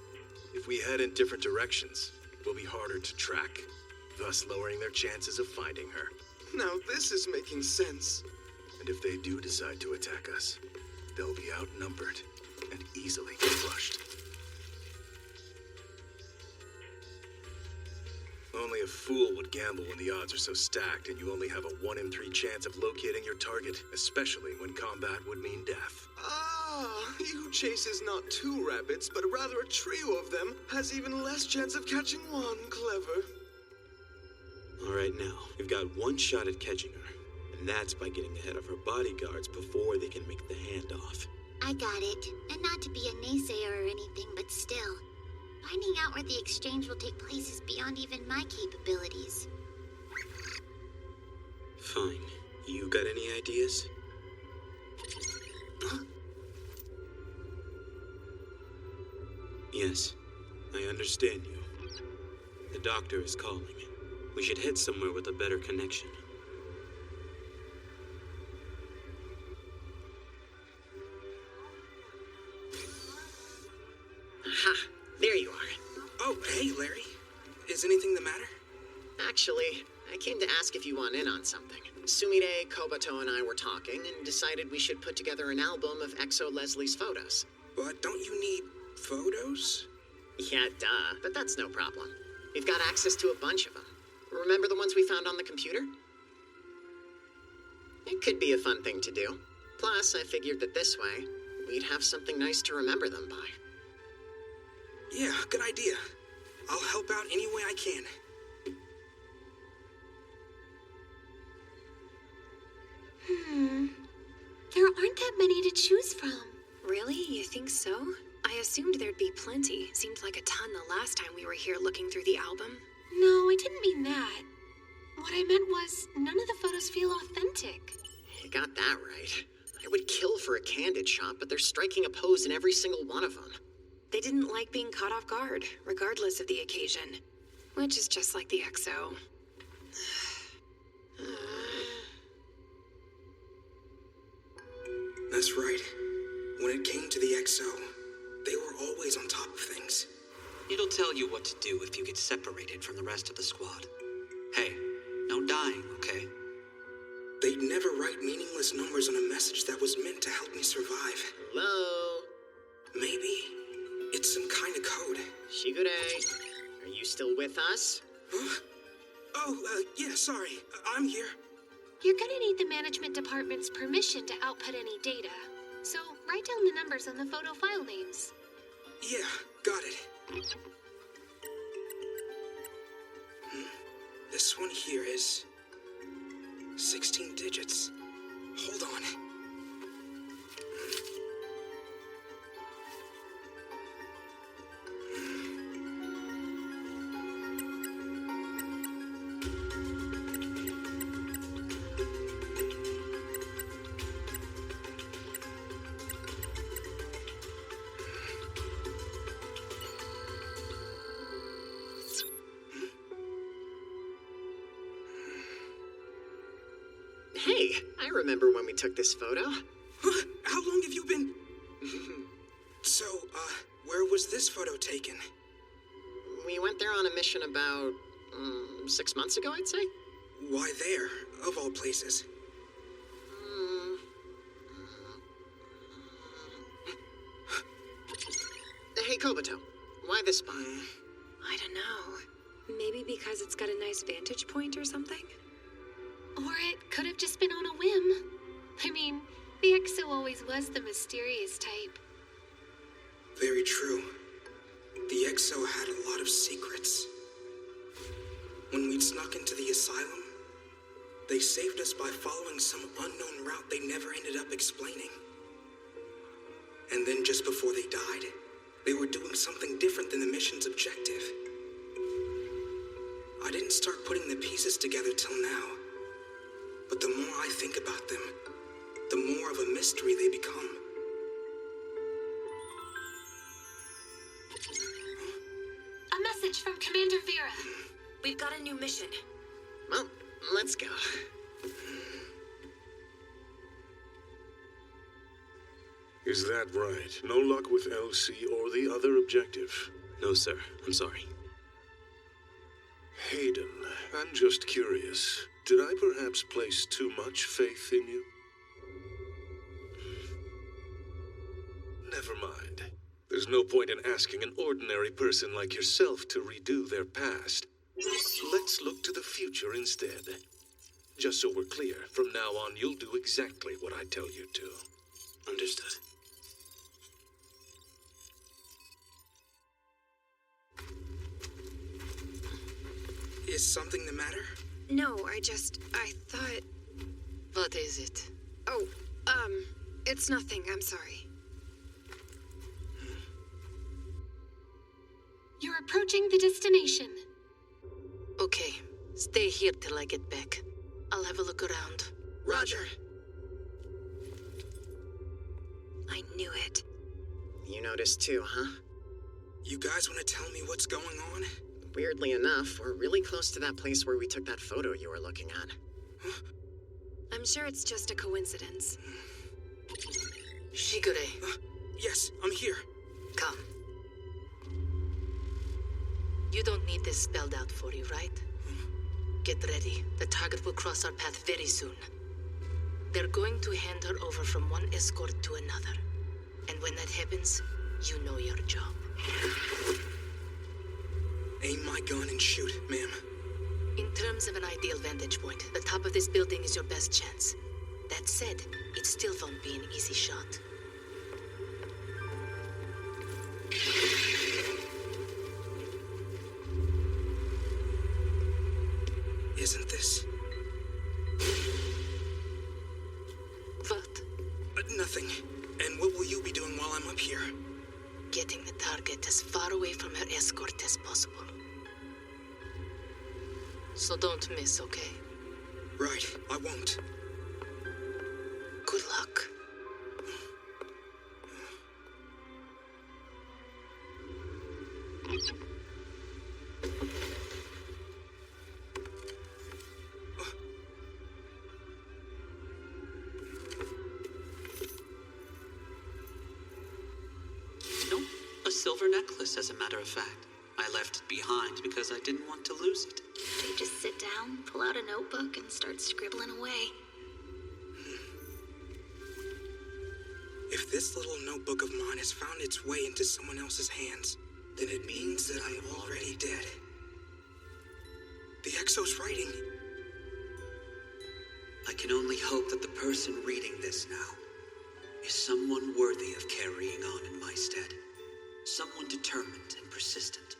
If we head in different directions, we'll be harder to track, thus lowering their chances of finding her. Now this is making sense. And if they do decide to attack us, they'll be outnumbered and easily crushed. Only a fool would gamble when the odds are so stacked and you only have a 1 in 3 chance of locating your target, especially when combat would mean death. Ah, he who chases not 2 rabbits, but rather a trio of them, has even less chance of catching one. Clever. All right, now, we've got 1 shot at catching her. And that's by getting ahead of her bodyguards before they can make the handoff. I got it. And not to be a naysayer or anything, but still. Finding out where the exchange will take place is beyond even my capabilities. Fine. You got any ideas? Yes, I understand you. The doctor is calling. We should head somewhere with a better connection. Ha! There you are. Oh, hey, Larry. Is anything the matter? Actually, I came to ask if you want in on something. Sumire, Kobato, and I were talking and decided we should put together an album of Exo Leslie's photos. But don't you need photos? Yeah, duh, but that's no problem. We've got access to a bunch of them. Remember the ones we found on the computer? It could be a fun thing to do. Plus, I figured that this way, we'd have something nice to remember them by. Yeah, good idea. I'll help out any way I can. There aren't that many to choose from. Really? You think so? I assumed there'd be plenty. Seemed like a ton the last time we were here looking through the album. No, I didn't mean that. What I meant was, none of the photos feel authentic. You got that right. I would kill for a candid shot, but they're striking a pose in every single one of them. They didn't like being caught off guard, regardless of the occasion. Which is just like the XO. That's right. When it came to the XO, they were always on top of things. It'll tell you what to do if you get separated from the rest of the squad. Hey, no dying, okay? They'd never write meaningless numbers on a message that was meant to help me survive. Hello? Maybe it's some kind of code. Shigure, are you still with us? Huh? Oh, yeah, sorry. I'm here. You're gonna need the management department's permission to output any data. So write down the numbers on the photo file names. Yeah, got it. This one here is 16 digits. Hold on. Hey, I remember when we took this photo. Huh? How long have you been... So, where was this photo taken? We went there on a mission about 6 months ago, I'd say. Why there, of all places? Hey, Kobato, why this spot? I don't know. Maybe because it's got a nice vantage point or something? Or it could have just been on a whim. I mean, the EXO always was the mysterious type. Very true. The EXO had a lot of secrets. When we'd snuck into the asylum, they saved us by following some unknown route they never ended up explaining. And then just before they died, they were doing something different than the mission's objective. I didn't start putting the pieces together till now. But the more I think about them, the more of a mystery they become. A message from Commander Vera. We've got a new mission. Well, let's go. Is that right? No luck with LC or the other objective? No, sir. I'm sorry. Hayden, I'm just curious. Did I perhaps place too much faith in you? Never mind. There's no point in asking an ordinary person like yourself to redo their past. Let's look to the future instead. Just so we're clear, from now on you'll do exactly what I tell you to. Understood. Is something the matter? No, I thought... What is it? Oh, it's nothing. I'm sorry. You're approaching the destination. Okay, stay here till I get back. I'll have a look around. Roger. I knew it. You noticed too, huh? You guys want to tell me what's going on? Weirdly enough, we're really close to that place where we took that photo you were looking at. I'm sure it's just a coincidence. Shigure. Yes, I'm here. Come. You don't need this spelled out for you, right? Get ready. The target will cross our path very soon. They're going to hand her over from one escort to another. And when that happens, you know your job. Aim my gun and shoot, ma'am. In terms of an ideal vantage point, the top of this building is your best chance. That said, it still won't be an easy shot. Isn't this... What? Nothing. And what will you be doing while I'm up here? Getting the target as far away from her escort as possible. So don't miss, okay? Right, I won't. Good luck. Nope, a silver necklace, as a matter of fact. I left it behind because I didn't want to lose it. They just sit down, pull out a notebook, and start scribbling away. If this little notebook of mine has found its way into someone else's hands, then it means that I am already dead. The EXO's writing. I can only hope that the person reading this now is someone worthy of carrying on in my stead. Someone determined and persistent.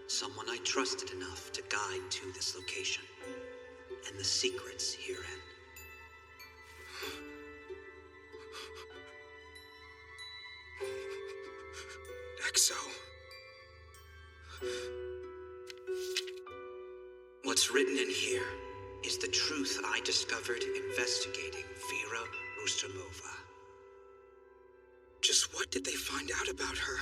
Someone I trusted enough to guide to this location and the secrets herein. EXO. What's written in here is the truth I discovered investigating Vera Ustalova. Just what did they find out about her?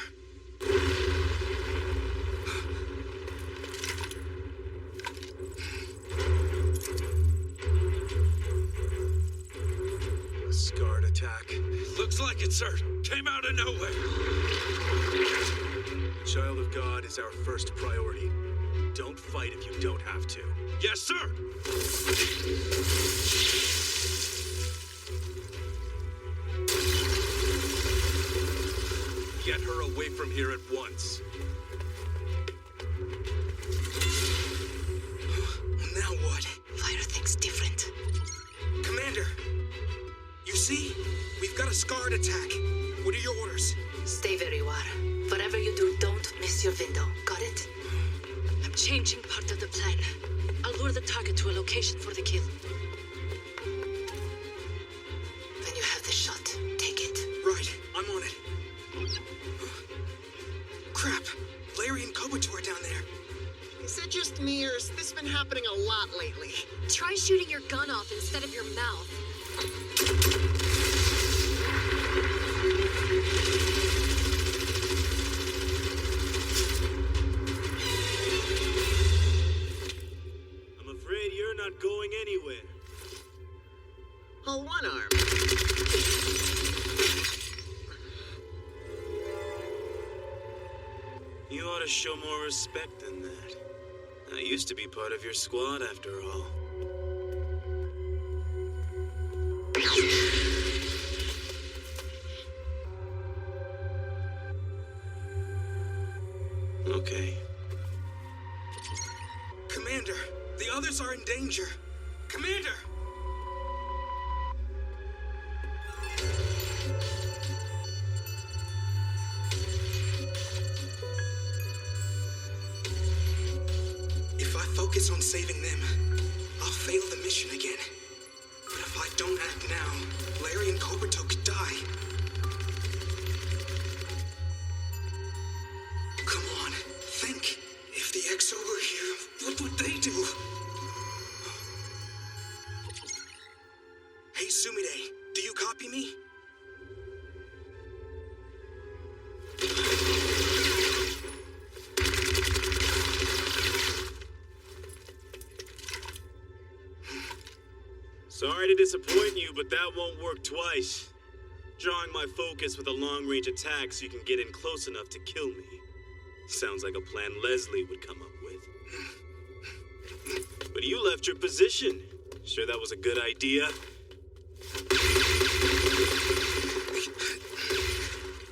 target, sir. Came out of nowhere. The child of God is our first priority. Don't fight if you don't have to. Yes, sir. Get her away from here at once. Now what? Fire thinks different. Commander, you see? We've got a Scarred attack. What are your orders? Stay where you are. Whatever you do, don't miss your window. Got it? I'm changing part of the plan. I'll lure the target to a location for the kill. When you have the shot, take it. Right, I'm on it. Crap, Larry and Kobato are down there. Is that just me, or has this been happening a lot lately? Try shooting your gun off instead of your mouth. I'm afraid you're not going anywhere. Oh, one arm. You ought to show more respect than that. I used to be part of your squad, after all. Okay. Commander, the others are in danger. Commander! If I focus on saving them, I'll fail the mission again. But if I don't act now, Larry and Kobato could die. Come on, think. If the Exo were here, what would they do? Hey, Sumide, do you copy me? Sorry to disappoint you, but that won't work twice. Drawing my focus with a long-range attack so you can get in close enough to kill me. Sounds like a plan Leslie would come up with. But you left your position. Sure that was a good idea?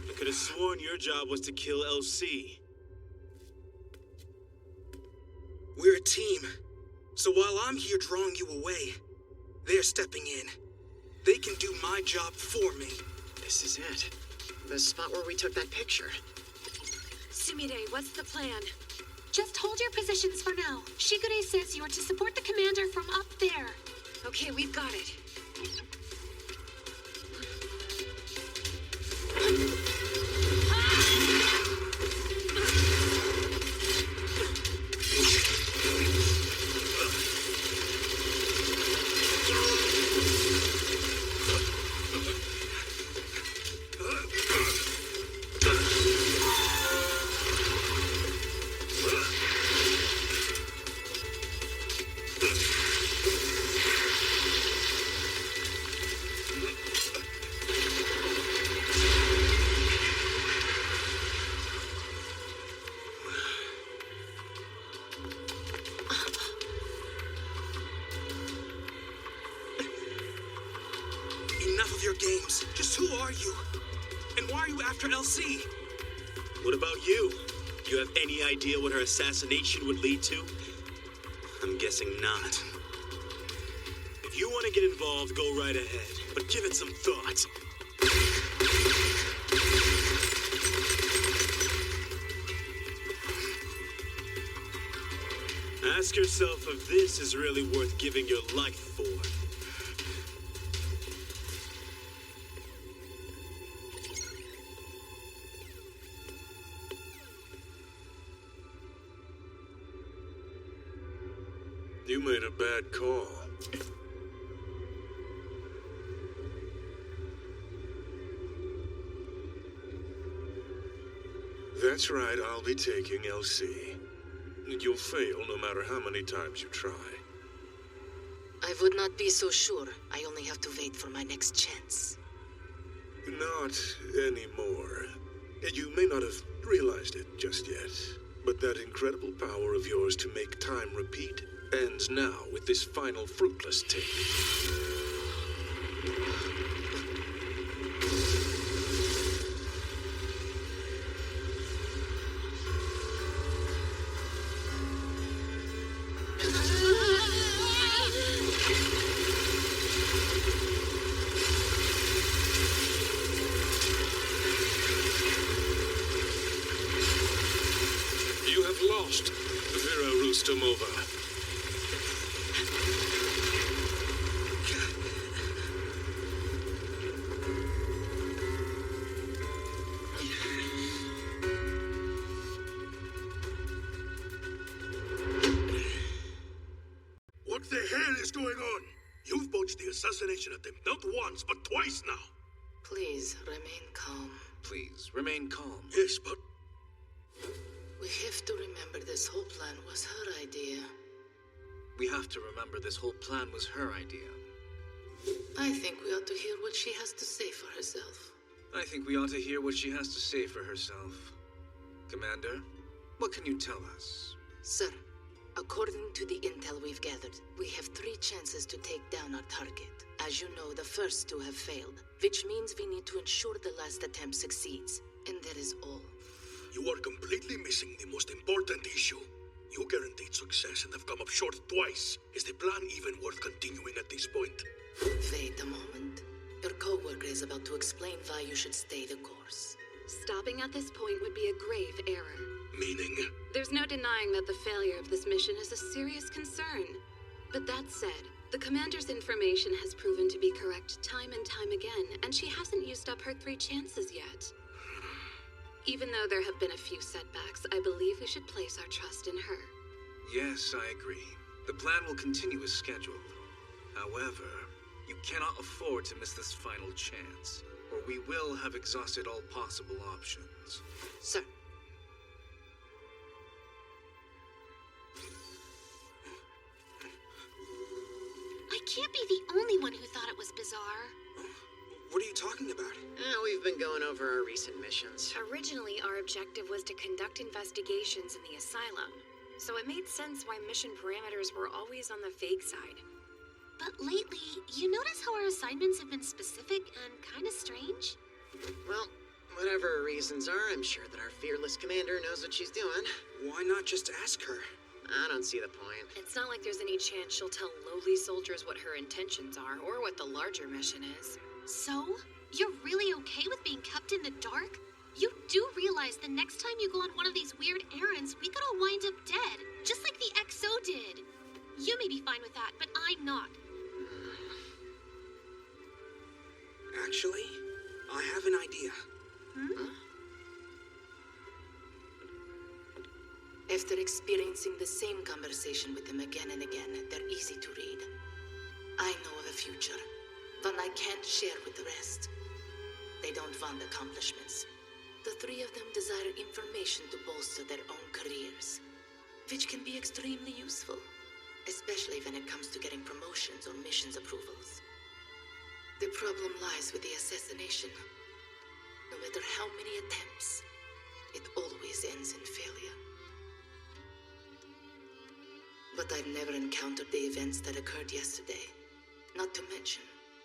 I could have sworn your job was to kill LC. We're a team. So while I'm here drawing you away, they're stepping in. They can do my job for me. This is it. The spot where we took that picture. Sumire, what's the plan? Just hold your positions for now. Shigure says you are to support the commander from up there. Okay, we've got it. Enough of your games. Just who are you? And why are you after LC? What about you? Do you have any idea what her assassination would lead to? I'm guessing not. If you want to get involved, go right ahead. But give it some thought. Ask yourself if this is really worth giving your life for. You made a bad call. That's right, I'll be taking LC. You'll fail no matter how many times you try. I would not be so sure. I only have to wait for my next chance. Not anymore. You may not have realized it just yet, but that incredible power of yours to make time repeat ends now with this final fruitless take. You have lost, Vera Rustamova. What the hell is going on? You've botched the assassination attempt not once, but twice now. Please, remain calm. Please, remain calm. Yes, but We have to remember this whole plan was her idea. We have to remember this whole plan was her idea. I think we ought to hear what she has to say for herself. I think we ought to hear what she has to say for herself. Commander, what can you tell us? Sir, according to the intel we've gathered, we have 3 chances to take down our target. As you know, the first 2 have failed, which means we need to ensure the last attempt succeeds. And that is all. you are completely missing the most important issue. You guaranteed success and have come up short twice. Is the plan even worth continuing at this point? Wait a moment. Your co-worker is about to explain why you should stay the course. Stopping at this point would be a grave error. Meaning? There's no denying that the failure of this mission is a serious concern. But that said, the commander's information has proven to be correct time and time again, and she hasn't used up her 3 chances yet. Even though there have been a few setbacks, I believe we should place our trust in her. Yes, I agree. The plan will continue as scheduled. However, you cannot afford to miss this final chance, or we will have exhausted all possible options. Sir. I can't be the only one who thought it was bizarre. What are you talking about? We've been going over our recent missions. Originally, our objective was to conduct investigations in the asylum, so it made sense why mission parameters were always on the vague side. But lately, you notice how our assignments have been specific and kind of strange? Well, whatever her reasons are, I'm sure that our fearless commander knows what she's doing. Why not just ask her? I don't see the point. It's not like there's any chance she'll tell lowly soldiers what her intentions are or what the larger mission is. So? You're really okay with being kept in the dark? You do realize the next time you go on one of these weird errands, we could all wind up dead, just like the XO did. You may be fine with that, but I'm not. Actually, I have an idea. After experiencing the same conversation with them again and again, they're easy to read. I know of a future, one I can't share with the rest. They don't want accomplishments. The 3 of them desire information to bolster their own careers, which can be extremely useful, especially when it comes to getting promotions or missions approvals. The problem lies with the assassination. No matter how many attempts, it always ends in failure. But I've never encountered the events that occurred yesterday, not to mention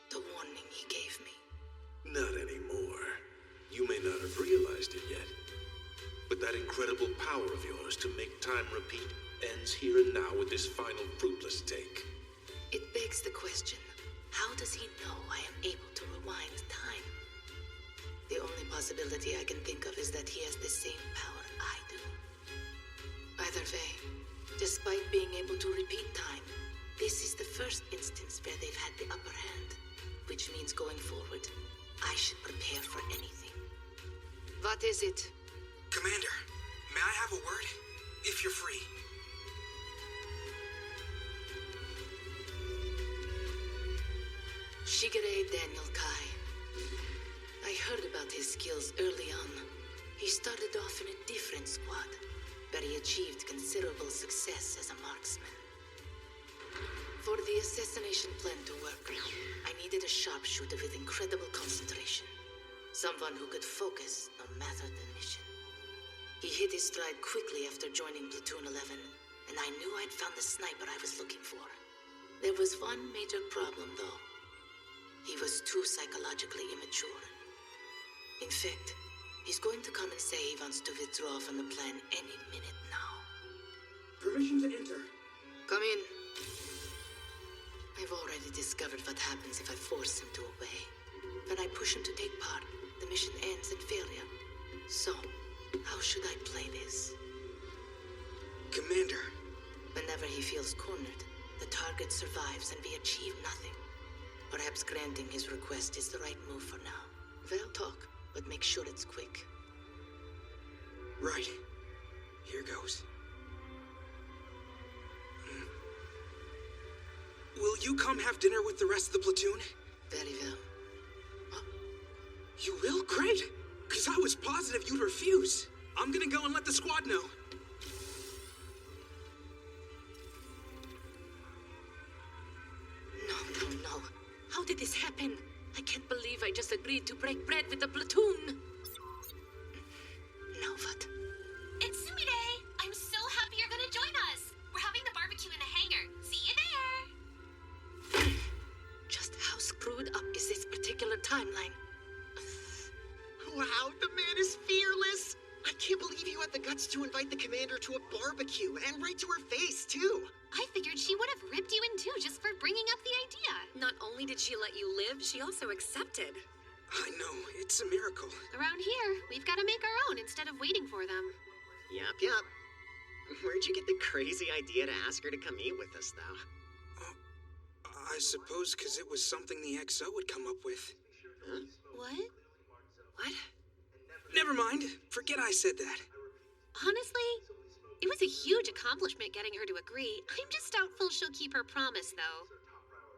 the warning he gave me. Not anymore. You may not have realized it yet, but that incredible power of yours to make time repeat ends here and now with this final fruitless take. It begs the question, how does he know I am able to rewind time? The only possibility I can think of is that he has the same power I do. Either way, despite being able to repeat time, this is the first instance where they've had the upper hand, which means going forward, I should prepare for anything. What is it? Commander, may I have a word? If you're free. Shigure Daniel Kai. I heard about his skills early on. He started off in a different squad, but he achieved considerable success as a marksman. For the assassination plan to work, I needed a sharpshooter with incredible concentration. Someone who could focus no matter the mission. He hit his stride quickly after joining Platoon 11, and I knew I'd found the sniper I was looking for. There was one major problem, though. He was too psychologically immature. In fact, he's going to come and say he wants to withdraw from the plan any minute now. Permission to enter. Come in. I've already discovered what happens if I force him to obey. When I push him to take part, the mission ends in failure. So, how should I play this? Commander. Whenever he feels cornered, the target survives and we achieve nothing. Perhaps granting his request is the right move for now. We'll talk, but make sure it's quick. Right. Here goes. Will you come have dinner with the rest of the platoon? Very well. Huh? You will? Great! Because I was positive you'd refuse. I'm gonna go and let the squad know. No. How did this happen? I can't believe I just agreed to break bread with the platoon. Now what? It's Sumide! I'm so happy you're gonna join us! We're having the barbecue in the hangar. See you there! Just how screwed up is this particular timeline? Wow, the man is fearless! I can't believe you had the guts to invite the commander to a barbecue, and right to her face, too! I figured she would have ripped you in two just for bringing up the idea. Not only did she let you live, she also accepted. I know, it's a miracle. Around here, we've got to make our own instead of waiting for them. Yup. Where'd you get the crazy idea to ask her to come eat with us, though? I suppose because it was something the XO would come up with. Huh? What? Never mind. Forget I said that. Honestly, it was a huge accomplishment getting her to agree. I'm just doubtful she'll keep her promise, though.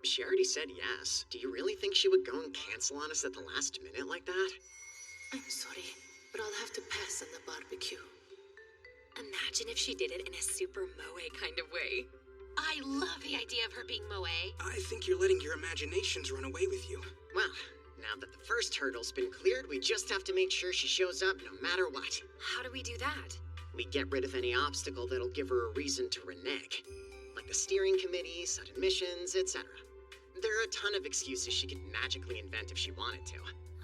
She already said yes. Do you really think she would go and cancel on us at the last minute like that? I'm sorry, but I'll have to pass on the barbecue. Imagine if she did it in a super moe kind of way. I love the idea of her being moe. I think you're letting your imaginations run away with you. Well, now that the first hurdle's been cleared, we just have to make sure she shows up no matter what. How do we do that? We get rid of any obstacle that'll give her a reason to renege. Like the steering committee, sudden missions, etc. There are a ton of excuses she could magically invent if she wanted to.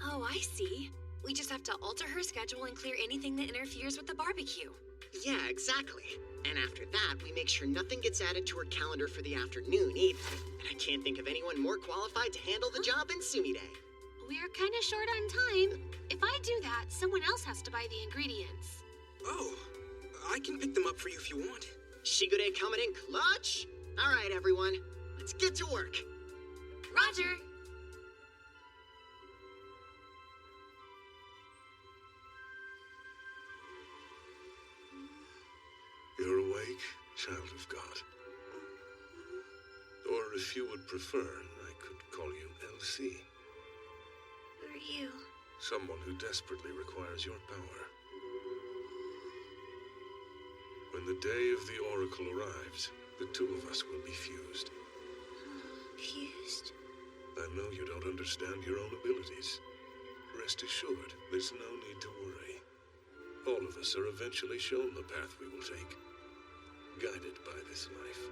Oh, I see. We just have to alter her schedule and clear anything that interferes with the barbecue. Yeah, exactly. And after that, we make sure nothing gets added to her calendar for the afternoon either. And I can't think of anyone more qualified to handle the job than Sumide. We're kind of short on time. If I do that, someone else has to buy the ingredients. Oh, I can pick them up for you if you want. Shigure coming in clutch? All right, everyone. Let's get to work. Roger! You're awake, child of God. Or if you would prefer, I could call you LC. Who are you? Someone who desperately requires your power. When the day of the Oracle arrives, the two of us will be fused. Fused? I know you don't understand your own abilities. Rest assured, there's no need to worry. All of us are eventually shown the path we will take, guided by this life.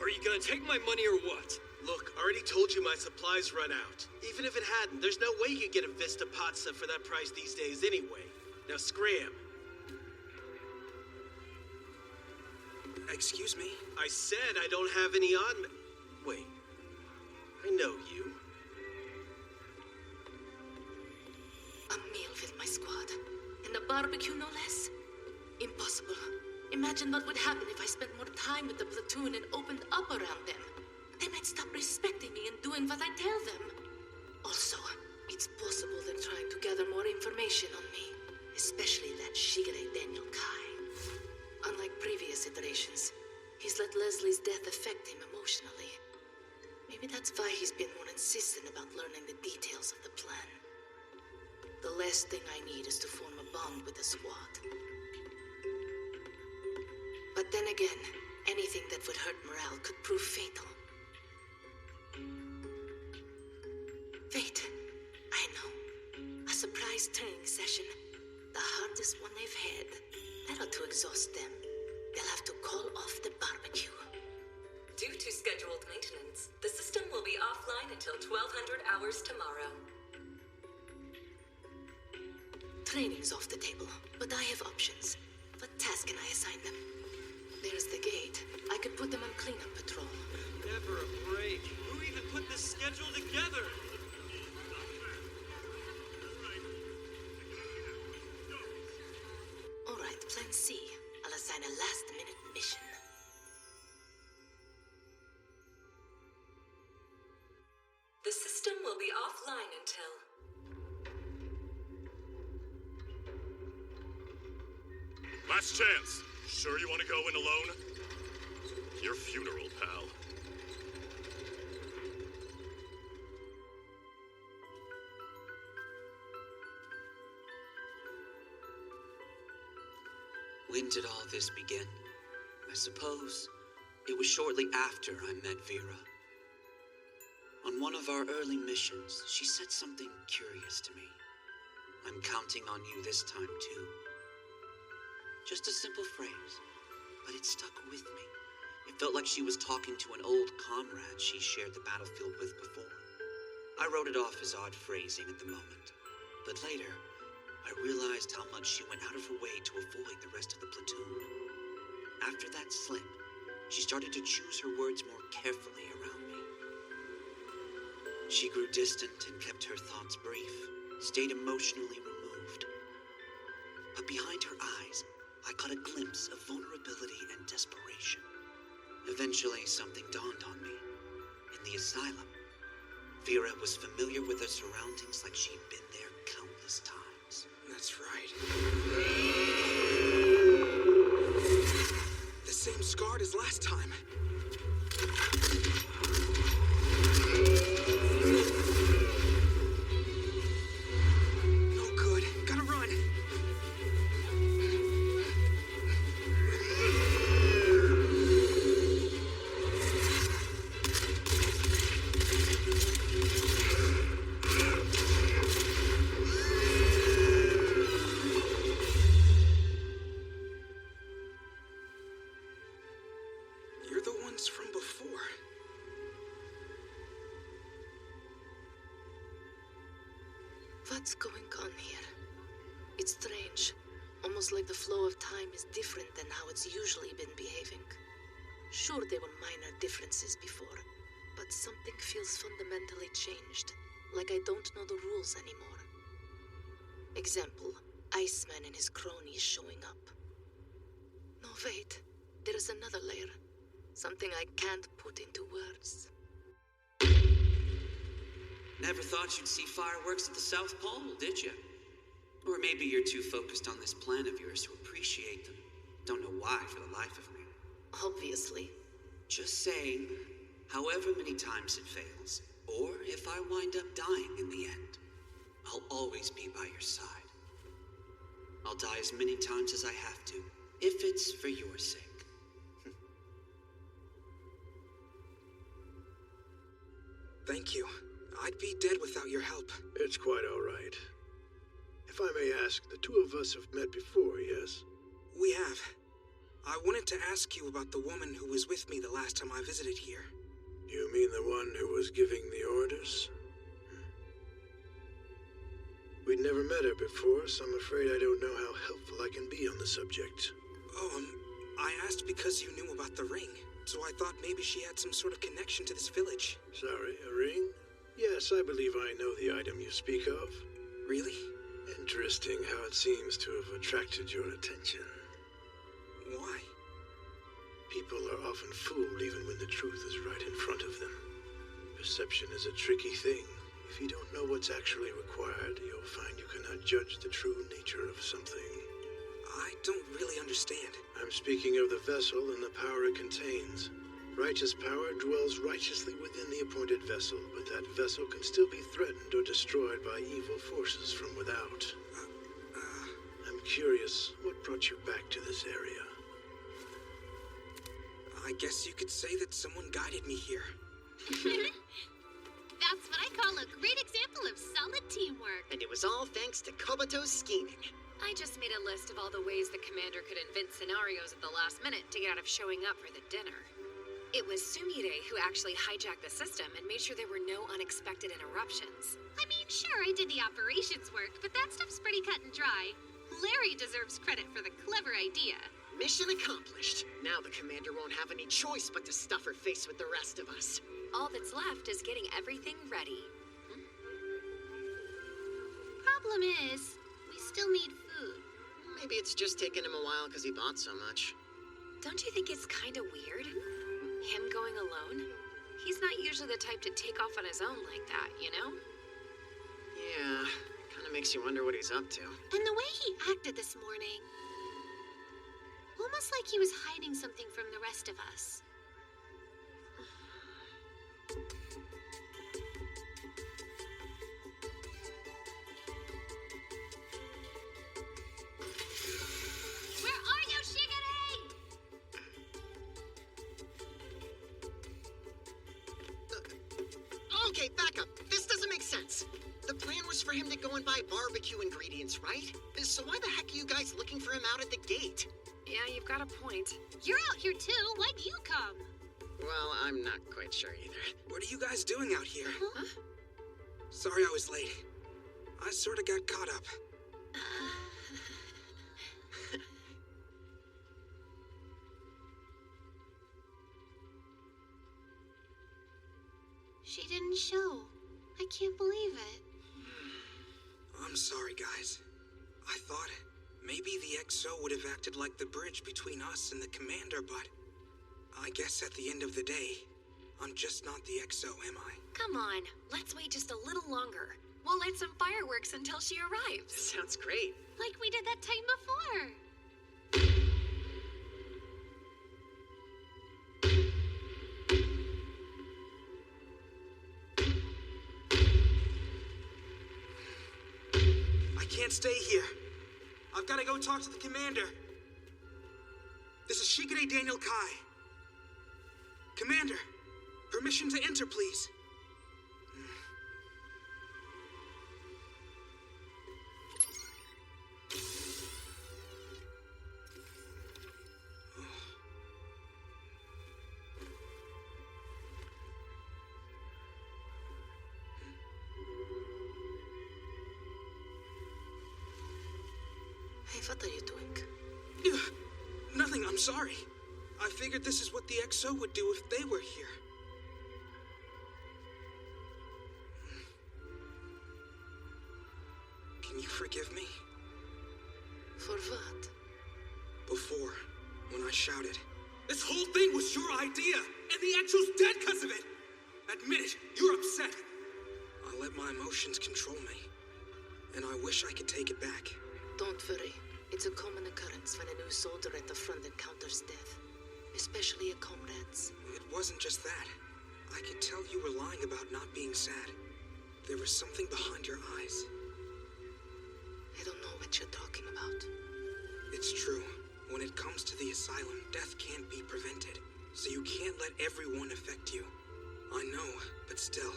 Are you gonna take my money or what? Look, I already told you my supplies run out. Even if it hadn't, there's no way you could get a Vista Pazza for that price these days anyway. Now scram. Excuse me? I said I don't have any on me. Wait. I know you. A meal with my squad. And a barbecue, no less? Impossible. Imagine what would happen if I spent more time with the platoon and opened up around them. They might stop respecting me and doing what I tell them. Also, it's possible they're trying to gather more information on me. Especially that Shigure Daniel Kai. Unlike previous iterations, he's let Leslie's death affect him emotionally. Maybe that's why he's been more insistent about learning the details of the plan. The last thing I need is to form a bond with the squad. But then again, anything that would hurt morale could prove fatal. Wait. this training session. The hardest one they've had. That ought to exhaust them. They'll have to call off the barbecue. Due to scheduled maintenance, the system will be offline until 1200 hours tomorrow. Training's off the table, but I have options. What task can I assign them? There's the gate. I could put them on cleanup patrol. Never a break. Who even put this schedule together? All right, Plan C. I'll assign a last-minute mission. The system will be offline until... Last chance. Sure you want to go in alone? Your funeral, pal. When did all this begin? I suppose it was shortly after I met Vera. On one of our early missions, she said something curious to me. I'm counting on you this time, too. Just a simple phrase, but it stuck with me. It felt like she was talking to an old comrade she shared the battlefield with before. I wrote it off as odd phrasing at the moment, but later, I realized how much she went out of her way to avoid the rest of the platoon. After that slip, she started to choose her words more carefully around me. She grew distant and kept her thoughts brief, stayed emotionally removed. But behind her eyes, I caught a glimpse of vulnerability and desperation. Eventually, something dawned on me. In the asylum, Vera was familiar with her surroundings like she'd been there countless times. That's right. The same scar as last time. No good. Gotta run. You're the ones from before. What's going on here? It's strange. Almost like the flow of time is different than how it's usually been behaving. Sure, there were minor differences before, but something feels fundamentally changed. Like I don't know the rules anymore. Example, Iceman and his cronies showing up. No, wait. There is another layer. Something I can't put into words. Never thought you'd see fireworks at the South Pole, did you? Or maybe you're too focused on this plan of yours to appreciate them. Don't know why for the life of me. Obviously. Just saying, however many times it fails, or if I wind up dying in the end, I'll always be by your side. I'll die as many times as I have to, if it's for your sake. Thank you. I'd be dead without your help. It's quite all right. If I may ask, the two of us have met before, yes? We have. I wanted to ask you about the woman who was with me the last time I visited here. You mean the one who was giving the orders? We'd never met her before, so I'm afraid I don't know how helpful I can be on the subject. Oh, I asked because you knew about the ring, so I thought maybe she had some sort of connection to this village. Sorry, a ring? Yes, I believe I know the item you speak of. Really? Interesting how it seems to have attracted your attention. Why? People are often fooled even when the truth is right in front of them. Perception is a tricky thing. If you don't know what's actually required, you'll find you cannot judge the true nature of something. I don't really understand. I'm speaking of the vessel and the power it contains. Righteous power dwells righteously within the appointed vessel, but that vessel can still be threatened or destroyed by evil forces from without. I'm curious, what brought you back to this area? I guess you could say that someone guided me here. That's what I call a great example of solid teamwork. And it was all thanks to Kobuto's scheming. I just made a list of all the ways the commander could invent scenarios at the last minute to get out of showing up for the dinner. It was Sumire who actually hijacked the system and made sure there were no unexpected interruptions. I mean, sure, I did the operations work, but that stuff's pretty cut and dry. Larry deserves credit for the clever idea. Mission accomplished. Now the commander won't have any choice but to stuff her face with the rest of us. All that's left is getting everything ready. Problem is, we still need food. Maybe it's just taken him a while because he bought so much. Don't you think it's kind of weird? Him going alone? He's not usually the type to take off on his own like that, you know? Yeah, kind of makes you wonder what he's up to. And the way he acted this morning. Almost like he was hiding something from the rest of us. Where are you, Shigure? Okay, back up. This doesn't make sense. The plan was for him to go and buy barbecue ingredients, right? So why the heck are you guys looking for him out at the gate? Yeah, you've got a point. You're out here too. Why'd you come? Well, I'm not quite sure either. What are you guys doing out here? Huh? Sorry I was late. I sort of got caught up. She didn't show. I can't believe it. I'm sorry, guys. I thought maybe the XO would have acted like the bridge between us and the commander, but I guess at the end of the day, I'm just not the XO, am I? Come on, let's wait just a little longer. We'll light some fireworks until she arrives. Sounds great. Like we did that time before. I can't stay here. I've got to go talk to the commander. This is Shigure Daniel Kai. Commander, permission to enter, please. Hey, what are you doing? Nothing, I'm sorry. I figured this is what the XO would do if they were here. Can you forgive me? For what? Before, when I shouted. This whole thing was your idea, and the XO's dead because of it! Admit it, you're upset. I let my emotions control me, and I wish I could take it back. Don't worry. It's a common occurrence when a new soldier at the front encounters death, especially a comrade's. It wasn't just that. I could tell you were lying about not being sad. There was something behind your eyes. I don't know what you're talking about. It's true. When it comes to the asylum, death can't be prevented, so you can't let everyone affect you. I know, but still.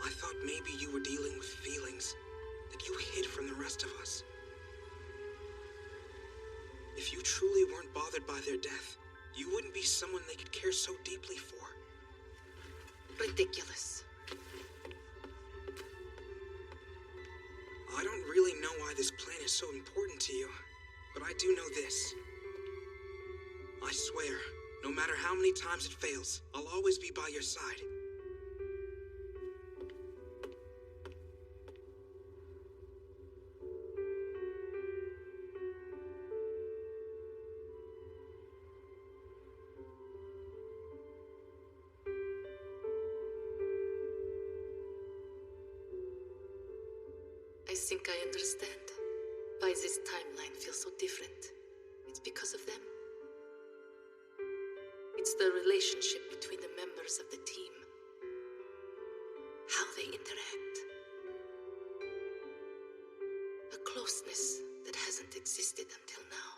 I thought maybe you were dealing with feelings that you hid from the rest of us. If you truly weren't bothered by their death, you wouldn't be someone they could care so deeply for. Ridiculous. I don't really know why this plan is so important to you, but I do know this. I swear, no matter how many times it fails, I'll always be by your side. I think I understand why this timeline feels so different. It's because of them. It's the relationship between the members of the team. How they interact. A closeness that hasn't existed until now.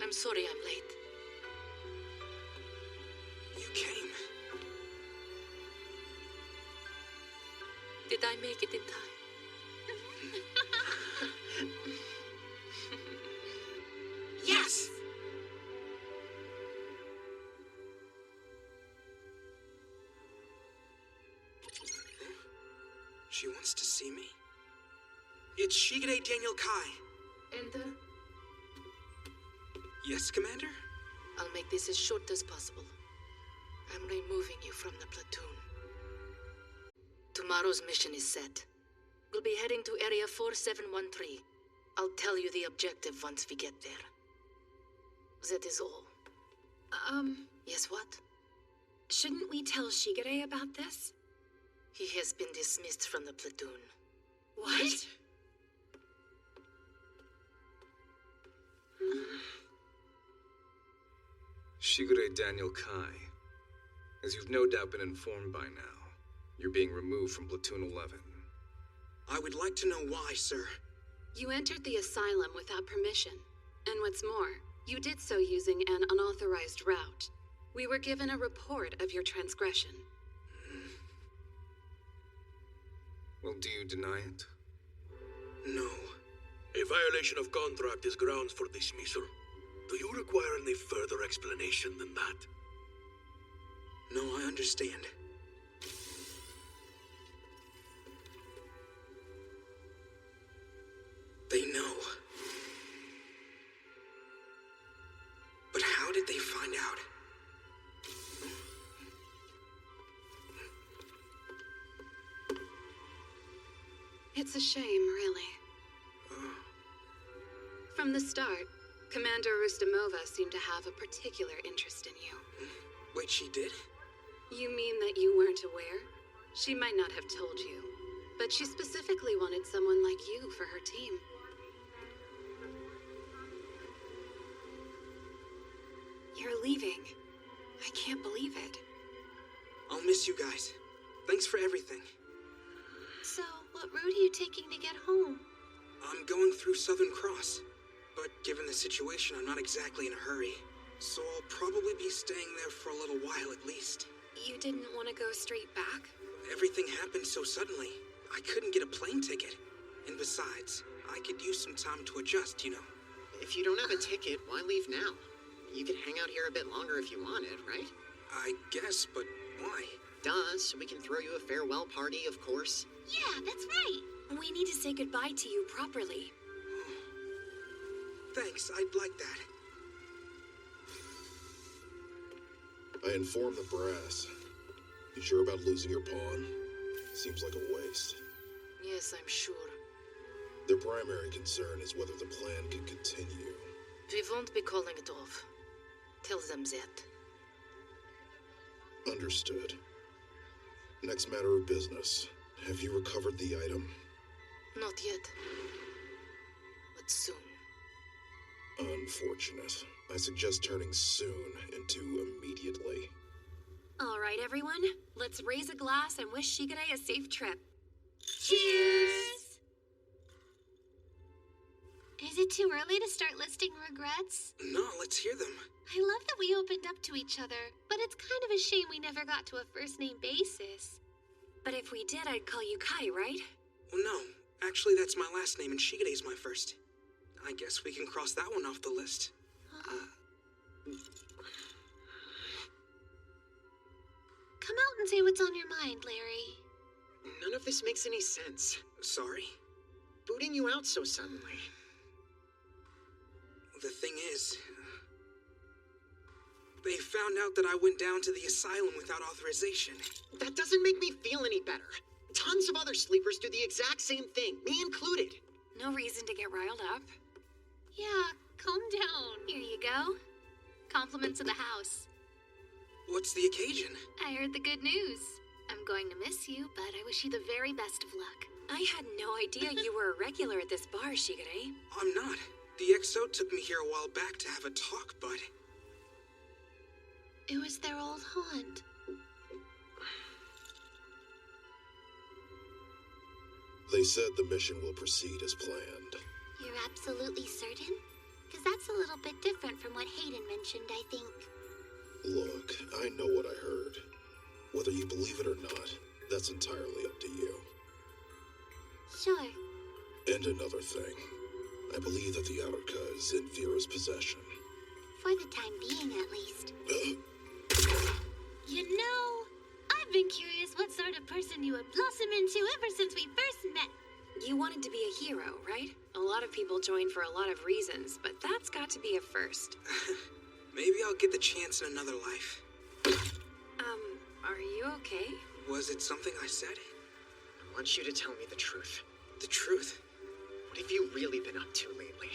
I'm sorry I'm late. You came. Did I make it in time? Yes! She wants to see me? It's Shigure Daniel Kai. Enter. Yes, Commander? I'll make this as short as possible. I'm removing you from the platoon. Tomorrow's mission is set. We'll be heading to Area 4713. I'll tell you the objective once we get there. That is all. Yes, what? Shouldn't we tell Shigure about this? He has been dismissed from the platoon. What? Shigure Daniel Kai. As you've no doubt been informed by now, you're being removed from Platoon 11. I would like to know why, sir. You entered the asylum without permission. And what's more, you did so using an unauthorized route. We were given a report of your transgression. Well, do you deny it? No. A violation of contract is grounds for dismissal. Do you require any further explanation than that? No, I understand. They know. But how did they find out? It's a shame, really. From the start, Commander Rustamova seemed to have a particular interest in you. Wait, she did? You mean that you weren't aware? She might not have told you, but she specifically wanted someone like you for her team. You're leaving. I can't believe it. I'll miss you guys. Thanks for everything. So, what route are you taking to get home? I'm going through Southern Cross, but given the situation, I'm not exactly in a hurry. So I'll probably be staying there for a little while at least. You didn't want to go straight back? Everything happened so suddenly. I couldn't get a plane ticket. And besides, I could use some time to adjust, you know. If you don't have a ticket, why leave now? You could hang out here a bit longer if you wanted, right? I guess, but why? Duh, so we can throw you a farewell party, of course. Yeah, that's right. We need to say goodbye to you properly. Thanks, I'd like that. I informed the brass. You sure about losing your pawn? Seems like a waste. Yes, I'm sure. Their primary concern is whether the plan can continue. We won't be calling it off. Tell them that. Understood. Next matter of business. Have you recovered the item? Not yet. But soon. Unfortunate. I suggest turning soon into immediately. All right, everyone. Let's raise a glass and wish Shigure a safe trip. Cheers! Is it too early to start listing regrets? No, let's hear them. I love that we opened up to each other, but it's kind of a shame we never got to a first-name basis. But if we did, I'd call you Kai, right? Well, no. Actually, that's my last name and Shigure's my first. I guess we can cross that one off the list. Come out and say what's on your mind, Larry. None of this makes any sense. Sorry? Booting you out so suddenly. The thing is, they found out that I went down to the asylum without authorization. That doesn't make me feel any better. Tons of other sleepers do the exact same thing, me included. No reason to get riled up. Yeah, calm down. Here you go. Compliments of the house. What's the occasion? I heard the good news. I'm going to miss you, but I wish you the very best of luck. I had no idea you were a regular at this bar, Shigure. I'm not. The XO took me here a while back to have a talk, but... It was their old haunt. They said the mission will proceed as planned. You're absolutely certain? Because that's a little bit different from what what Hayden mentioned, I think. Look, I know what I heard. Whether you believe it or not, that's entirely up to you. Sure. And another thing. I believe that the Antarctica is in Vera's possession. For the time being, at least. You know, I've been curious what sort of person you would blossom into ever since we first met. You wanted to be a hero, right? A lot of people join for a lot of reasons, but that's got to be a first. Maybe I'll get the chance in another life. Are you okay? Was it something I said? I want you to tell me the truth. The truth? What have you really been up to lately?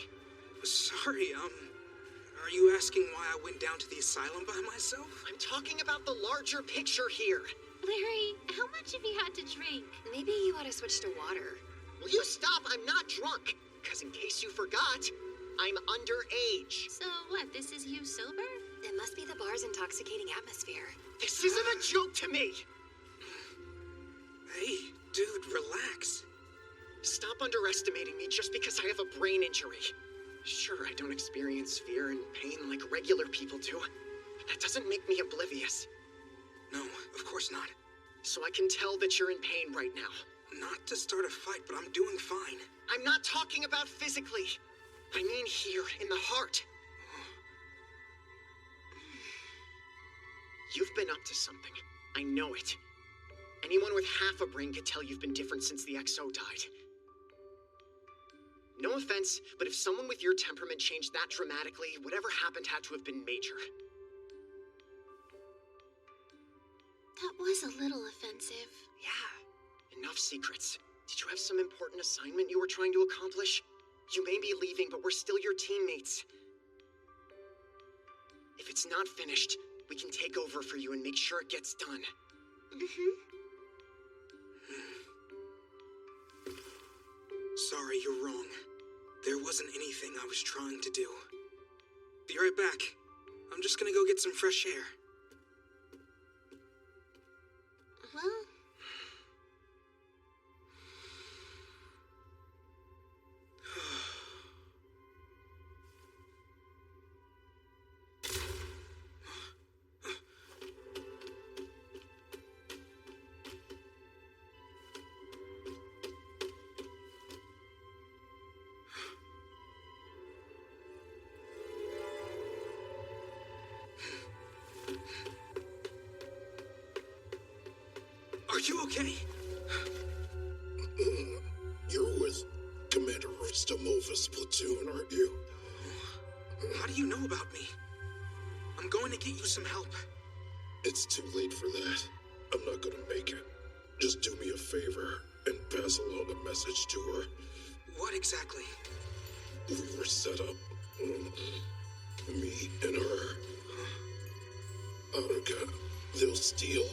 Sorry, are you asking why I went down to the asylum by myself? I'm talking about the larger picture here. Larry, how much have you had to drink? Maybe you ought to switch to water. Will you stop? I'm not drunk. Because in case you forgot, I'm underage. So what, this is you sober? It must be the bar's intoxicating atmosphere. This isn't a joke to me! Hey, dude, relax. Stop underestimating me just because I have a brain injury. Sure, I don't experience fear and pain like regular people do, but that doesn't make me oblivious. No, of course not. So I can tell that you're in pain right now. Not to start a fight, but I'm doing fine. I'm not talking about physically. I mean here, in the heart. You've been up to something. I know it. Anyone with half a brain could tell you've been different since the XO died. No offense, but if someone with your temperament changed that dramatically, whatever happened had to have been major. That was a little offensive. Yeah, enough secrets. Did you have some important assignment you were trying to accomplish? You may be leaving, but we're still your teammates. If it's not finished, we can take over for you and make sure it gets done. Sorry, you're wrong. There wasn't anything I was trying to do. Be right back. I'm just gonna go get some fresh air. Well... Are you okay? You're with Commander Rustomova's platoon, aren't you? How do you know about me? I'm going to get you some help. It's too late for that. I'm not gonna make it. Just do me a favor and pass along a message to her. What exactly? We were set up. Me and her. Antarctica. They'll steal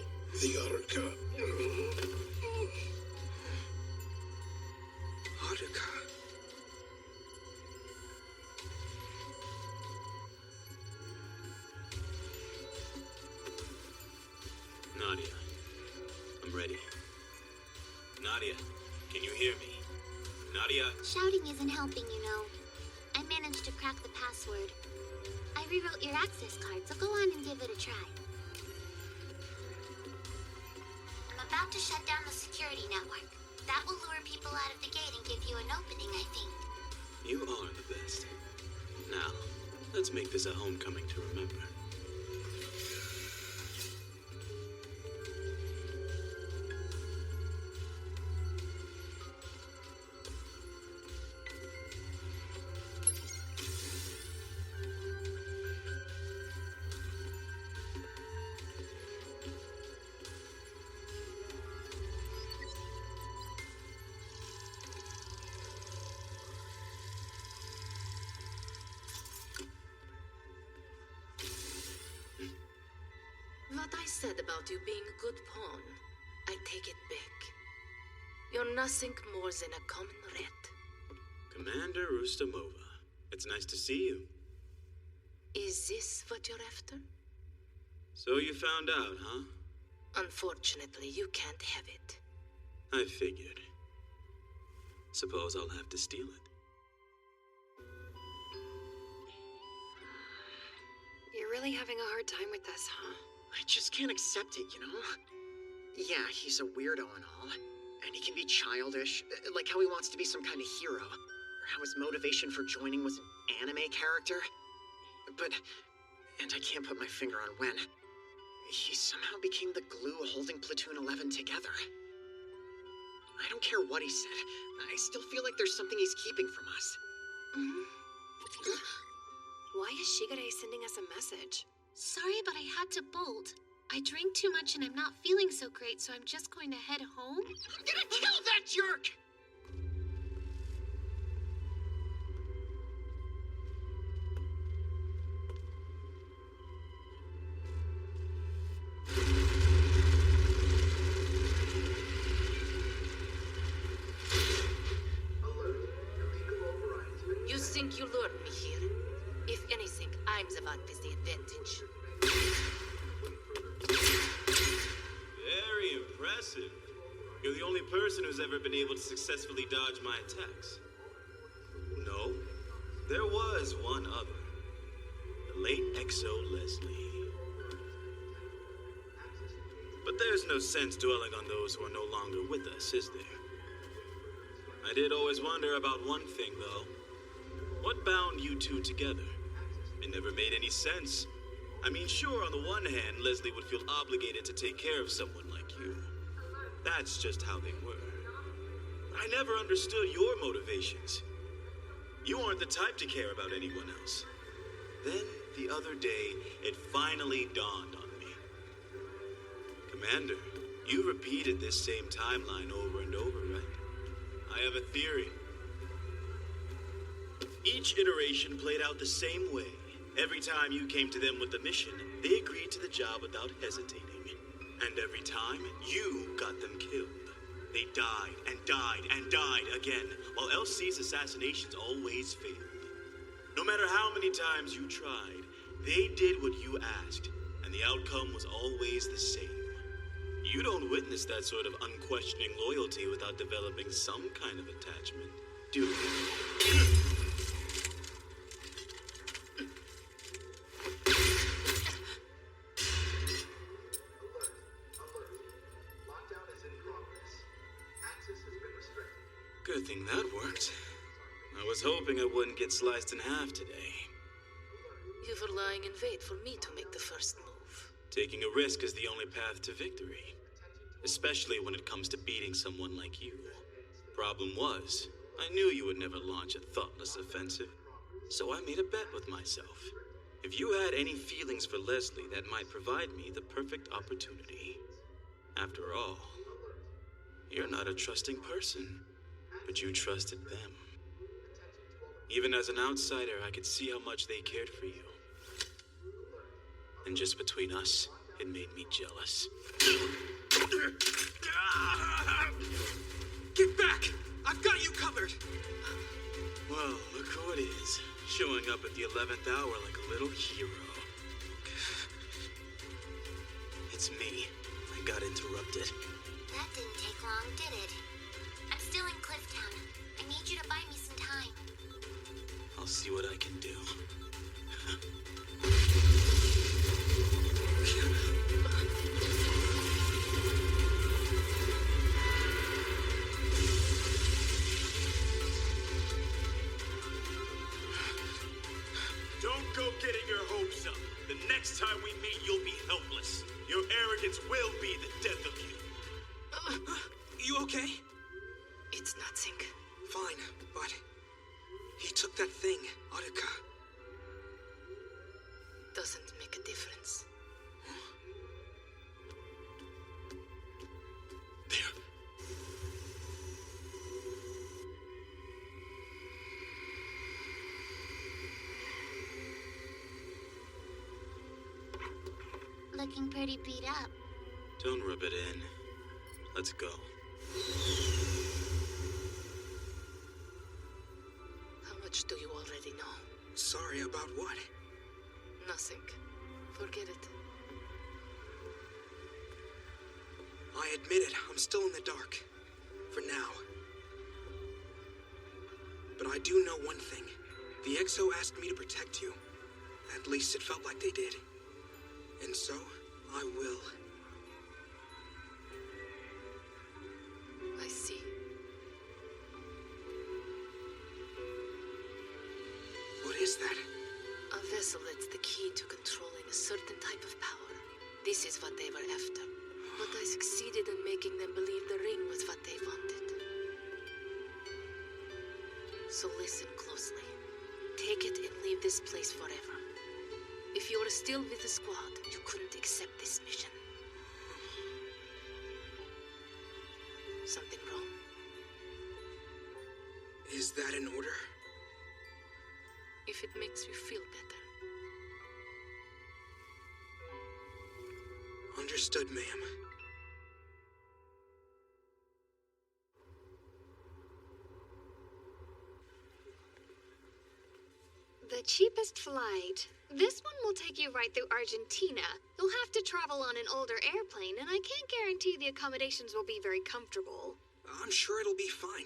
the Antarctica. Antarctica. Nadia, I'm ready. Nadia, can you hear me? Nadia? Shouting isn't helping, you know. I managed to crack the password. I rewrote your access card, so go on and give it a try. I'm about to shut down the security network. That will lure people out of the gate and give you an opening, I think. You are the best. Now, let's make this a homecoming to remember. What I said about you being a good pawn, I take it back. You're nothing more than a common rat. Commander Rustamova, it's nice to see you. Is this what you're after? So you found out, huh? Unfortunately, you can't have it. I figured. Suppose I'll have to steal it. really having a hard time with this, huh? I just can't accept it, you know? Yeah, he's a weirdo and all, and he can be childish, like how he wants to be some kind of hero, or how his motivation for joining was an anime character. And I can't put my finger on when, he somehow became the glue holding Platoon 11 together. I don't care what he said, I still feel like there's something he's keeping from us. Why is Shigure sending us a message? Sorry, but I had to bolt. I drank too much and I'm not feeling so great, so I'm just going to head home. I'm gonna kill that jerk! You think you lured me here? If anything, I'm the one with the advantage. Very impressive. You're the only person who's ever been able to successfully dodge my attacks. No, there was one other. The late Exo Leslie. But there's no sense dwelling on those who are no longer with us, is there? I did always wonder about one thing, though. What bound you two together? It never made any sense. I mean, sure, on the one hand, Leslie would feel obligated to take care of someone like you. That's just how they were. But I never understood your motivations. You aren't the type to care about anyone else. Then, the other day, it finally dawned on me. Commander, you repeated this same timeline over and over, right? I have a theory. Each iteration played out the same way. Every time you came to them with the mission, they agreed to the job without hesitating. And every time, you got them killed. They died and died and died again, while LC's assassinations always failed. No matter how many times you tried, they did what you asked, and the outcome was always the same. You don't witness that sort of unquestioning loyalty without developing some kind of attachment, do you? Good thing that worked. I was hoping I wouldn't get sliced in half today. You were lying in wait for me to make the first move. Taking a risk is the only path to victory. Especially when it comes to beating someone like you. Problem was, I knew you would never launch a thoughtless offensive. So I made a bet with myself. If you had any feelings for Leslie, that might provide me the perfect opportunity. After all, you're not a trusting person. But you trusted them. Even as an outsider, I could see how much they cared for you. And just between us, it made me jealous. Get back! I've got you covered! Well, look who it is. Showing up at the 11th hour like a little hero. It's me. I got interrupted. That didn't take long, did it? I'm still in Clifftown. I need you to buy me some time. I'll see what I can do. Don't go getting your hopes up. The next time we meet, you'll be helpless. Your arrogance will be the death of you. You okay? It's nothing. Fine, but he took that thing, Antarctica. Doesn't make a difference. Looking pretty beat up. Don't rub it in. Let's go. How much do you already know? Sorry about what? Nothing. Forget it. I admit it, I'm still in the dark. For now. But I do know one thing. The XO asked me to protect you. At least it felt like they did. And so, I will. I see. What is that? A vessel that's the key to controlling a certain type of power. This is what they were after. But I succeeded in making them believe the ring was what they wanted. So listen closely. Take it and leave this place forever. If you were still with the squad, you couldn't accept this mission. Something wrong? Is that an order? If it makes you feel better. Understood, ma'am. The cheapest flight. This one will take you right through Argentina. You'll have to travel on an older airplane, and I can't guarantee the accommodations will be very comfortable. I'm sure it'll be fine.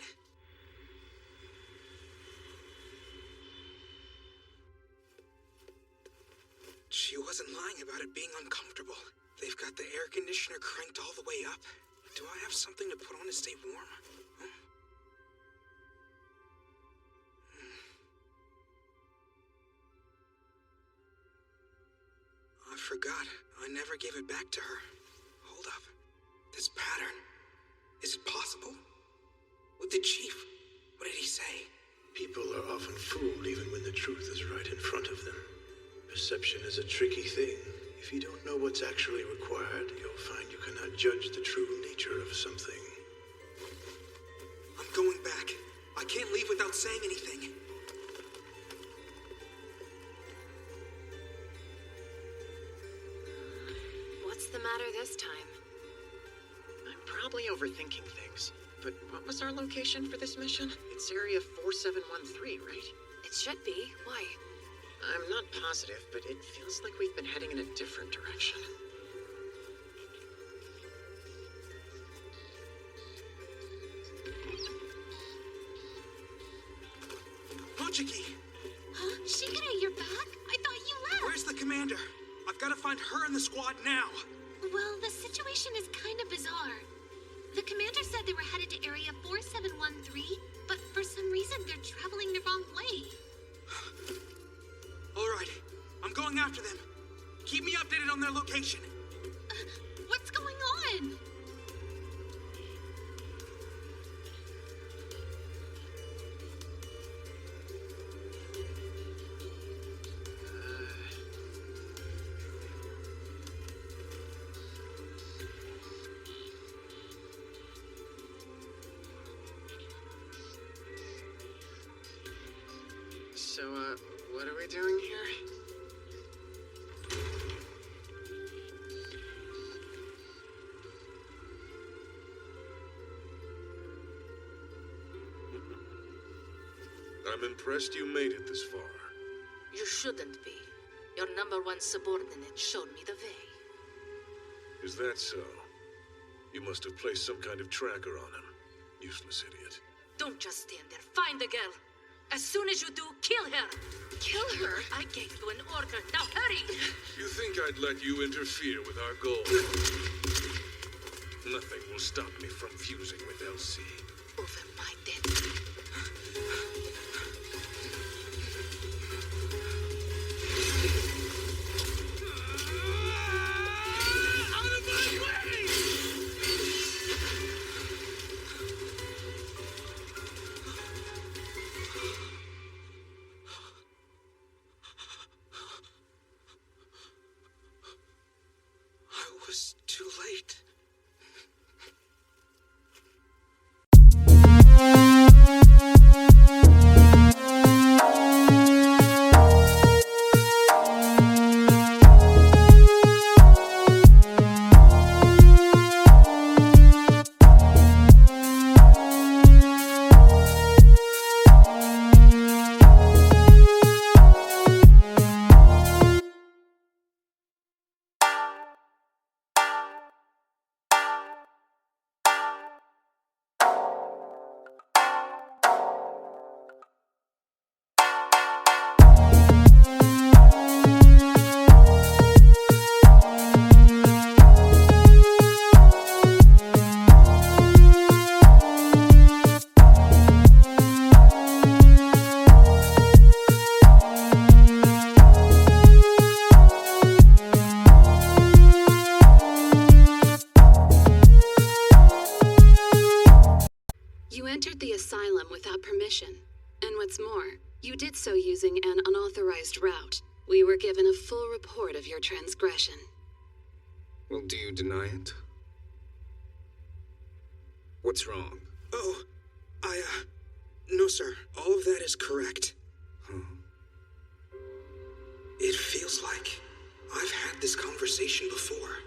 She wasn't lying about it being uncomfortable. They've got the air conditioner cranked all the way up. Do I have something to put on to stay warm? I forgot. I never gave it back to her. Hold up. This pattern. Is it possible? With the chief? What did he say? People are often fooled even when the truth is right in front of them. Perception is a tricky thing. If you don't know what's actually required, you'll find you cannot judge the true nature of something. I'm going back. I can't leave without saying anything. What's the matter this time? I'm probably overthinking things. But what was our location for this mission? It's Area 4713, right? It should be. Why? I'm not positive, but it feels like we've been heading in a different direction. Mochiki! Huh? Shikara, you're back? I thought you left! Where's the commander? I've got to find her and the squad now! Well, the situation is kind of bizarre. The commander said they were headed to Area 4713, but for some reason they're traveling the wrong way. All right, I'm going after them. Keep me updated on their location. What's going on? So, what are we doing here? I'm impressed you made it this far. You shouldn't be. Your #1 subordinate showed me the way. Is that so? You must have placed some kind of tracker on him. Useless idiot. Don't just stand there. Find the girl. As soon as you do, kill her. Kill her? I gave you an order. Now hurry! You think I'd let you interfere with our goal? Nothing will stop me from fusing with LC. Over my dead. I was too late. unauthorized route. We were given a full report of your transgression. Well, do you deny it? What's wrong? Oh, no, sir. All of that is correct. It feels like I've had this conversation before.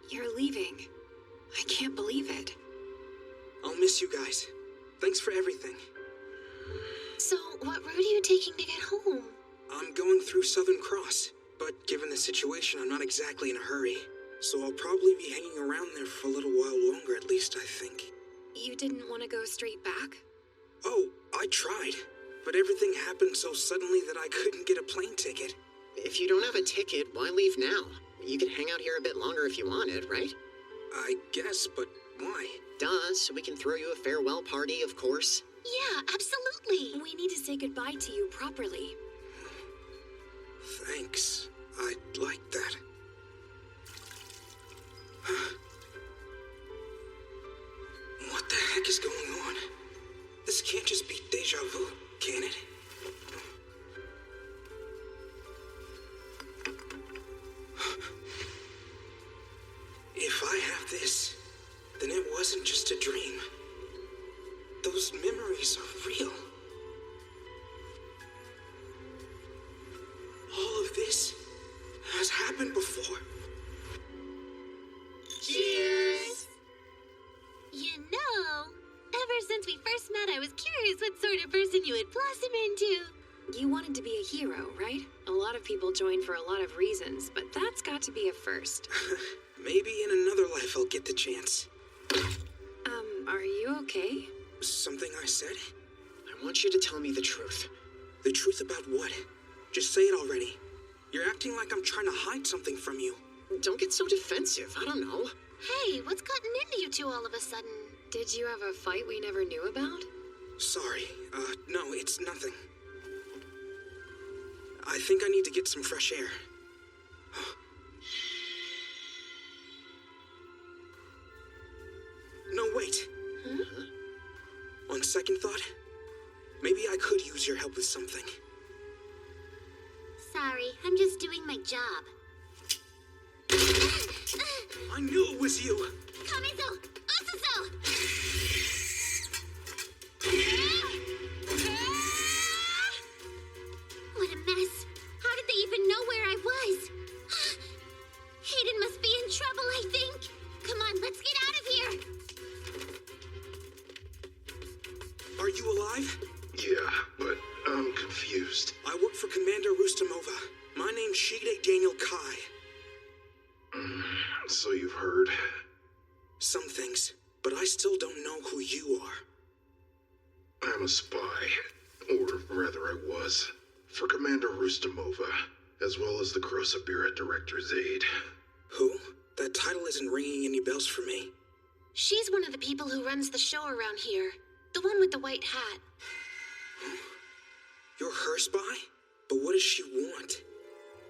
You're leaving. I can't believe it. I'll miss you guys. Thanks for everything. So, what route are you taking to get home? I'm going through Southern Cross, but given the situation, I'm not exactly in a hurry. So I'll probably be hanging around there for a little while longer, at least I think. You didn't want to go straight back? Oh, I tried. But everything happened so suddenly that I couldn't get a plane ticket. If you don't have a ticket, why leave now? You could hang out here a bit longer if you wanted, right? I guess, but why? Duh, so we can throw you a farewell party, of course. Yeah, absolutely. We need to say goodbye to you properly. Thanks. I'd like that. What the heck is going on? This can't just be deja vu, can it? If I have this, then it wasn't just a dream. Those memories are real. All of this has happened before. Cheers! You know, ever since we first met, I was curious what sort of person you would blossom into. You wanted to be a hero, right? A lot of people join for a lot of reasons, but that's got to be a first. Maybe in another life I'll get the chance. Are you okay? Something I said? I want you to tell me the truth. The truth about what? Just say it already. You're acting like I'm trying to hide something from you. Don't get so defensive. I don't know. Hey, what's gotten into you two all of a sudden? Did you have a fight we never knew about? Sorry. No, it's nothing. I think I need to get some fresh air. No, wait. On second thought, maybe I could use your help with something. Sorry, I'm just doing my job. I knew it was you! Kamizo! Usuzo! What a mess. How did they even know where I was? Hayden must be in trouble, I think. Come on, let's get out of here. Are you alive? Yeah, but I'm confused. I work for Commander Rustamova. My name's Shige Daniel Kai. So you've heard. Some things, but I still don't know who you are. I'm a spy, or rather I was, for Commander Rustamova, as well as the Krosabira Director's aide. Who? That title isn't ringing any bells for me. She's one of the people who runs the show around here. The one with the white hat. You're her spy? But what does she want?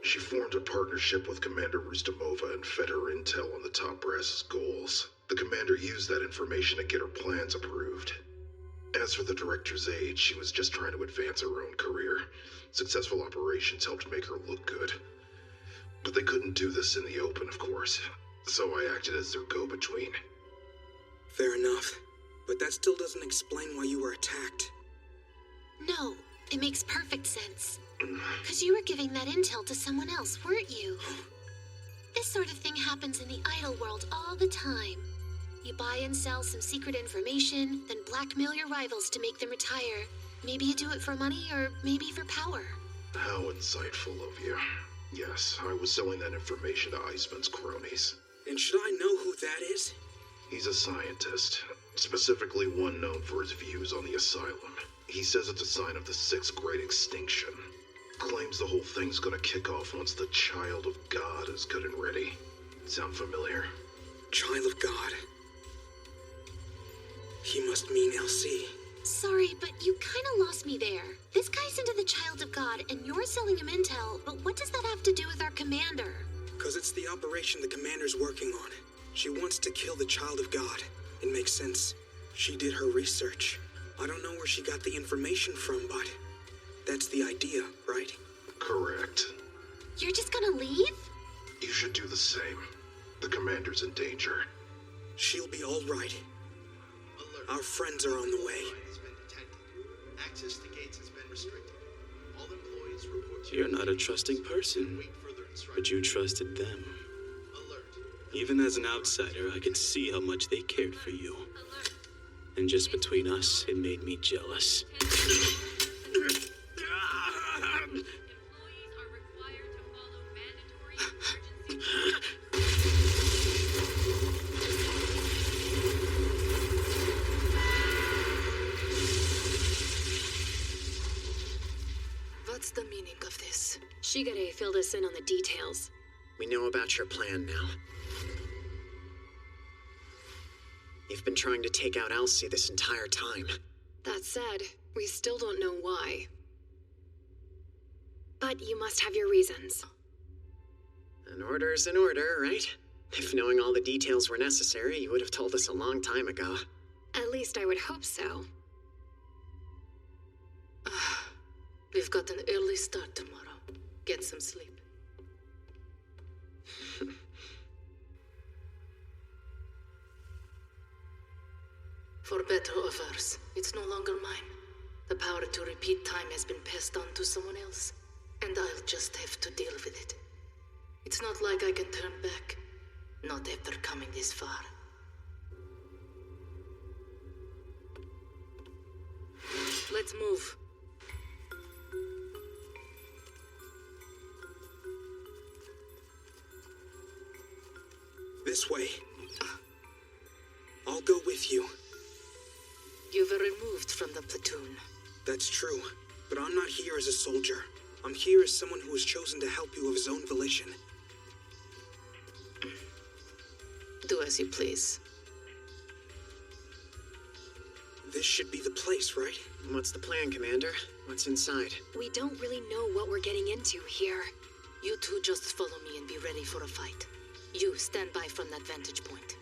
She formed a partnership with Commander Rustamova and fed her intel on the top brass's goals. The commander used that information to get her plans approved. As for the director's aide, she was just trying to advance her own career. Successful operations helped make her look good. But they couldn't do this in the open, of course. So I acted as their go-between. Fair enough. But that still doesn't explain why you were attacked. No, it makes perfect sense. Because you were giving that intel to someone else, weren't you? This sort of thing happens in the idol world all the time. You buy and sell some secret information, then blackmail your rivals to make them retire. Maybe you do it for money, or maybe for power. How insightful of you. Yes, I was selling that information to Iceman's cronies. And should I know who that is? He's a scientist, specifically one known for his views on the asylum. He says it's a sign of the sixth great extinction. Claims the whole thing's gonna kick off once the Child of God is good and ready. Sound familiar? Child of God. He must mean LC. Sorry, but you kinda lost me there. This guy's into the Child of God, and you're selling him intel, but what does that have to do with our commander? 'Cause it's the operation the commander's working on. She wants to kill the Child of God. It makes sense. She did her research. I don't know where she got the information from, but That's the idea, right? Correct. You're just gonna leave? You should do the same. The commander's in danger. She'll be all right. Our friends are on the way. Access to gates has been restricted. All employees report to You're not a trusting person, but you trusted them. Even as an outsider, I could see how much they cared for you. And just between us, it made me jealous. What's the meaning of this? Shigure filled us in on the details. We know about your plan now. You've been trying to take out Elsie this entire time. That said, we still don't know why. But you must have your reasons. An order's an order, right? If knowing all the details were necessary, you would have told us a long time ago. At least I would hope so. We've got an early start tomorrow. Get some sleep. For better or worse, it's no longer mine. The power to repeat time has been passed on to someone else, and I'll just have to deal with it. It's not like I can turn back, not after coming this far. Let's move. This way. I'll go with you. You were removed from the platoon. That's true, but I'm not here as a soldier. I'm here as someone who was chosen to help you of his own volition. Do as you please. This should be the place, right? What's the plan, Commander? What's inside? We don't really know what we're getting into here. You two just follow me and be ready for a fight. You stand by from that vantage point.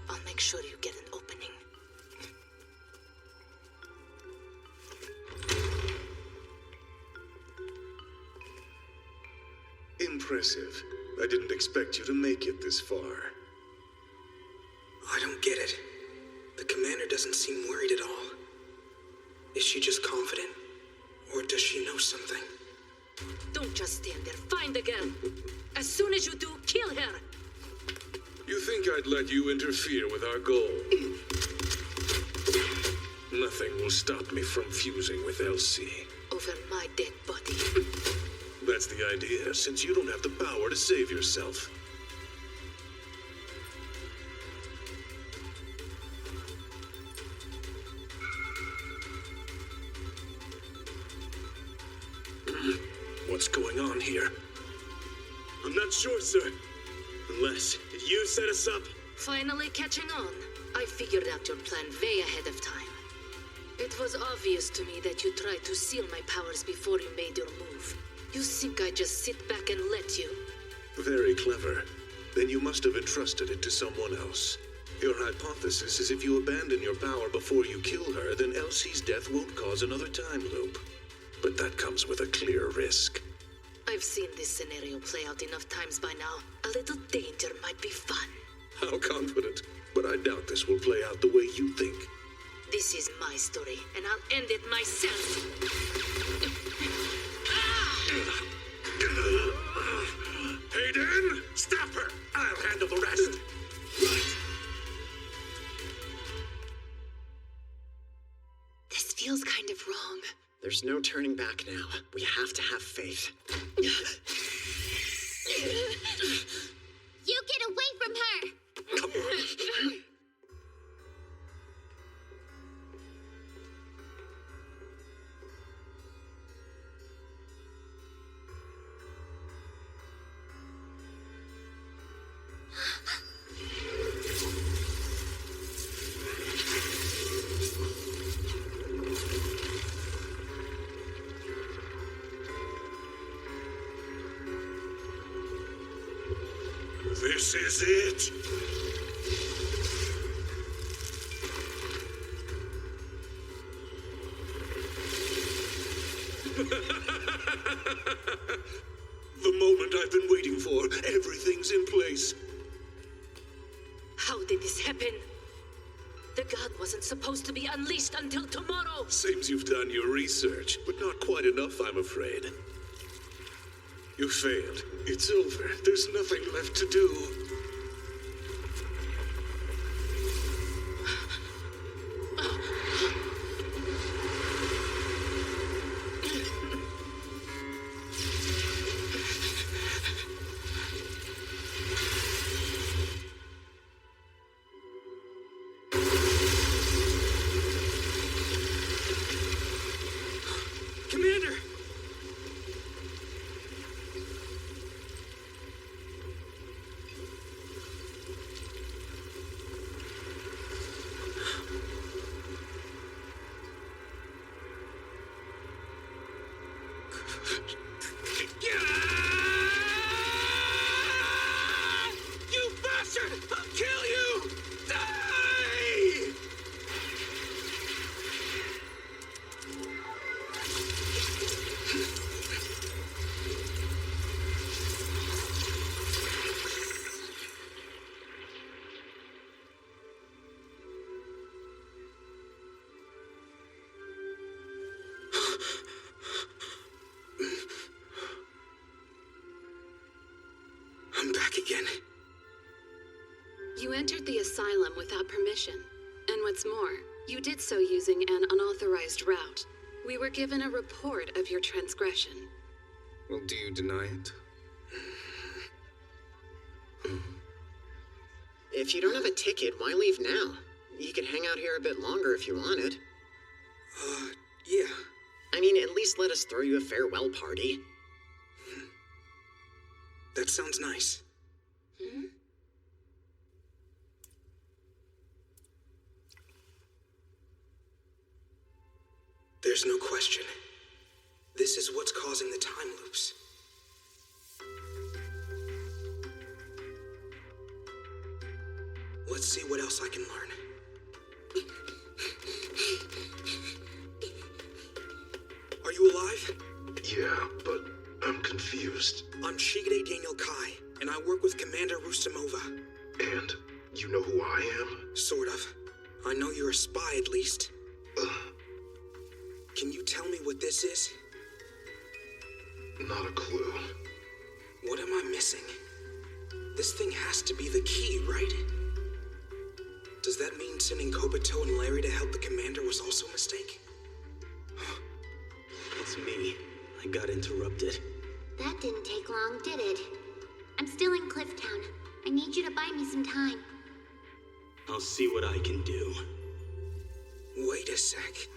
I'll make sure you get an opening. Impressive. I didn't expect you to make it this far. I don't get it. The commander doesn't seem worried at all. Is she just confident? Or does she know something? Don't just stand there. Find the girl. As soon as you do, kill her. You think I'd let you interfere with our goal? Nothing will stop me from fusing with Elsie. Over my dead body. That's the idea, since you don't have the power to save yourself. What's going on here? I'm not sure, sir. Unless, did you set us up? Finally catching on. I figured out your plan way ahead of time. It was obvious to me that you tried to seal my powers before you made your move. You think I just sit back and let you? Very clever. Then you must have entrusted it to someone else. Your hypothesis is if you abandon your power before you kill her, then Elsie's death won't cause another time loop. But that comes with a clear risk. I've seen this scenario play out enough times by now. A little danger might be fun. How confident. But I doubt this will play out the way you think. This is my story, and I'll end it myself. Hayden! Stop her! I'll handle the rest. This feels kind of wrong. There's no turning back now. We have to have faith. You get away from her! This is it! before. Everything's in place. How did this happen? The god wasn't supposed to be unleashed until tomorrow. Seems you've done your research, but not quite enough, I'm afraid. You failed. It's over. There's nothing left to do. Commander! You bastard! I'll kill you! Die! I'm back again. You entered the asylum without permission. And what's more, you did so using an unauthorized route. We were given a report of your transgression. Well, do you deny it? If you don't have a ticket, why leave now? You could hang out here a bit longer if you wanted. Yeah. I mean, at least let us throw you a farewell party. That sounds nice. There's no question. This is what's causing the time loops. Let's see what else I can learn. Are you alive? Yeah, but I'm confused. I'm Shigide Daniel Kai, and I work with Commander Rustamova. And you know who I am? Sort of. I know you're a spy, at least. Can you tell me what this is? Not a clue. What am I missing? This thing has to be the key, right? Does that mean sending Kobito and Larry to help the commander was also a mistake? It's me. I got interrupted. That didn't take long, did it? I'm still in Clifftown. I need you to buy me some time. I'll see what I can do. Wait a sec.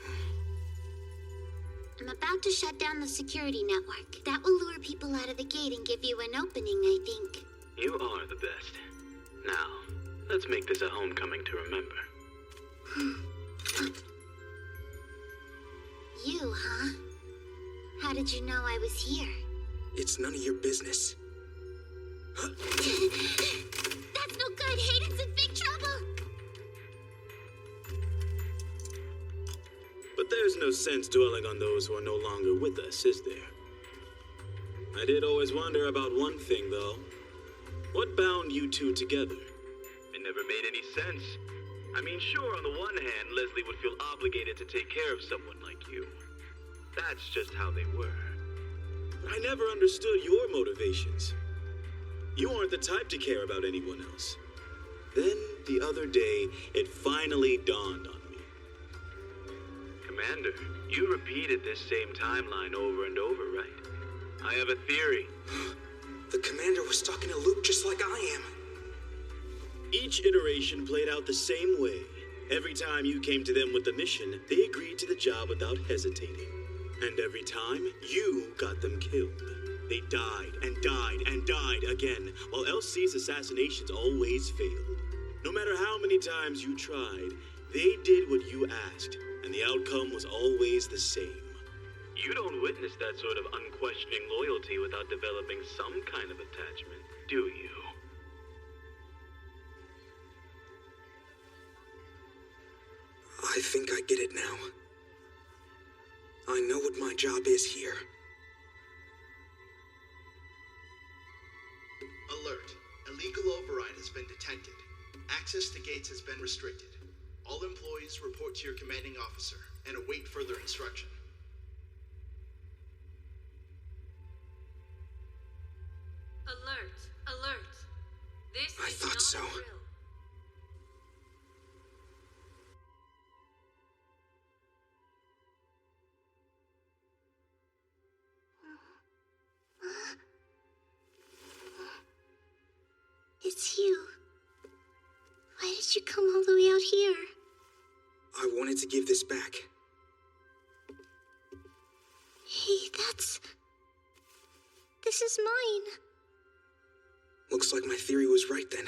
I'm about to shut down the security network. That will lure people out of the gate and give you an opening, I think. You are the best. Now, let's make this a homecoming to remember. You, huh? How did you know I was here? It's none of your business. That's no good. Hayden's in big trouble. But there's no sense dwelling on those who are no longer with us, is there? I did always wonder about one thing, though. What bound you two together? It never made any sense. I mean, sure, on the one hand, Leslie would feel obligated to take care of someone like you. That's just how they were. But I never understood your motivations. You aren't the type to care about anyone else. Then, the other day, it finally dawned on me. Commander, you repeated this same timeline over and over, right? I have a theory. The commander was stuck in a loop just like I am. Each iteration played out the same way. Every time you came to them with the mission, they agreed to the job without hesitating. And every time, you got them killed. They died and died and died again, while LC's assassinations always failed. No matter how many times you tried, they did what you asked, and the outcome was always the same. You don't witness that sort of unquestioning loyalty without developing some kind of attachment, do you? I think I get it now. I know what my job is here. illegal override has been detected. Access to gates has been restricted. All employees report to your commanding officer and await further instruction. Alert! Alert! This I is thought not so. a drill. It's you. Why did you come all the way out here? I wanted to give this back. Hey, this is mine. Looks like my theory was right then.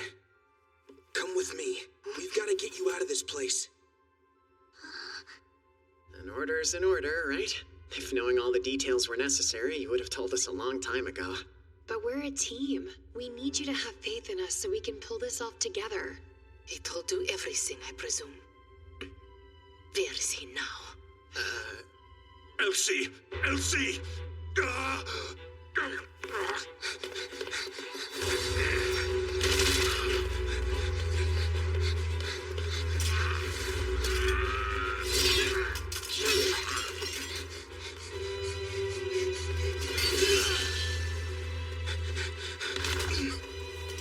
Come with me. We've got to get you out of this place. An order is an order, right? If knowing all the details were necessary, you would have told us a long time ago. But we're a team. We need you to have faith in us so we can pull this off together. He told you everything, I presume. Where is he now? Elsie! Elsie!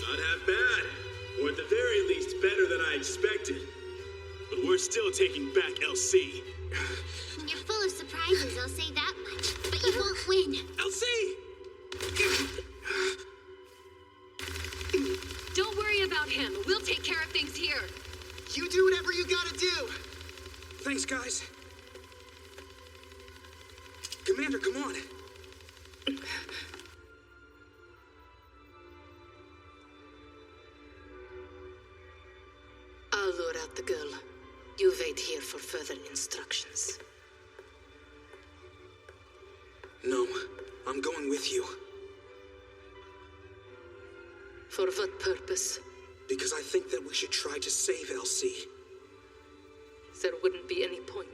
Not half bad. Or at the very least, better than I expected. But we're still taking back LC. You're full of surprises, I'll say that much. But you won't win. LC! Don't worry about him. We'll take care of things here. You do whatever you gotta do. Thanks, guys. Commander, come on. I'll lure out the girl. You wait here for further instructions. No, I'm going with you. For what purpose? Because I think that we should try to save Elsie. There wouldn't be any point.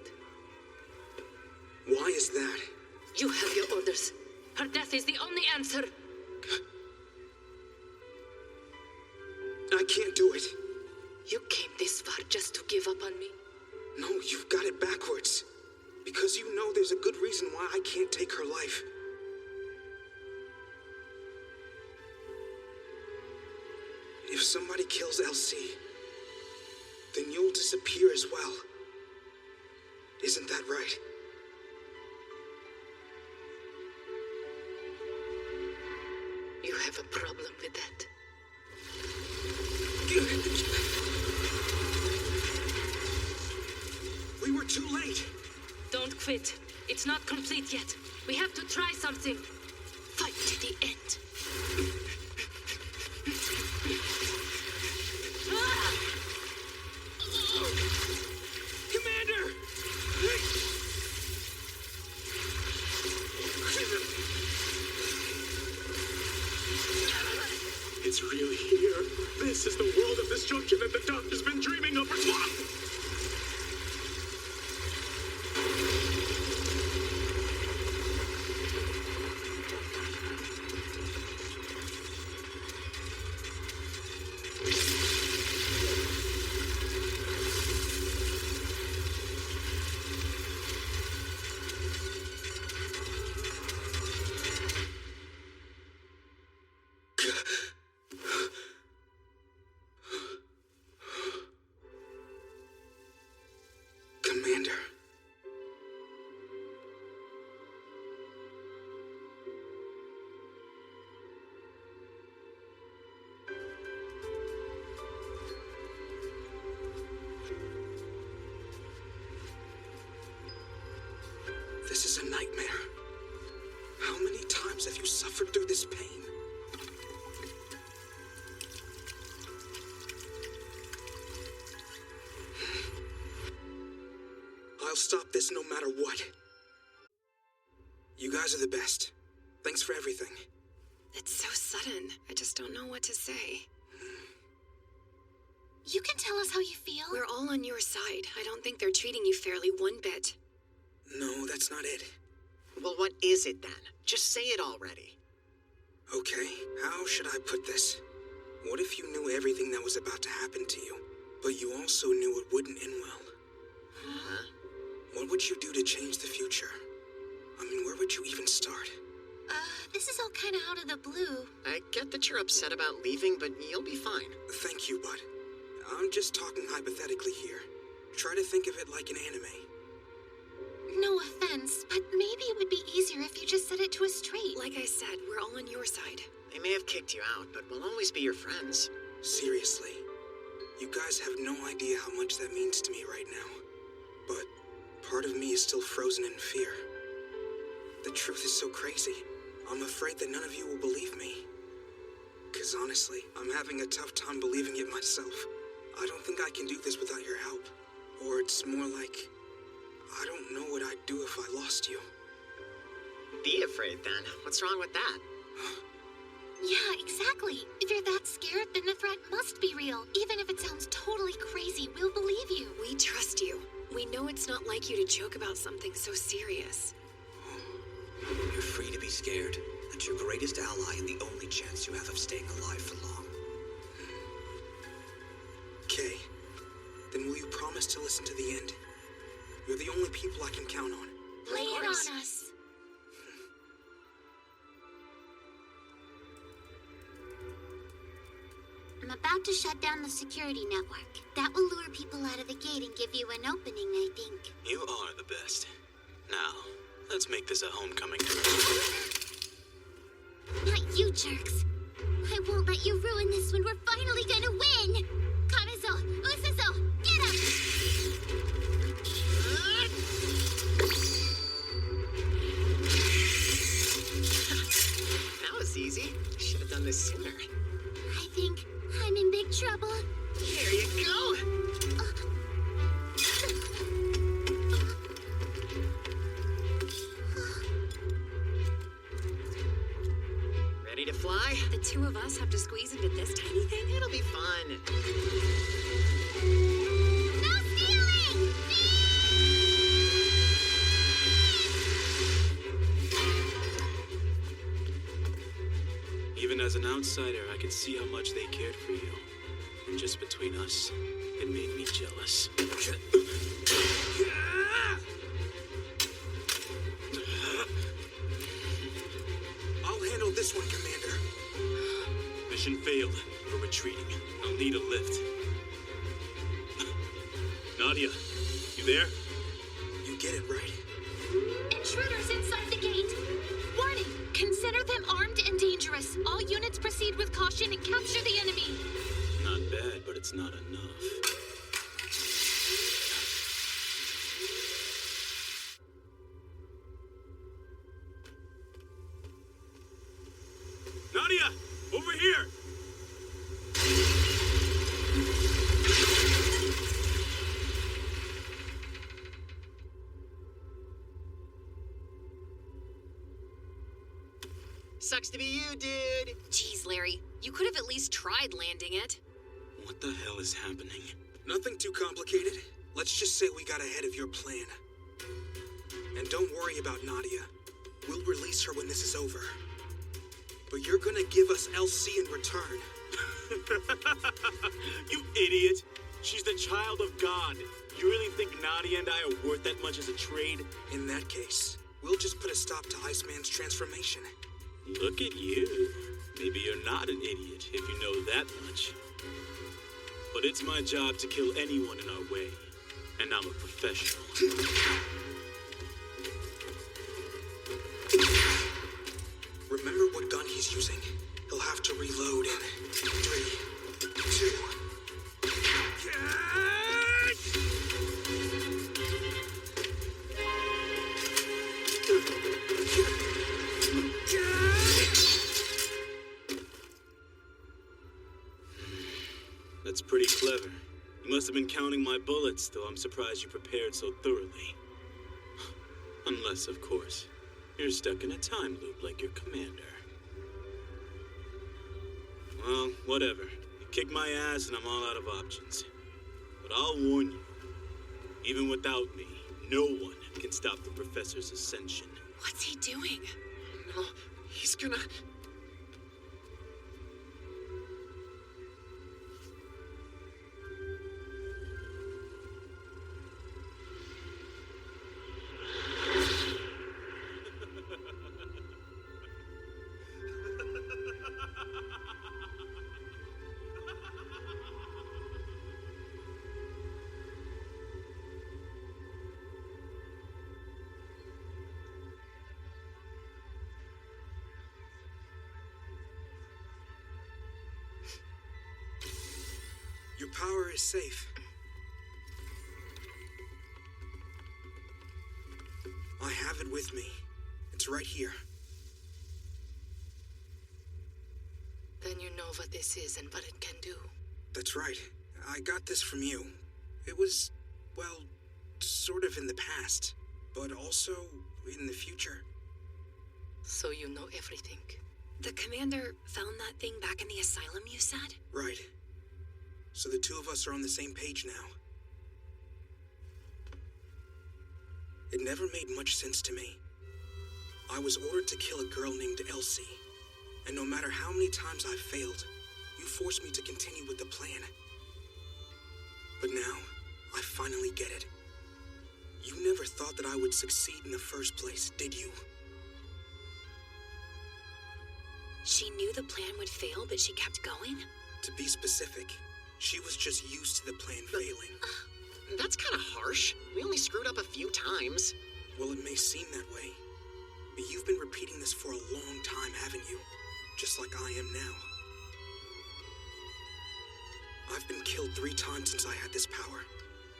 Why is that? You have your orders. Her death is the only answer. I can't do it. You came this far just to give up on me? No, you've got it backwards. Because you know there's a good reason why I can't take her life. If somebody kills Elsie, then you'll disappear as well. Isn't that right? You have a problem with that? We were too late. Don't quit. It's not complete yet. We have to try something. Fight to the end. Commander! It's really here. This is the world of destruction that the doctor's been dreaming of for Commander. This is a nightmare. How many times have you suffered through this pain? I'll stop this no matter what. You guys are the best. Thanks for everything. It's so sudden. I just don't know what to say. You can tell us how you feel. We're all on your side. I don't think they're treating you fairly one bit. No, that's not it. Well, what is it then? Just say it already. Okay, how should I put this? What if you knew everything that was about to happen to you, but you also knew it wouldn't end well? Huh? What would you do to change the future? I mean, where would you even start? This is all kind of out of the blue. I get that you're upset about leaving, but you'll be fine. Thank you, bud. I'm just talking hypothetically here. Try to think of it like an anime. No offense, but maybe it would be easier if you just said it to us straight. Like I said, we're all on your side. They may have kicked you out, but we'll always be your friends. Seriously, you guys have no idea how much that means to me right now. But part of me is still frozen in fear. The truth is so crazy. I'm afraid that none of you will believe me. 'Cause honestly, I'm having a tough time believing it myself. I don't think I can do this without your help. Or it's more like, I don't know what I'd do if I lost you. Be afraid then. What's wrong with that? Yeah, exactly. If you're that scared, then the threat must be real. Even if it sounds totally crazy, we'll believe you. We trust you. We know it's not like you to joke about something so serious. You're free to be scared. That's your greatest ally and the only chance you have of staying alive for long. Okay. Then will you promise to listen to the end? You're the only people I can count on. Lay it on us. I'm about to shut down the security network. That will lure people out of the gate and give you an opening, I think. You are the best. Now, let's make this a homecoming. Not you jerks. I won't let you ruin this when we're finally gonna win! Kamizo, Usuzo, get up! That was easy. Should have done this sooner. I think I'm in big trouble. Here you go! Ready to fly? The two of us have to squeeze into this tiny thing? It'll be fun. No stealing! Even as an outsider, I could see how much they cared for you. And just between us, it made me jealous. I'll handle this one, Commander. Mission failed. We're retreating. I'll need a lift. Nadia, you there? You get it right. Intruders inside the gate. Warning, consider them armed and dangerous. All units proceed with caution and capture the enemy. Not bad, but it's not enough. Nadia! Over here! Sucks to be you, dude. Jeez, Larry, you could have at least tried landing it. What the hell is happening? Nothing too complicated. Let's just say we got ahead of your plan. And don't worry about Nadia. We'll release her when this is over. But you're gonna give us LC in return. You idiot! She's the child of God. You really think Nadia and I are worth that much as a trade? In that case, we'll just put a stop to Iceman's transformation. Look at you. Maybe you're not an idiot if you know that much. But it's my job to kill anyone in our way. And I'm a professional. Remember what gun he's using. He'll have to reload in 3, 2... That's pretty clever. You must have been counting my bullets, though I'm surprised you prepared so thoroughly. Unless, of course, you're stuck in a time loop like your commander. Well, whatever. You kick my ass and I'm all out of options. But I'll warn you, even without me, no one can stop the professor's ascension. What's he doing? No, he's gonna... Your power is safe. I have it with me. It's right here. Then you know what this is and what it can do. That's right. I got this from you. It was, well, sort of in the past, but also in the future. So you know everything. The commander found that thing back in the asylum, you said? Right. So the two of us are on the same page now. It never made much sense to me. I was ordered to kill a girl named Elsie, and no matter how many times I failed, you forced me to continue with the plan. But now, I finally get it. You never thought that I would succeed in the first place, did you? She knew the plan would fail, but she kept going? To be specific, she was just used to the plan failing. That's kind of harsh. We only screwed up a few times. Well, it may seem that way, but you've been repeating this for a long time, haven't you? Just like I am now. I've been killed 3 times since I had this power,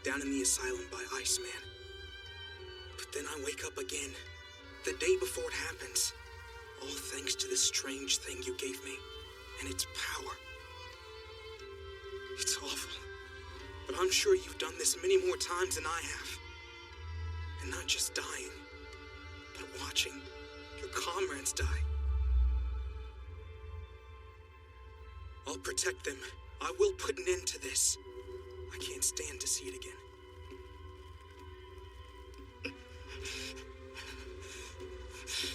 down in the asylum by Iceman. But then I wake up again, the day before it happens, all thanks to this strange thing you gave me, and its power. It's awful, but I'm sure you've done this many more times than I have. And not just dying, but watching your comrades die. I'll protect them. I will put an end to this. I can't stand to see it again.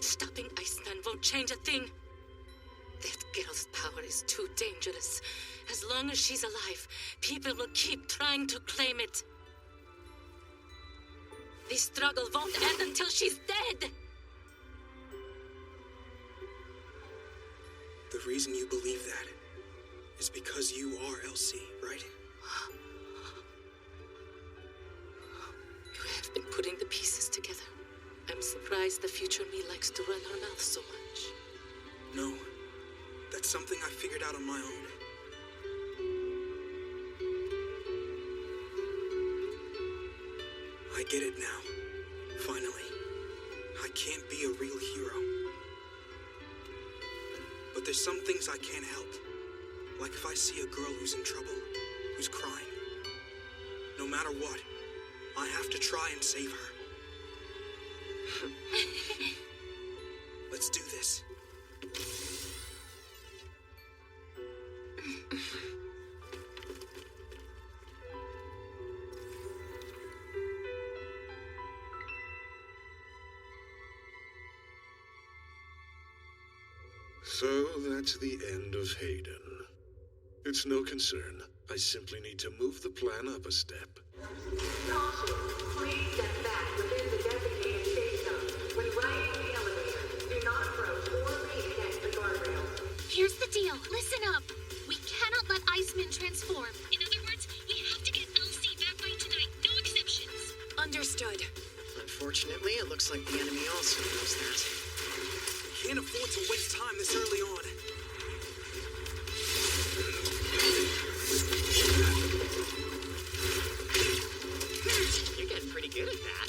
Stopping Iceman won't change a thing. That girl's power is too dangerous. As long as she's alive, people will keep trying to claim it. This struggle won't end until she's dead. The reason you believe that is because you are Elsie, right? You have been putting the pieces together. I'm surprised the future me likes to run her mouth so much. No, that's something I figured out on my own. I get it now. Finally. I can't be a real hero. But there's some things I can't help. Like if I see a girl who's in trouble, who's crying. No matter what, I have to try and save her. Let's do this. So that's the end of Hayden. It's no concern. I simply need to move the plan up a step. Caution, please step back within the designated safe zone. When riding the elevator, do not approach or lean against the guardrails. Here's the deal. Listen up. We cannot let Iceman transform. In other words, we have to get Elsie back by tonight. No exceptions. Understood. Unfortunately, it looks like the enemy also knows that. We can't afford to waste time this early on. You're getting pretty good at that.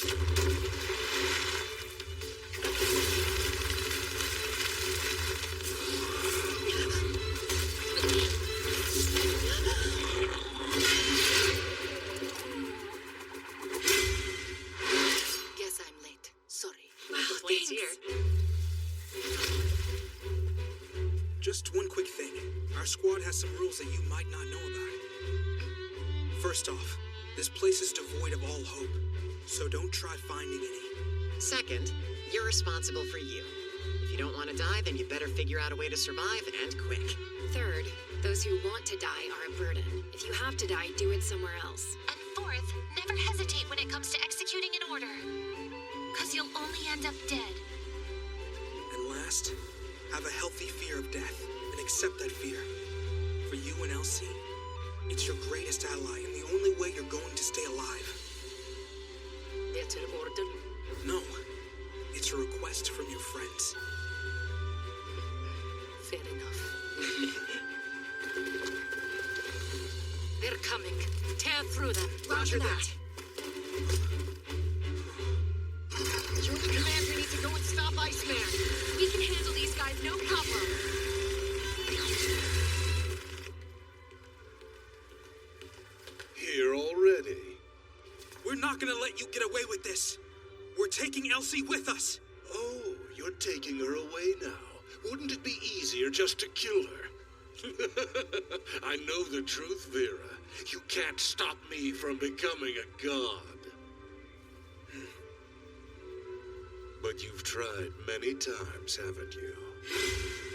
Guess I'm late. Sorry. Complaints here. Just one quick thing. Our squad has some rules that you might not know about. First off, this place is devoid of all hope, so don't try finding any. Second, you're responsible for you. If you don't want to die, then you better figure out a way to survive, and quick. Third, those who want to die are a burden. If you have to die, do it somewhere else. And fourth, never hesitate when it comes to executing an order. Because you'll only end up dead. And last, have a healthy fear of death, and accept that fear. For you and Elsie, it's your greatest ally, and the only way you're going to stay alive. That's an order? No, it's a request from your friends. Fair enough. They're coming. Tear through them. Roger that. You're the command we need to go and stop Iceman. We can handle these guys, no problem. Here already. We're not gonna let you get away with this. We're taking Elsie with us. Oh, you're taking her away now. Wouldn't it be easier just to kill her? I know the truth, Vera. You can't stop me from becoming a god. But you've tried many times, haven't you?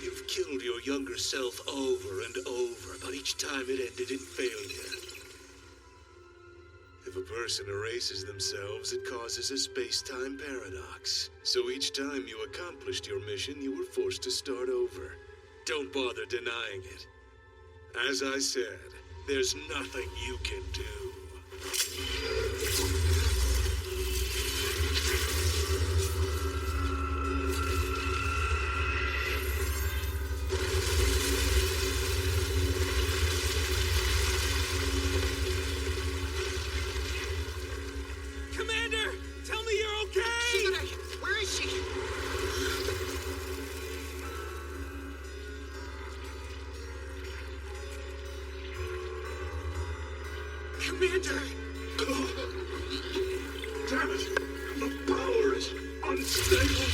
You've killed your younger self over and over, but each time it ended in failure. If a person erases themselves, it causes a space-time paradox. So each time you accomplished your mission, you were forced to start over. Don't bother denying it. As I said, there's nothing you can do. Commander! Tell me you're okay! Shigure, where is she? Commander! Damn it! The power is unstable.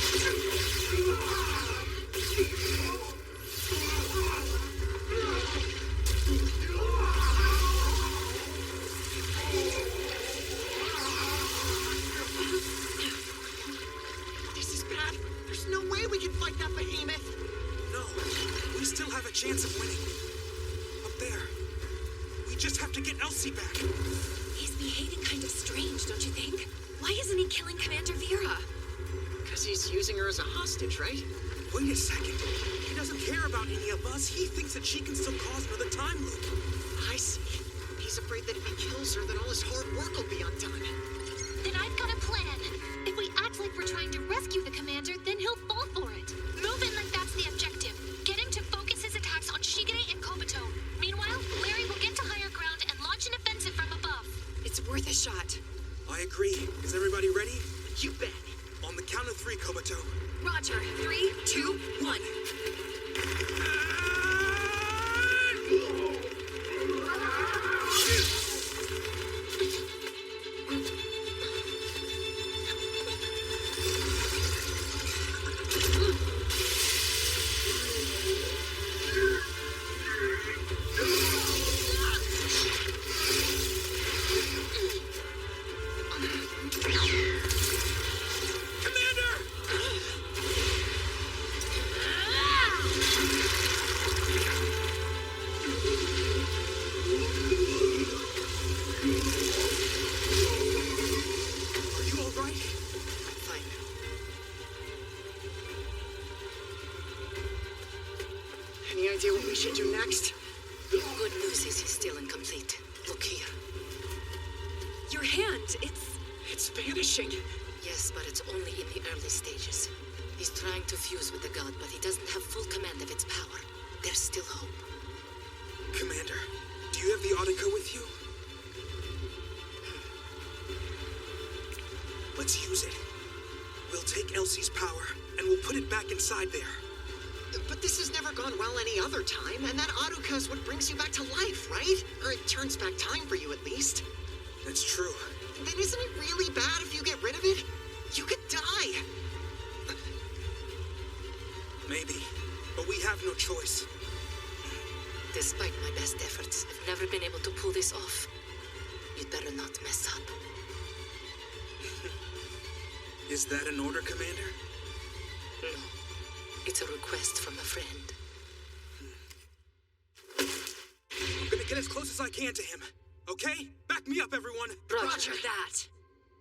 This is bad. There's no way we can fight that behemoth. No, we still have a chance of winning. Up there. We just have to get Elsie back. He's behaving kind of strange, don't you think? Why isn't he killing Commander Vera? Because he's using her as a hostage, right? Wait a second. He doesn't care about any of us. He thinks that she can still cause another time loop. I see. He's afraid that if he kills her, then all his hard work will be undone. Then I've got a plan. If we act like we're trying to rescue the commander, then he'll fall for it. Move in like that's the objective. Get him to focus his attacks on Shigure and Kobuto. Meanwhile, Larry will get to higher ground and launch an offensive from above. It's worth a shot. I agree. Is everybody ready? You bet. On the count of 3, Kobuto. Roger. 3, 2, 1. Any idea what we should do next? Good news is he's still incomplete. Look here. Your hand, It's vanishing. Yes, but it's only in the early stages. He's trying to fuse with the god, but he doesn't have full command of its power. There's still hope. Commander, do you have the Audico with you? Let's use it. We'll take Elsie's power, and we'll put it back inside there. But this has never gone well any other time, and that Audica is what brings you back to life, right? Or it turns back time for you, at least. That's true. Then isn't it really bad if you get rid of it? You could die. Maybe, but we have no choice. Despite my best efforts, I've never been able to pull this off. You'd better not mess up. Is that an order, Commander? No. It's a request from a friend. I'm gonna get as close as I can to him. Okay? Back me up, everyone. Roger that.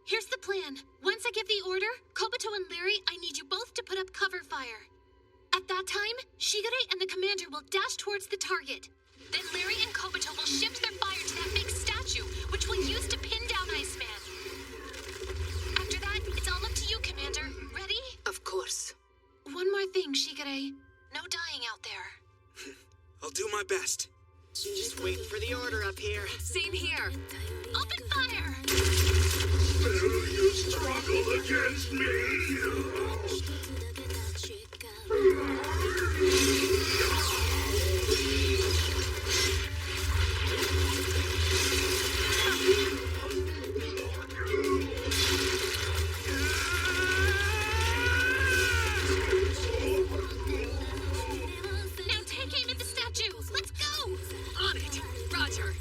Here's the plan. Once I give the order, Kobuto and Larry, I need you both to put up cover fire. At that time, Shigure and the commander will dash towards the target. Then Larry and Kobuto will shift their fire to that big statue, which we'll use to pin down Iceman. After that, it's all up to you, Commander. Ready? Of course. One more thing, Shigure. No dying out there. I'll do my best. Just waiting for the order up here. Same here. Open fire! Will you struggle against me? Now take aim at the statue! Let's go! On it. Roger.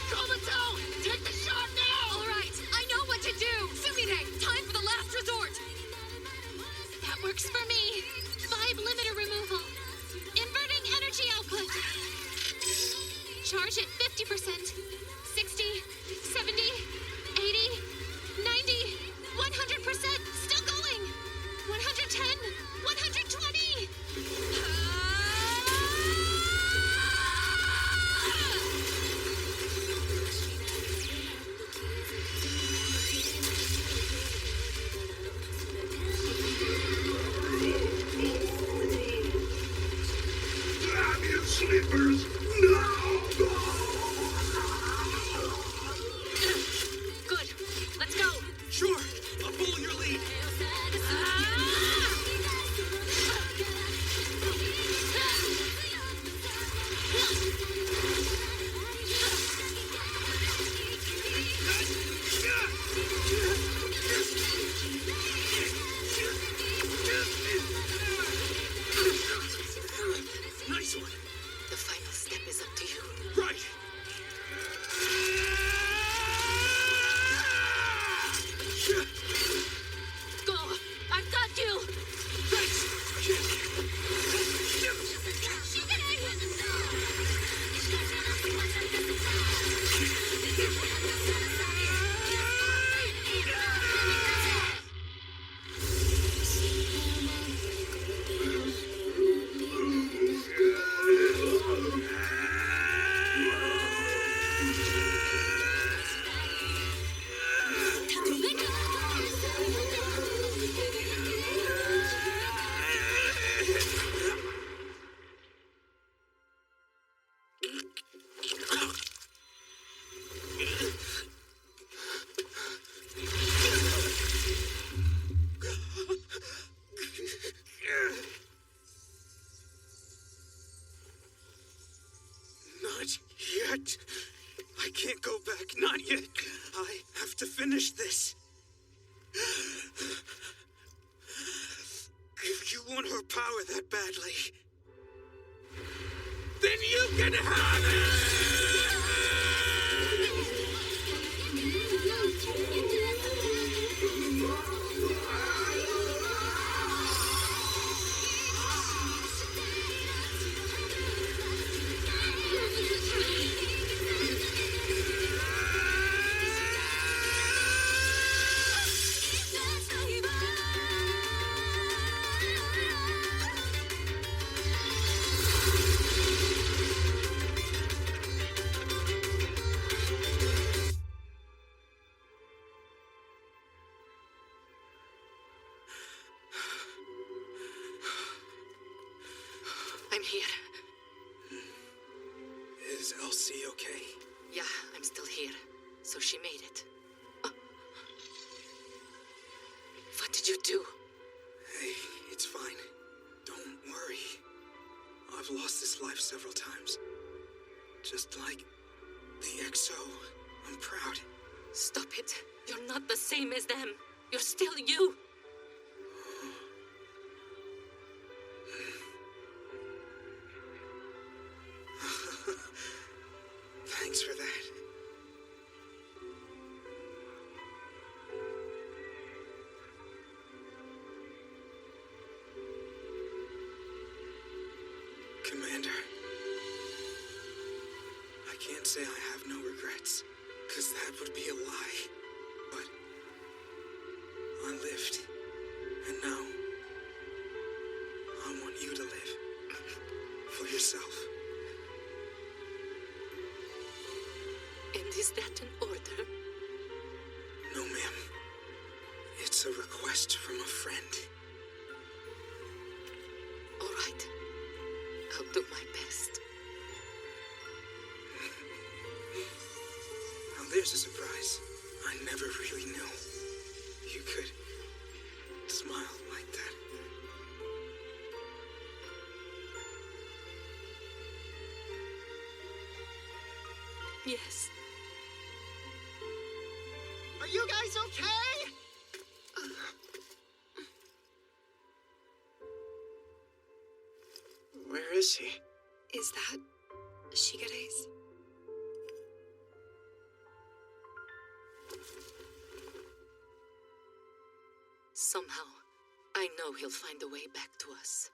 Komodo! Take the shot now! All right. I know what to do. Sumire, time for the last resort. That works for me. 5 limiter removal. Inverting energy output. Charge at 50%. 60, 70, 80, 90, 100%. Still going. 110, 120. Damn you sleepers! Now! Good. Let's go. Sure, I'll follow your lead. Nice one. The final step is up to you. Right. Go. I've got you. Not yet. I can't go back. Not yet. I have to finish this. If you want her power that badly, then you can have I'm here. Is Elsie okay? Yeah, I'm still here. So she made it. What did you do? Hey, it's fine. Don't worry. I've lost this life several times. Just like the XO. I'm proud. Stop it. You're not the same as them. You're still you. Thanks for that. Commander, I can't say I have no regrets, because that would be a lie. But lived. And now, I want you to live. For yourself. And is that an order? No, ma'am. It's a request from a friend. All right. I'll do my best. Now there's a surprise. I never really knew you could smile like that. Yes. Are you guys okay? Where is he? Is that Shigere's? Somehow, I know he'll find a way back to us.